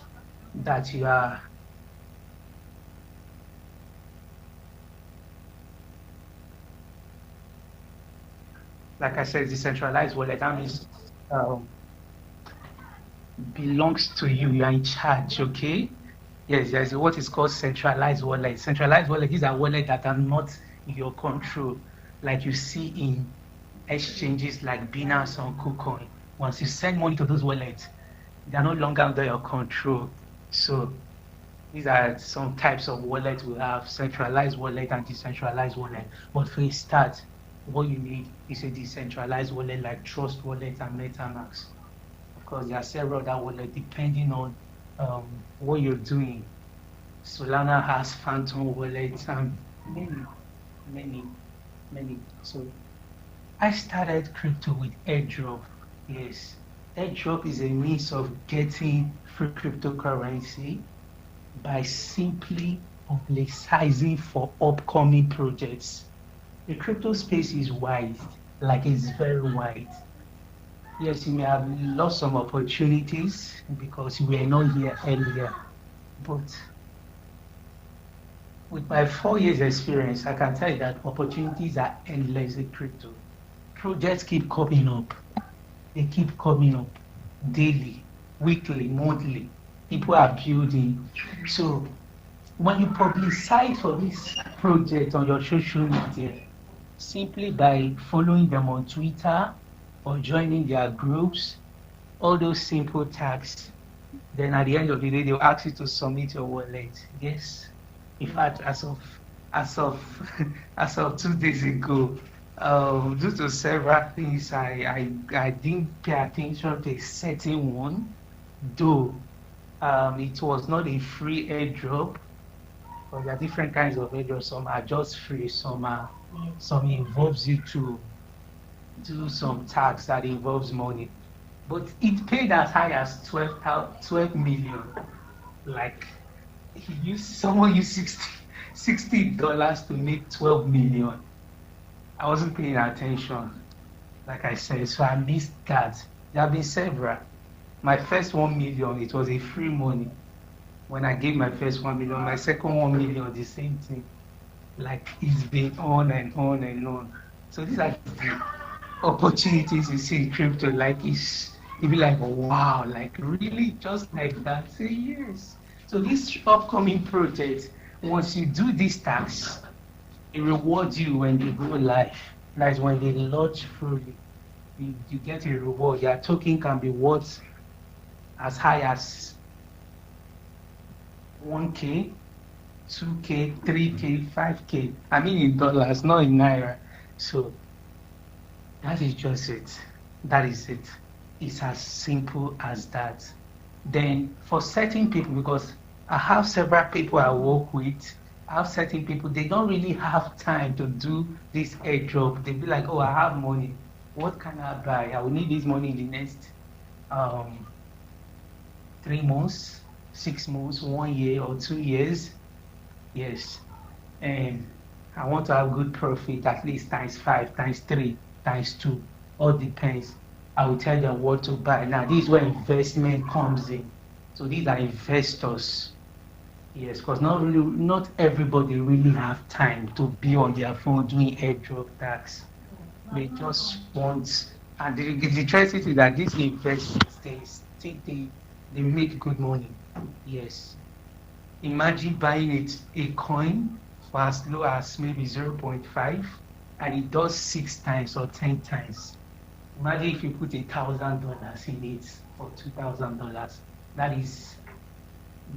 that you are like I said, decentralized wallet. That means belongs to you. You are in charge, okay? Yes, there's what is called centralized wallet. Centralized wallet is a wallet that are not in your control, like you see in exchanges like Binance or KuCoin. Once you send money to those wallets, they are no longer under your control. So these are some types of wallets we have: centralized wallet and decentralized wallet. But for a start, what you need is a decentralized wallet like Trust Wallet and MetaMask. Of course, there are several other wallets depending on what you're doing. Solana has Phantom wallets and many. So I started crypto with airdrop. Yes, airdrop is a means of getting free cryptocurrency by simply publicizing for upcoming projects. The crypto space is wide, like it's very wide. Yes, you may have lost some opportunities because you were not here earlier, but with my 4 years experience, I can tell you that opportunities are endless in crypto. Projects keep coming up. They keep coming up daily, weekly, monthly. People are building. So when you publicize for this project on your social media, simply by following them on Twitter or joining their groups, all those simple tasks, then at the end of the day, they'll ask you to submit your wallet. Yes. In fact, as of 2 days ago, due to several things, I didn't pay attention to a certain one, though it was not a free airdrop. But there are different kinds of airdrops. Some are just free, some involves you to do some tasks that involves money. But it paid as high as 12 million. Like someone used $60 to make 12 million. I wasn't paying attention, like I said, so I missed that. There have been several. My first 1 million, it was a free money. When I gave my first 1 million, my second 1 million, the same thing. Like it's been on and on and on. So these are the opportunities you see in crypto. Like you'll be like, wow, like really just like that? Say yes. So this upcoming project, once you do these tasks, it rewards you when you go live. Like when they launch fully, you get a reward. Your token can be worth as high as 1K, 2K, 3K, 5K. I mean in dollars, not in naira. So that is just it. That is it. It's as simple as that. Then for certain people, because I have several people I work with, I have certain people, they don't really have time to do this airdrop. They be like, oh, I have money. What can I buy? I will need this money in the next 3 months, 6 months, 1 year or 2 years. Yes. And I want to have good profit, at least ×5, ×3, ×2. All depends. I will tell them what to buy. Now, this is where investment comes in. So these are investors. Yes, because not everybody really have time to be on their phone doing airdrop tax. They just want, and the truth is that these investors, they make good money. Yes. Imagine buying a coin for as low as maybe 0.5 and it does 6 times or 10 times. Imagine if you put $1,000 in it for $2,000. That is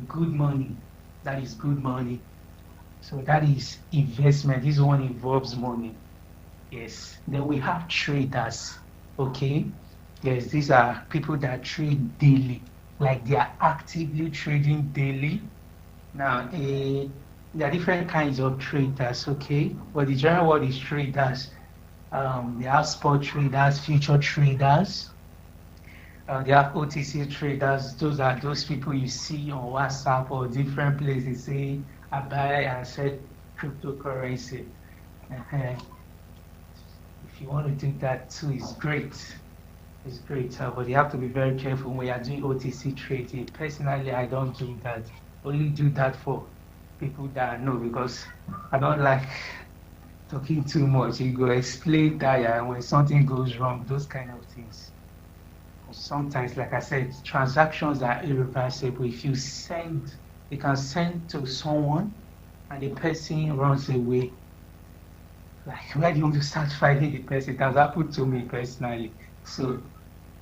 good money. That is good money. So that is investment. This one involves money. Yes. Then we have traders. Okay. Yes, these are people that trade daily. Like they are actively trading daily. Now, there are different kinds of traders, okay? But the general word is traders. They have spot traders, future traders. They have OTC traders. Those are those people you see on WhatsApp or different places say, I buy and sell cryptocurrency. If you want to do that too, it's great. It's great, but you have to be very careful when you are doing OTC trading. Personally, I don't do that. Only do that for people that I know, because I don't like talking too much. You go explain that, and when something goes wrong, those kind of things. Sometimes, like I said, transactions are irreversible. If you can send to someone and the person runs away. Like, where do you want to start fighting the person? It has happened to me personally. So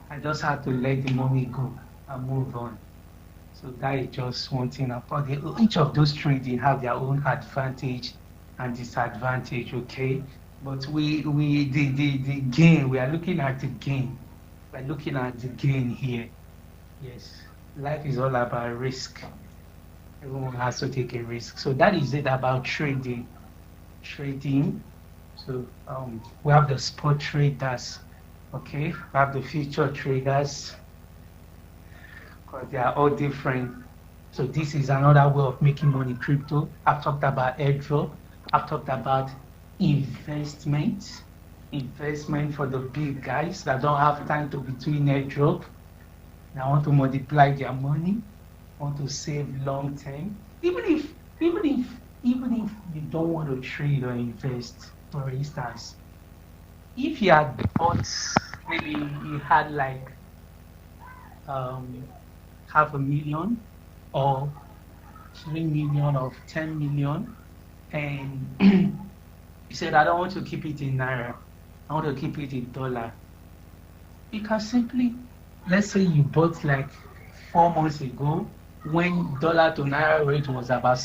I just had to let the money go and move on. So that is just one thing. Each of those trading have their own advantage and disadvantage, okay? But the gain, we are looking at the gain. We're looking at the gain here. Yes, life is all about risk. Everyone has to take a risk. So that is it about trading. So we have the spot traders, okay? We have the future traders. They are all different. So this is another way of making money in crypto. I've talked about airdrop. I've talked about investment for the big guys that don't have time to be doing airdrop. They want to multiply their money, want to save long term. Even if you don't want to trade or invest, for instance, if you had bought, maybe you had like $500,000 or 3 million or 10 million, and you said, I don't want to keep it in Naira, I want to keep it in dollar. You can simply, let's say you bought like 4 months ago when dollar to Naira rate was about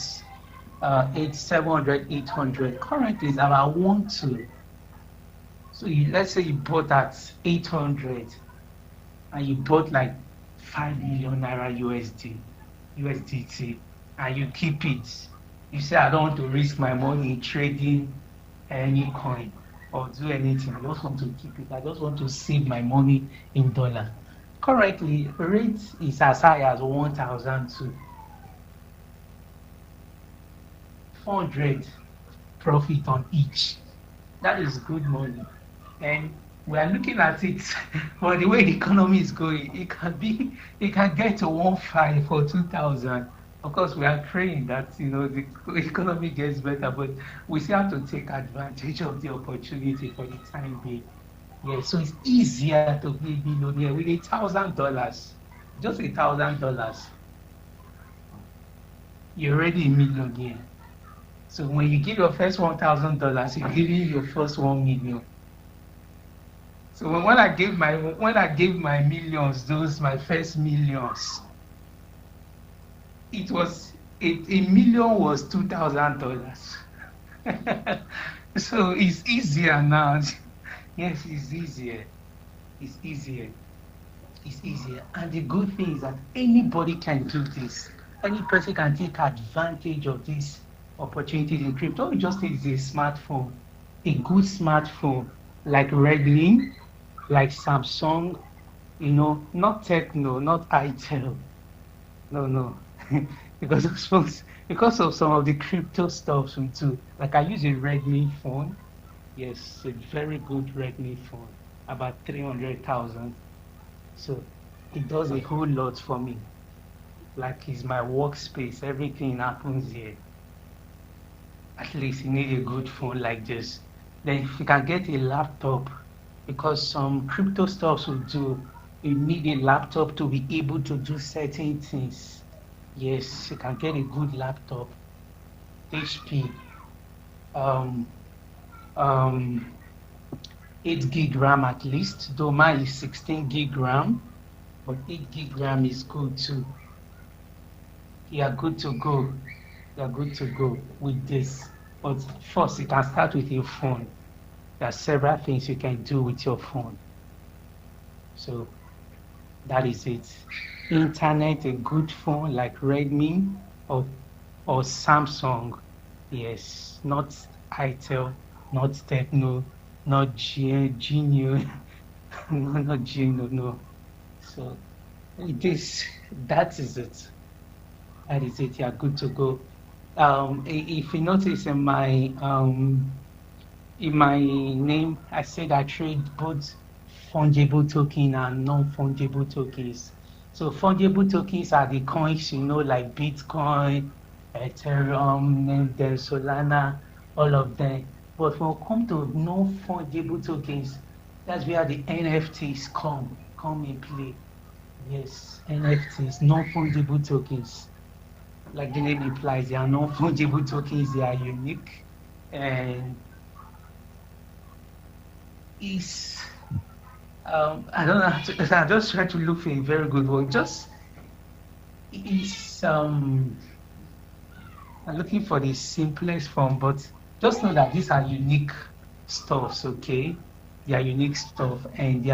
700, 800. Currently it's about 1-2. So let's say you bought at 800 and you bought like 5 million Naira USDT, and you keep it. You say, I don't want to risk my money trading any coin or do anything. I just want to keep it. I just want to save my money in dollar. Currently, rate is as high as 1,002. 400 profit on each. That is good money. And we are looking at it, but the way the economy is going, it can get to 1.5 for 2,000. Of course, we are praying that the economy gets better, but we still have to take advantage of the opportunity for the time being. Yeah, so it's easier to be a millionaire with $1,000, just $1,000. You're already a millionaire. So when you give your first $1,000, you're giving your first 1 million. So when I gave my millions, my first millions, it was a million was $2,000. So it's easier now. Yes, it's easier. It's easier. And the good thing is that anybody can do this. Any person can take advantage of this opportunities in crypto. All you just need is a smartphone, a good smartphone like Redmi, like Samsung, not Techno, not Itel. No. Because of because of some of the crypto stuff too. Like I use a Redmi phone. Yes, a very good Redmi phone, about 300,000. So it does a whole lot for me. Like it's my workspace, everything happens here. At least you need a good phone like this. Then if you can get a laptop, because some crypto stuff will do, you need a laptop to be able to do certain things. Yes, you can get a good laptop, HP, 8 gig RAM at least, though mine is 16 gig RAM, but 8 gig RAM is good too. You are good to go. You are good to go with this. But first, you can start with your phone. There are several things you can do with your phone. So that is it. Internet, a good phone like Redmi or Samsung. Yes, not Itel, not Techno, not Genio, no, not Genio, no. So with this, that is it. That is it. You are good to go. If you notice in my name, I said I trade both fungible token and non-fungible tokens. So fungible tokens are the coins, like Bitcoin, Ethereum, then Solana, all of them. But when it comes to non-fungible tokens, that's where the NFTs come in play. Yes, NFTs, non-fungible tokens. Like the name implies, they are non-fungible tokens, they are unique. And I don't know how to, I just try to look for a very good word. I'm looking for the simplest form, but just know that these are unique stuffs, okay? They are unique stuff, and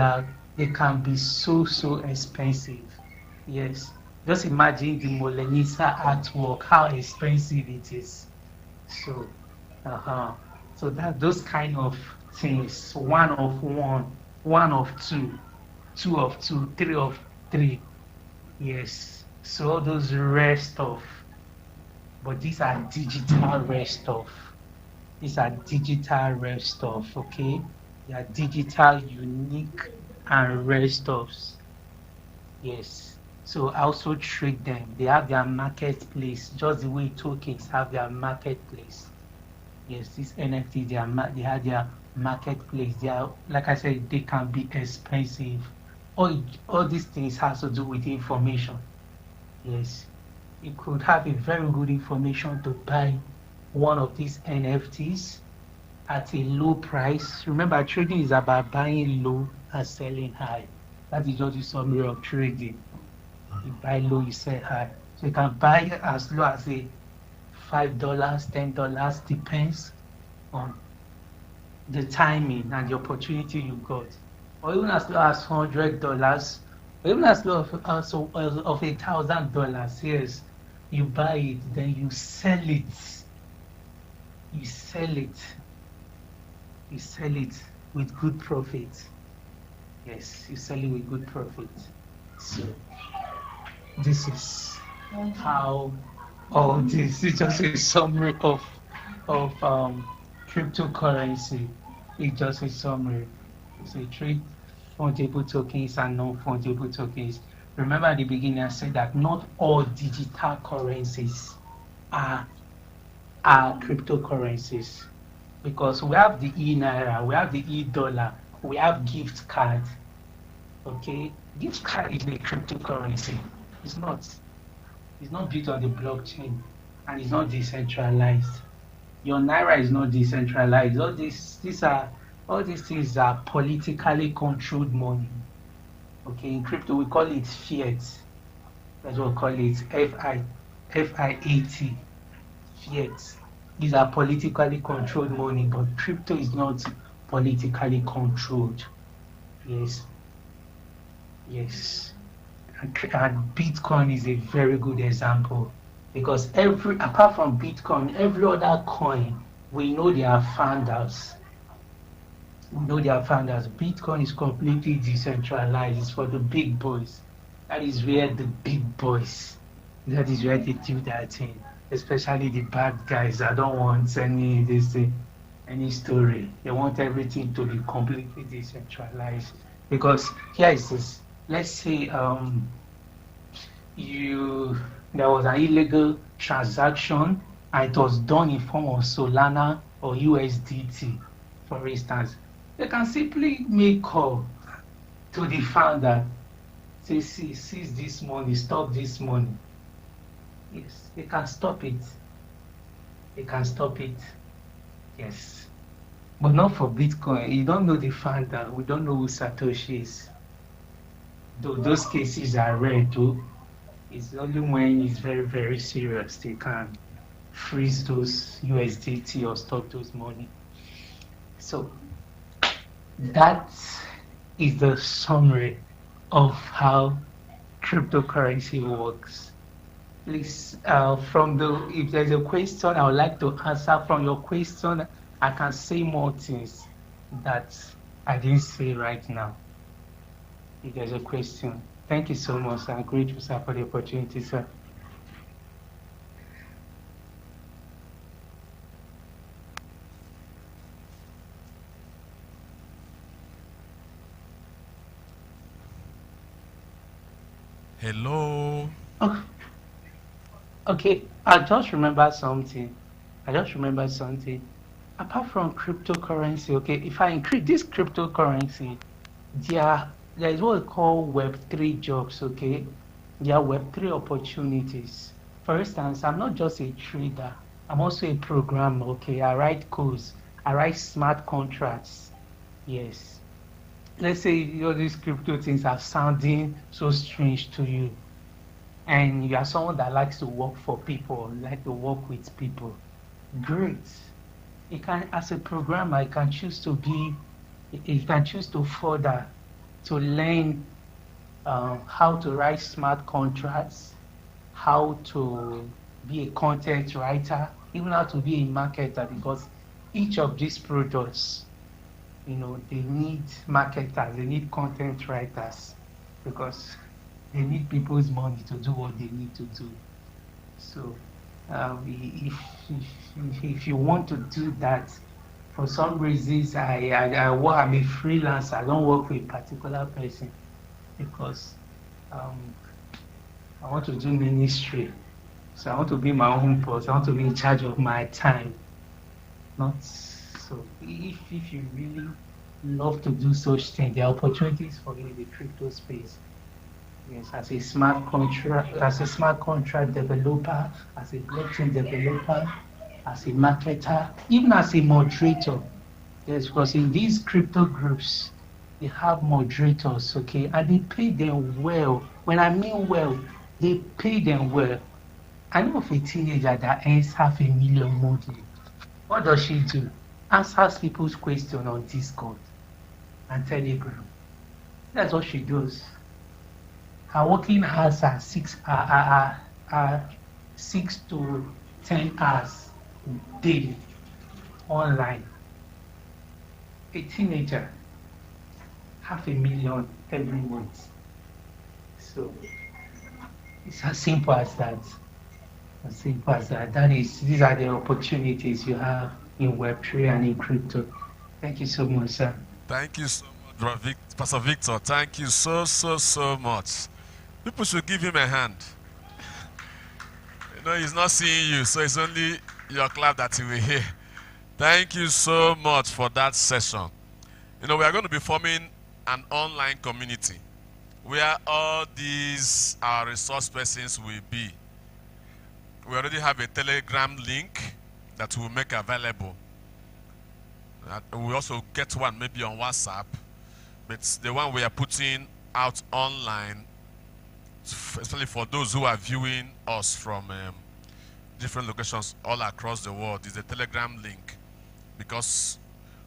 they can be so expensive. Yes. Just imagine the Mona Lisa artwork, how expensive it is. So, so that those kind of things, one of one, one of two, two of two, three of three. Yes. So all those rare stuff. But these are digital rare stuff. These are digital rare stuff, okay? They are digital, unique, and rare stuffs. Yes. So I also trade them. They have their marketplace, just the way tokens have their marketplace. Yes, these NFT, they have their marketplace. They are, like I said, they can be expensive. All these things has to do with information. Yes, you could have a very good information to buy one of these NFTs at a low price. Remember, trading is about buying low and selling high. That is just the summary of trading. You buy low, you sell high. So you can buy as low as $5, $10, depends on the timing and the opportunity you got. Or even as low as $100, or even as low of $1,000. Yes, you buy it, then you sell it. You sell it with good profit. Yes, you sell it with good profit. So this is how all this is just a summary of cryptocurrency. It's just a summary. So you trade fungible tokens and non-fungible tokens. Remember at the beginning I said that not all digital currencies are cryptocurrencies, because we have the e-naira, we have the e-dollar, we have gift card. Okay, gift card is a cryptocurrency. It's not built on the blockchain, and it's not decentralized. Your naira is not decentralized. All these things are politically controlled money. Okay, in crypto we call it fiat. That's what we call it, FIAT, fiat. These are politically controlled money, but crypto is not politically controlled. Yes. And Bitcoin is a very good example. because apart from Bitcoin, every other coin, we know they are founders. Bitcoin is completely decentralized. It's for the big boys. That is where the big boys, that is where they do that thing. Especially the bad guys that don't want any story. They want everything to be completely decentralized. Because here is this. Let's say there was an illegal transaction and it was done in form of Solana or USDT, for instance. They can simply make call to the founder, say, seize this money, stop this money. Yes, they can stop it. Yes. But not for Bitcoin. You don't know the founder. We don't know who Satoshi is. Though those cases are rare too. It's only when it's very, very serious they can freeze those USDT or stop those money. So that is the summary of how cryptocurrency works. Please, if there's a question I would like to answer from your question, I can say more things that I didn't say right now. If there's a question. Thank you so much. I'm grateful, sir, for the opportunity, sir. Hello. Oh, okay, I just remember something. Apart from cryptocurrency, okay, if I increase this cryptocurrency, there is what we call Web3 jobs, okay? There are Web3 opportunities. For instance, I'm not just a trader, I'm also a programmer, okay? I write codes, I write smart contracts, yes. Let's say all these crypto things are sounding so strange to you, and you are someone that likes to work for people, like to work with people. Great. You can, as a programmer, you can choose to further to learn how to write smart contracts, how to be a content writer, even how to be a marketer, because each of these products, they need marketers, they need content writers, because they need people's money to do what they need to do. So if you want to do that, for some reasons, I'm a freelancer. I don't work with a particular person because I want to do ministry. So I want to be my own boss. I want to be in charge of my time. Not so. If you really love to do such things, there are opportunities for you in the crypto space. Yes, as a smart contract developer, as a blockchain developer, as a marketer, even as a moderator. Yes, because in these crypto groups, they have moderators, okay, and they pay them well. When I mean well, they pay them well. I know of a teenager that earns $500,000 monthly. What does she do? Answers people's questions on Discord and Telegram. That's what she does. Her working hours are 6 to 10 hours daily online. A teenager, $500,000 every month. So it's as simple as that. These are the opportunities you have in Web3 and in crypto. Thank you so much, sir. Thank you so much, Pastor Victor. Thank you so much. People should give him a hand. He's not seeing you, so it's only your clap that he will hear. Thank you so much for that session. We are going to be forming an online community where all these our resource persons will be. We already have a Telegram link that we'll make available. We also get one maybe on WhatsApp, but the one we are putting out online, especially for those who are viewing us from different locations all across the world, is a Telegram link, because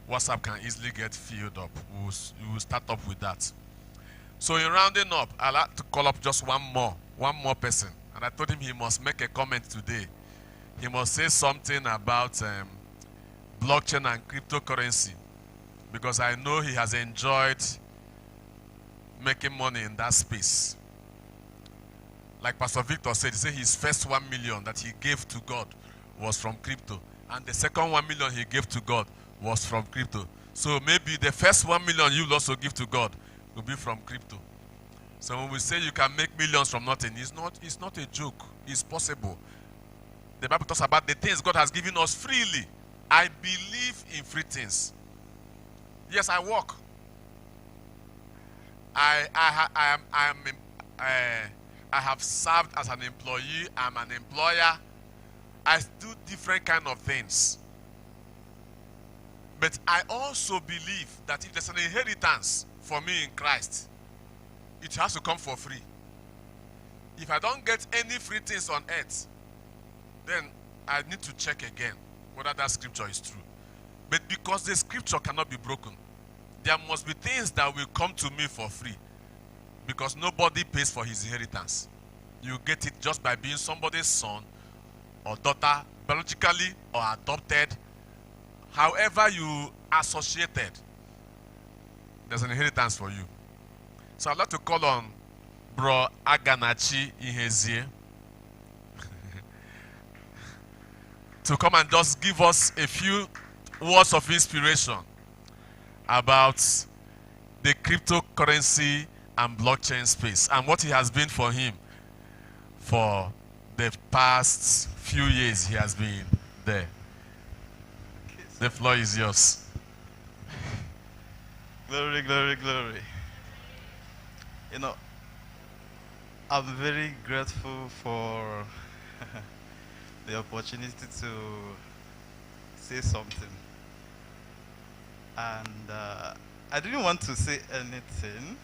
WhatsApp can easily get filled up. We'll start up with that. So in rounding up, I'd like to call up just one more person And I told him he must make a comment today. He must say something about blockchain and cryptocurrency, because I know he has enjoyed making money in that space. Like Pastor Victor said, he said his first 1 million that he gave to God was from crypto. And the second 1 million he gave to God was from crypto. So maybe the first 1 million you'll also give to God will be from crypto. So when we say you can make millions from nothing, it's not a joke. It's possible. The Bible talks about the things God has given us freely. I believe in free things. Yes, I work. I have served as an employee. I'm an employer. I do different kind of things. But I also believe that if there's an inheritance for me in Christ, it has to come for free. If I don't get any free things on earth, then I need to check again whether that scripture is true. But because the scripture cannot be broken, there must be things that will come to me for free, because nobody pays for his inheritance. You get it just by being somebody's son or daughter, biologically or adopted. However you associated, there's an inheritance for you. So I'd like to call on Bro Aganachi Ihezie to come and just give us a few words of inspiration about the cryptocurrency and blockchain space and what it has been for him for the past few years he has been there. The floor is yours. Glory, glory, glory. You know, I'm very grateful for the opportunity to say something. And I didn't want to say anything,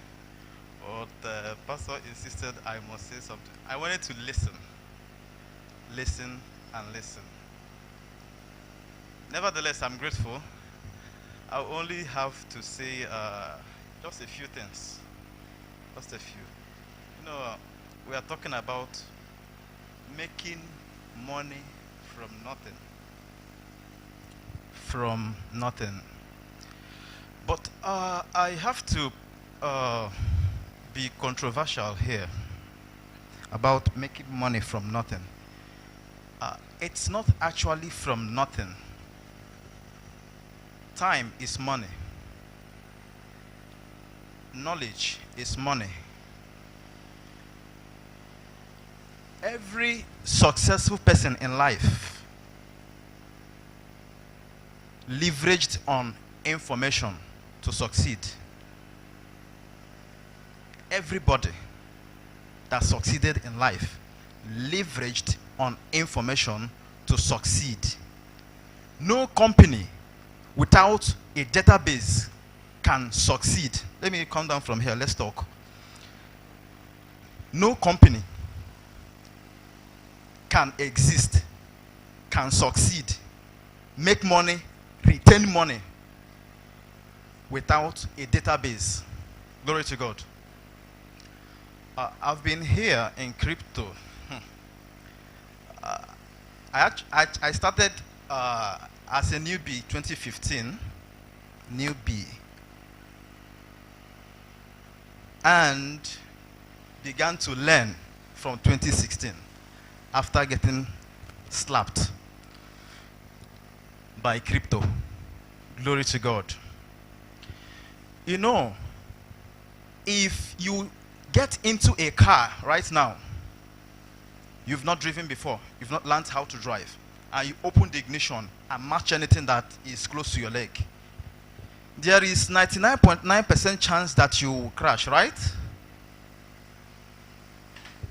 but the pastor insisted I must say something. I wanted to listen. Listen and listen. Nevertheless, I'm grateful. I only have to say just a few things. Just a few. You know, we are talking about making money from nothing. From nothing. But I have to be controversial here about making money from nothing. It's not actually from nothing. Time is money. Knowledge is money. Every successful person in life leveraged on information to succeed. Everybody that succeeded in life leveraged on information to succeed. No company without a database can succeed. Let me come down from here. Let's talk. No company can exist, can succeed, make money, retain money without a database. Glory to God. I've been here in crypto. I started as a newbie 2015, newbie, and began to learn from 2016 after getting slapped by crypto. Glory to God. You know, if you get into a car right now, you've not driven before, you've not learned how to drive, and you open the ignition and match anything that is close to your leg, there is 99.9% chance that you will crash, right?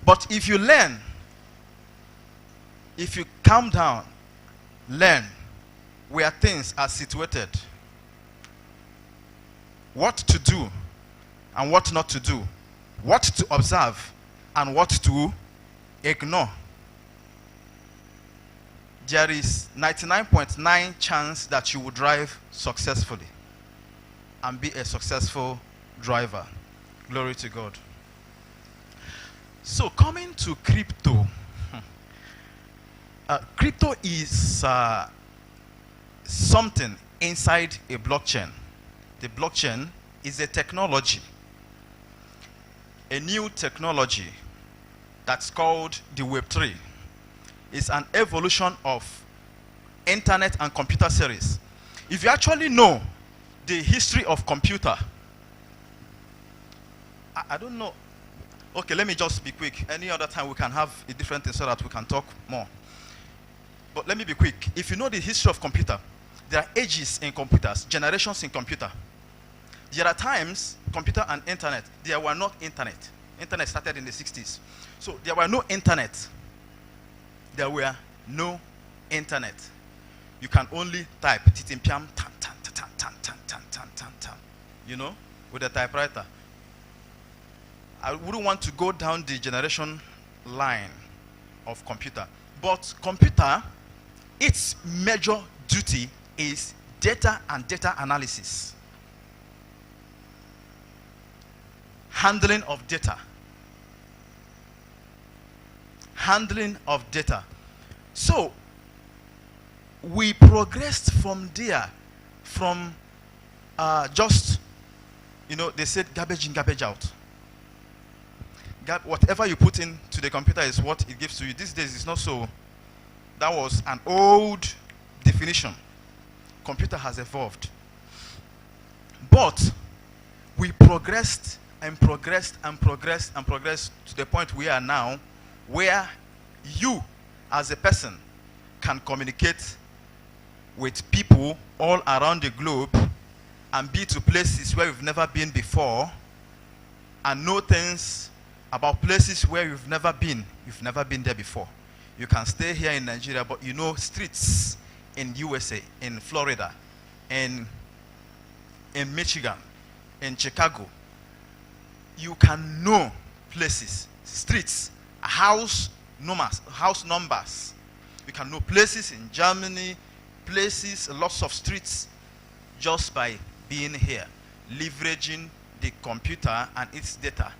But if you learn, if you calm down, learn where things are situated, what to do and what not to do, what to observe and what to ignore, there is 99.9% chance that you will drive successfully and be a successful driver. Glory to God. So coming to crypto, crypto is something inside a blockchain. The blockchain is a technology, a new technology that's called the Web3. It's an evolution of internet and computer series. If you actually know the history of computer, I don't know. Okay, let me just be quick. Any other time we can have a different thing so that we can talk more. But let me be quick. If you know the history of computer, there are ages in computers, generations in computer. There are times, computer and internet, there were not internet. Internet started in the 60s. So there were no internet. There were no internet. You can only type titimpiam tan tan tan tan tan tan tan tan tan. You know, with a typewriter. I wouldn't want to go down the generation line of computer. But computer, its major duty is data and data analysis. Handling of data. Handling of data. So, we progressed from there, from just, you know, they said garbage in, garbage out. Whatever you put into the computer is what it gives to you. These days it's not so. That was an old definition. Computer has evolved. But we progressed and progressed and progressed and progressed to the point we are now, where you as a person can communicate with people all around the globe and be to places where you've never been before and know things about places where you've never been there before. You can stay here in Nigeria, but you know streets in USA, in Florida, in Michigan, in Chicago. You can know places, streets, house numbers. You can know places in Germany, places, lots of streets, just by being here, leveraging the computer and its data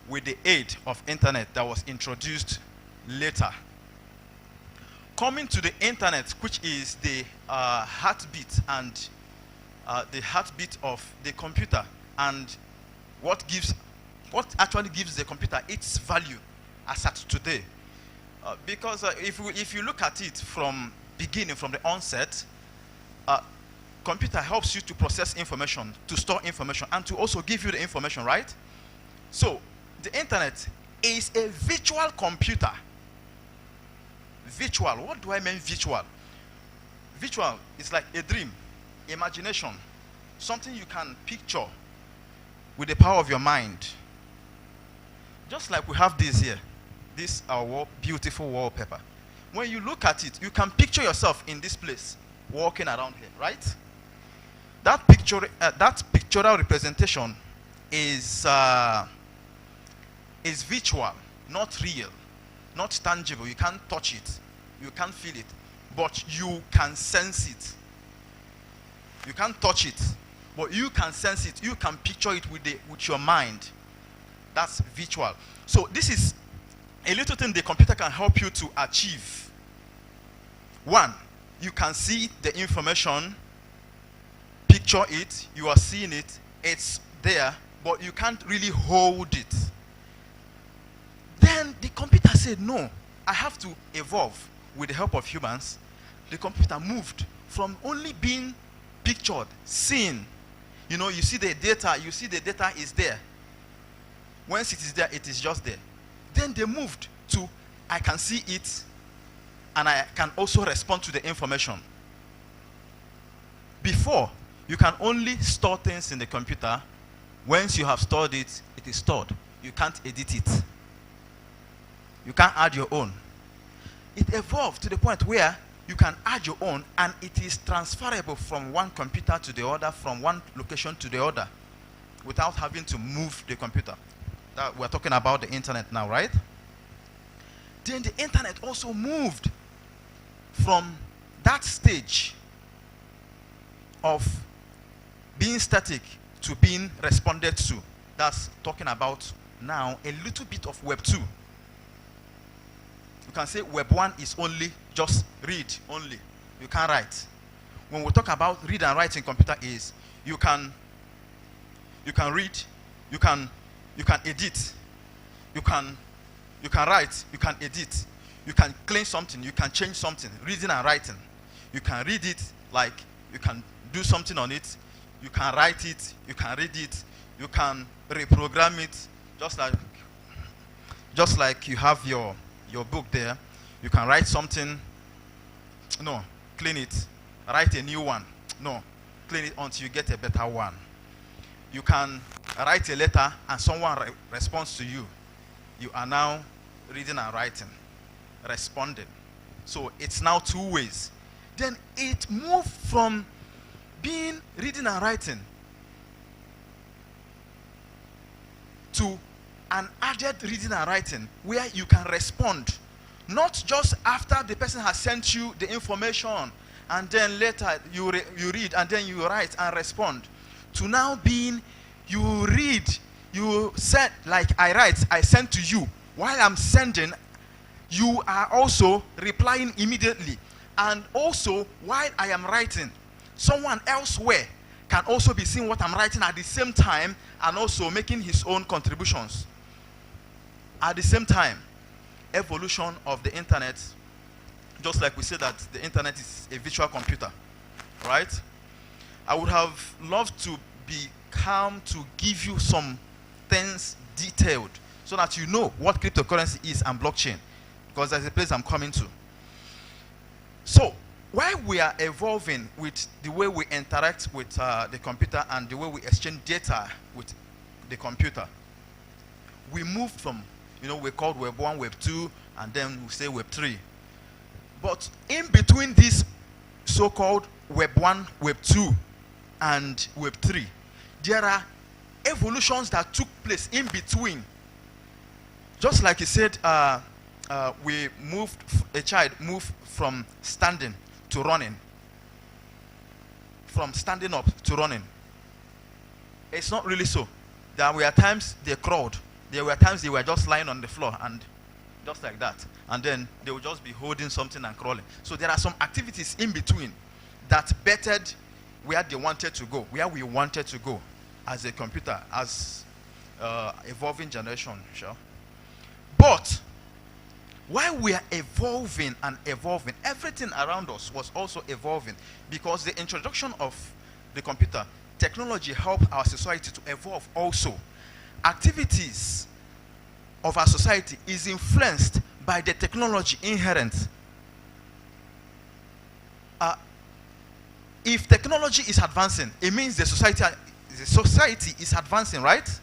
with the aid of internet that was introduced later. Coming to the internet, which is the heartbeat and the heartbeat of the computer, and what actually gives the computer its value as at today. Because if you look at it from beginning, from the onset, computer helps you to process information, to store information, and to also give you the information, right? So the internet is a virtual computer. Virtual, what do I mean virtual? Virtual is like a dream, imagination, something you can picture with the power of your mind. Just like we have this here, this our beautiful wallpaper. When you look at it, you can picture yourself in this place, walking around here, right? That pictorial representation is virtual, not real, not tangible. You can't touch it, you can't feel it, but you can sense it. You can't touch it, but you can sense it. You can picture it with your mind. That's virtual. So this is a little thing the computer can help you to achieve. One, you can see the information, picture it, you are seeing it, it's there, but you can't really hold it. Then the computer said, no, I have to evolve with the help of humans. The computer moved from only being pictured, seen. You know, you see the data is there. Once it is there, it is just there. Then they moved to, I can see it, and I can also respond to the information. Before, you can only store things in the computer. Once you have stored it, it is stored. You can't edit it. You can't add your own. It evolved to the point where you can add your own, and it is transferable from one computer to the other, from one location to the other, without having to move the computer. We're talking about the internet now, right? Then the internet also moved from that stage of being static to being responded to. That's talking about now a little bit of Web 2. You can say Web 1 is only just read only. You can't write. When we talk about read and write in computer is you can read, you can edit, you can write, you can edit, you can clean something, you can change something, reading and writing. You can read it, like you can do something on it, you can write it, you can read it, you can reprogram it, just like you have your book there. You can write something, no, clean it, write a new one, no, clean it until you get a better one. You can write a letter and someone responds to you. You are now reading and writing, responding. So it's now two ways. Then it moved from being reading and writing to an added reading and writing where you can respond, not just after the person has sent you the information and then later you read and then you write and respond, to now being you read, you said, like I write, I send to you. While I'm sending, you are also replying immediately. And also, while I am writing, someone elsewhere can also be seeing what I'm writing at the same time and also making his own contributions. At the same time, evolution of the internet, just like we said that the internet is a virtual computer, right? I would have loved to be calm to give you some things detailed so that you know what cryptocurrency is and blockchain, because there's a place I'm coming to. So, while we are evolving with the way we interact with the computer and the way we exchange data with the computer, we moved from, we called Web 1, Web 2, and then we say Web 3. But in between this so-called Web 1, Web 2, and Web 3, there are evolutions that took place in between. Just like he said, a child moved from standing to running. From standing up to running. It's not really so. There were times they crawled. There were times they were just lying on the floor and just like that. And then they would just be holding something and crawling. So there are some activities in between that bettered where they wanted to go, where we wanted to go as a computer, as evolving generation, sure. But while we are evolving and evolving, everything around us was also evolving, because the introduction of the computer technology helped our society to evolve also. Activities of our society is influenced by the technology inherent. If technology is advancing, it means the society is advancing, right?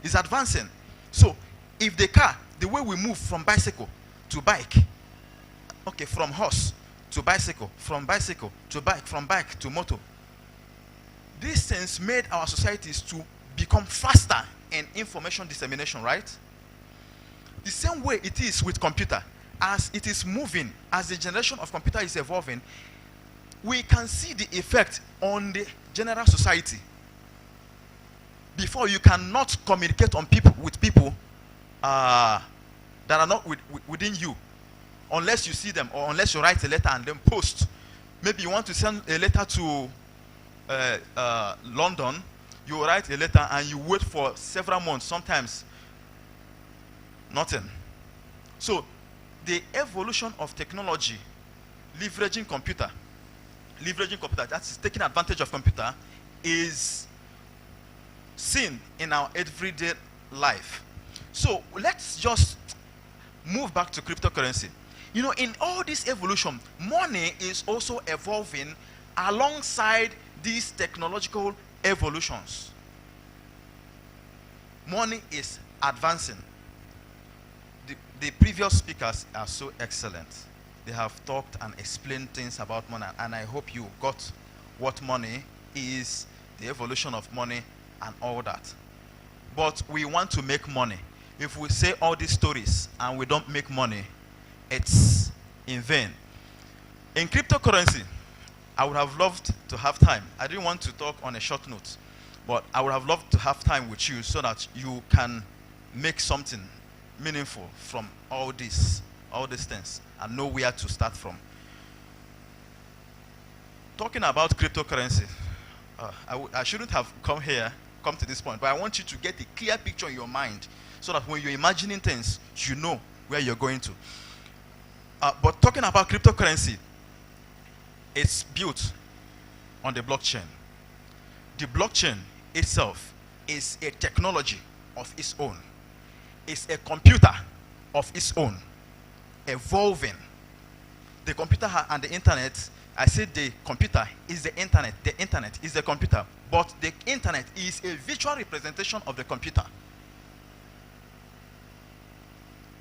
It's advancing. So if the way we move from bicycle to bike, okay, from horse to bicycle, from bicycle to bike, from bike to motor, these things made our societies to become faster in information dissemination, right? The same way it is with computer. As it is moving, as the generation of computer is evolving, we can see the effect on the general society. Before, you cannot communicate with people that are not within you, unless you see them or unless you write a letter and then post. Maybe you want to send a letter to London, you write a letter and you wait for several months, sometimes nothing. So the evolution of technology, leveraging computer, that is taking advantage of computer, is seen in our everyday life. So let's just move back to cryptocurrency. In all this evolution, money is also evolving alongside these technological evolutions. Money is advancing. The previous speakers are so excellent. They have talked and explained things about money, and I hope you got what money is, the evolution of money, and all that. But we want to make money. If we say all these stories and we don't make money, it's in vain. In cryptocurrency, I would have loved to have time. I didn't want to talk on a short note, but I would have loved to have time with you so that you can make something meaningful from all these things, and know where to start from. Talking about cryptocurrency, I shouldn't have come to this point, but I want you to get a clear picture in your mind so that when you're imagining things, you know where you're going to. But talking about cryptocurrency, it's built on the blockchain. The blockchain itself is a technology of its own. It's a computer of its own, evolving. The computer and the internet, I said the computer is the internet is the computer, but the internet is a virtual representation of the computer.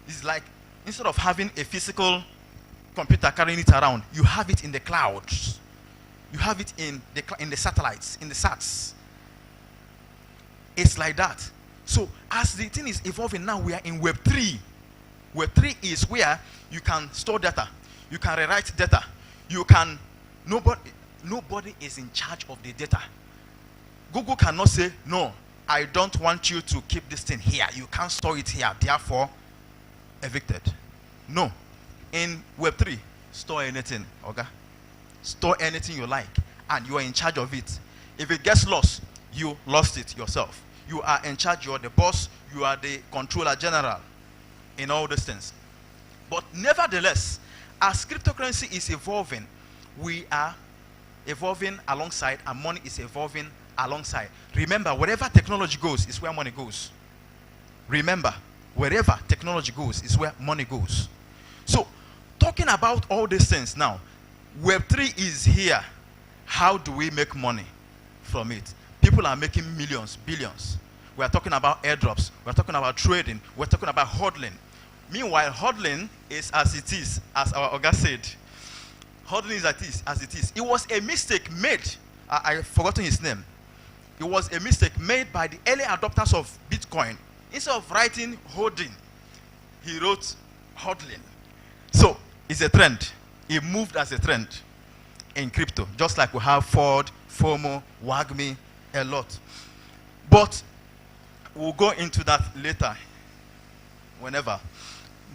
It's like, instead of having a physical computer carrying it around, you have it in the clouds. You have it in the satellites, in the SATs. It's like that. So as the thing is evolving now, we are in Web 3. Web 3 is where you can store data. You can rewrite data. You can, nobody is in charge of the data. Google cannot say, no, I don't want you to keep this thing here. You can't store it here, therefore evicted. No. In Web 3, store anything, okay? Store anything you like, and you are in charge of it. If it gets lost, you lost it yourself. You are in charge, you are the boss, you are the controller general in all these things. But nevertheless, as cryptocurrency is evolving, we are evolving alongside, and money is evolving alongside. Remember, wherever technology goes is where money goes. Remember, wherever technology goes is where money goes. So, talking about all these things now, Web3 is here. How do we make money from it? People are making millions, billions. We are talking about airdrops. We are talking about trading. We are talking about hodling. Meanwhile, hodling is as it is, as our Oga said. Hodling is as it is. It was a mistake made. I've forgotten his name. It was a mistake made by the early adopters of Bitcoin. Instead of writing holding, he wrote hodling. So, it's a trend. It moved as a trend in crypto, just like we have Ford, FOMO, WAGMI, a lot. But we'll go into that later, whenever.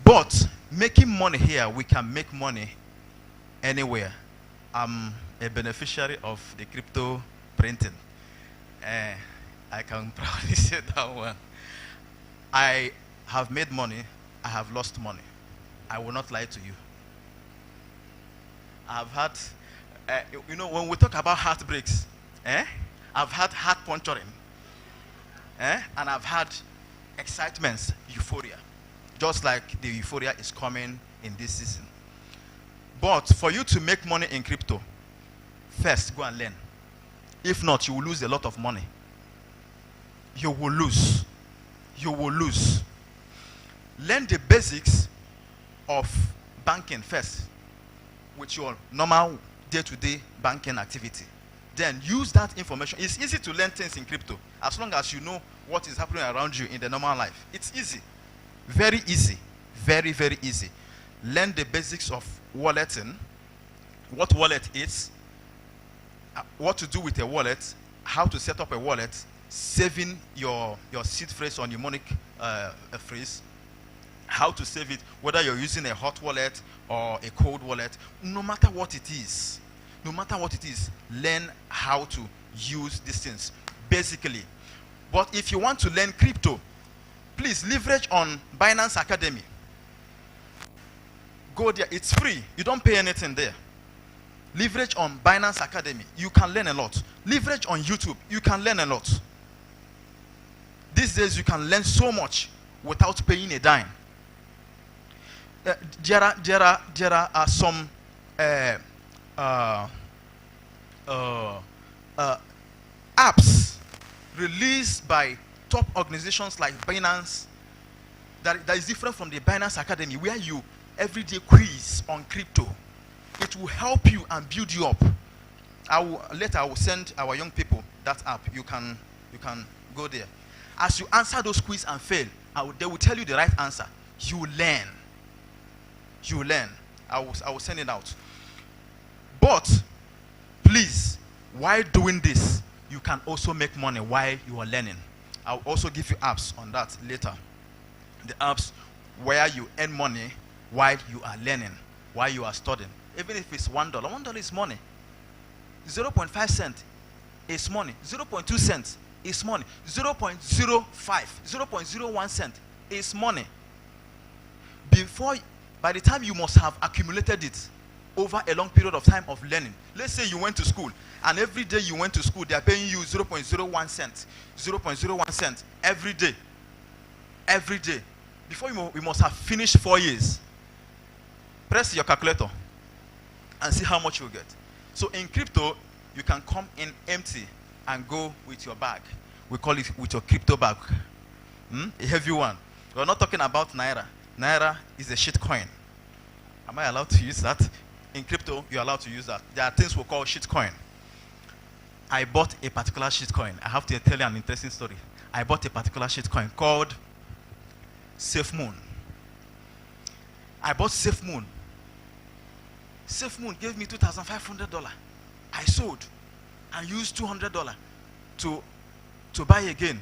But making money here, we can make money anywhere. I'm a beneficiary of the crypto printing. I can proudly say that one. I have made money, I have lost money. I will not lie to you. I've had, when we talk about heartbreaks, I've had heart puncturing, and I've had excitements, euphoria, just like the euphoria is coming in this season. But for you to make money in crypto, first go and learn. If not, you will lose a lot of money. You will lose. You will lose. Learn the basics of banking first with your normal day-to-day banking activity. Then use that information. It's easy to learn things in crypto as long as you know what is happening around you in the normal life. It's easy. Very easy. Very, very easy. Learn the basics of walleting, what wallet is, what to do with a wallet, how to set up a wallet, saving your seed phrase or mnemonic phrase, how to save it, whether you're using a hot wallet or a cold wallet, no matter what it is, learn how to use these things, basically. But if you want to learn crypto, please leverage on Binance Academy. Go there, it's free, you don't pay anything there. Leverage on Binance Academy, you can learn a lot. Leverage on YouTube, you can learn a lot. These days you can learn so much without paying a dime. There are some apps released by top organizations like Binance that is different from the Binance Academy, where you everyday quiz on crypto. It will help you and build you up. Later I will send our young people that app. You can go there. As you answer those quiz and fail, they will tell you the right answer. You will learn. You will learn. I will send it out. But please, while doing this, you can also make money while you are learning. I'll also give you apps on that later. The apps where you earn money while you are learning, while you are studying. Even if it's $1, $1 is money. 0.5 cents is money. 0.2 cents is money. 0.05, 0.01 cent is money. By the time you must have accumulated it over a long period of time of learning. Let's say you went to school, and every day you went to school, they are paying you 0.01 cents, 0.01 cents every day. Every day. Before you must have finished 4 years. Press your calculator and see how much you get. So in crypto, you can come in empty and go with your bag. We call it with your crypto bag. A heavy one. We're not talking about Naira. Naira is a shit coin. Am I allowed to use that? In crypto, you're allowed to use that. There are things we call shit coin. I bought a particular shit coin. I have to tell you an interesting story. I bought a particular shit coin called SafeMoon. I bought SafeMoon. SafeMoon gave me $2,500. I sold and used $200 to buy again.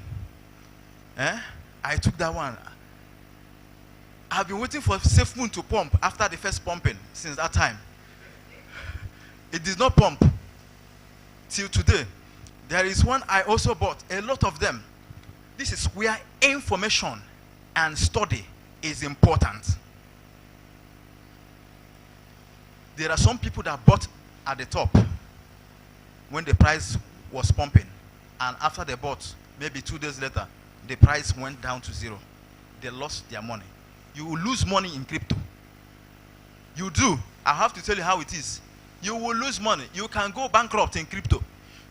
I took that one. I've been waiting for SafeMoon to pump after the first pumping since that time. It did not pump till today. There is one I also bought, a lot of them. This is where information and study is important. There are some people that bought at the top when the price was pumping, and after they bought, maybe 2 days later, the price went down to zero. They lost their money. You will lose money in crypto. You do. I have to tell you how it is. You will lose money. You can go bankrupt in crypto.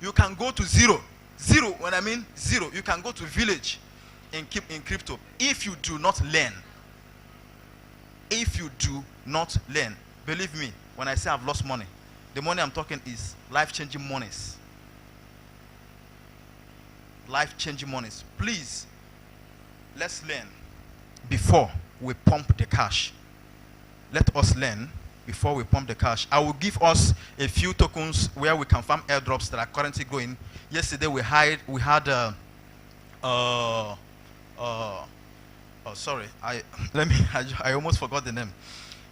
You can go to zero. Zero, when I mean zero, you can go to village in crypto if you do not learn. If you do not learn. Believe me, when I say I've lost money, the money I'm talking is life-changing monies. Life-changing monies. Please, let's learn before we pump the cash. Let us learn before we pump the cash. I will give us a few tokens where we can farm airdrops that are currently going. Yesterday we had sorry, I almost forgot the name.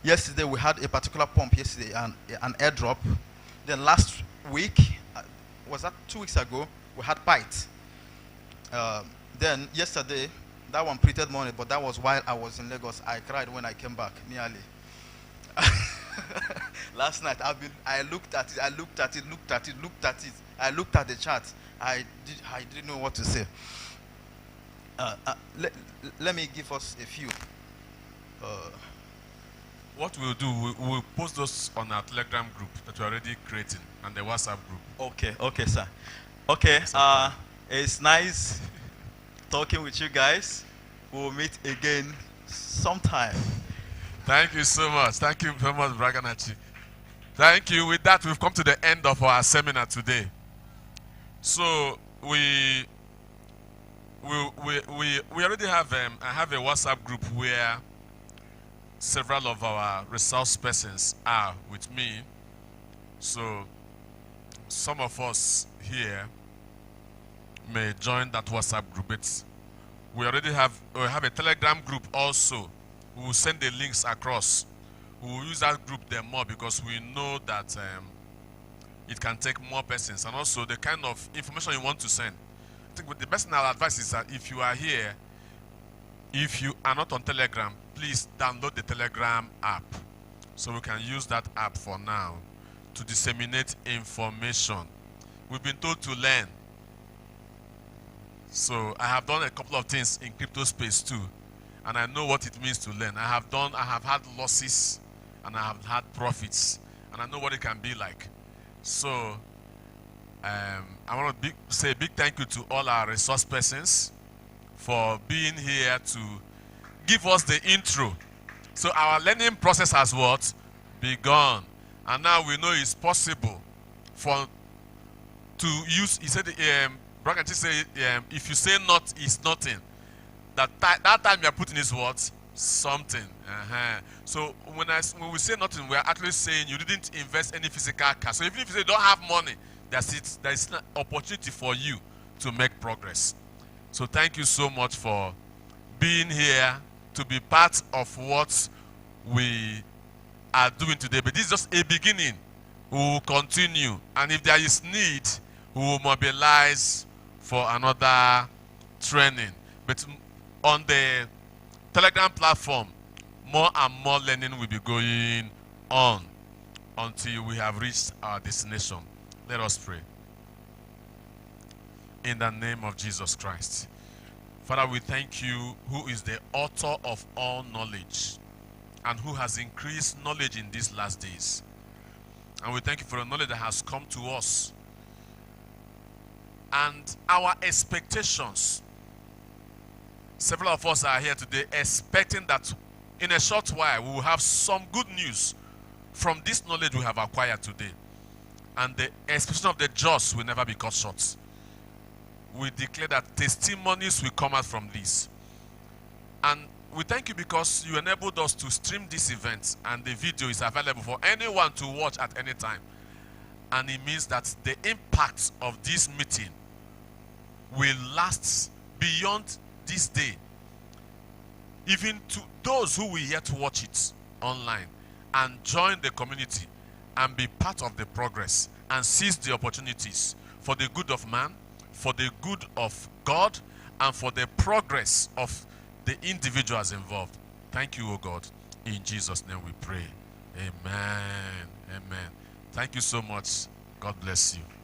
Yesterday we had a particular pump yesterday, an airdrop. Then last week, was that 2 weeks ago, we had Byte. Then yesterday, that one printed money, but that was while I was in Lagos. I cried when I came back, nearly. Last night, I looked at it, I looked at it. I looked at the chart. I didn't know what to say. Let me give us a few. What we'll do, we'll post those on our Telegram group that we're already creating and the WhatsApp group. Okay, sir. Okay, it's nice talking with you guys. We'll meet again sometime. Thank you so much. Thank you very much, Braganachi. Thank you. With that, we've come to the end of our seminar today. So we already have I have a WhatsApp group where several of our resource persons are with me. So some of us here may join that WhatsApp group. We already have a Telegram group also. We will send the links across. We will use that group there more because we know that it can take more persons, and also the kind of information you want to send. I think the best thing I'll advise is that if you are here, if you are not on Telegram, please download the Telegram app so we can use that app for now to disseminate information. We've been told to learn. So I have done a couple of things in crypto space too, and I know what it means to learn. I have had losses and I have had profits, and I know what it can be like. So I want to say a big thank you to all our resource persons for being here to give us the intro. So our learning process has what? Begun. And now we know it's possible to use, he said, Braganti said, if you say not, it's nothing. That time you're putting is what? Something. So when we say nothing, we're actually saying you didn't invest any physical cash. So even if you don't have money, there is an opportunity for you to make progress. So thank you so much for being here to be part of what we are doing today. But this is just a beginning. We will continue. And if there is need, we will mobilize for another training. But on the Telegram platform, more and more learning will be going on until we have reached our destination. Let us pray. In the name of Jesus Christ. Father, we thank you, who is the author of all knowledge and who has increased knowledge in these last days. And we thank you for the knowledge that has come to us. And our expectations. Several of us are here today expecting that in a short while we will have some good news from this knowledge we have acquired today. And the expectation of the just will never be cut short. We declare that testimonies will come out from this. And we thank you because you enabled us to stream this event, and the video is available for anyone to watch at any time. And it means that the impact of this meeting will last beyond this day, even to those who will yet watch it online and join the community and be part of the progress and seize the opportunities for the good of man, for the good of God, and for the progress of the individuals involved. Thank you, O God. In Jesus' name we pray. Amen. Amen. Thank you so much. God bless you.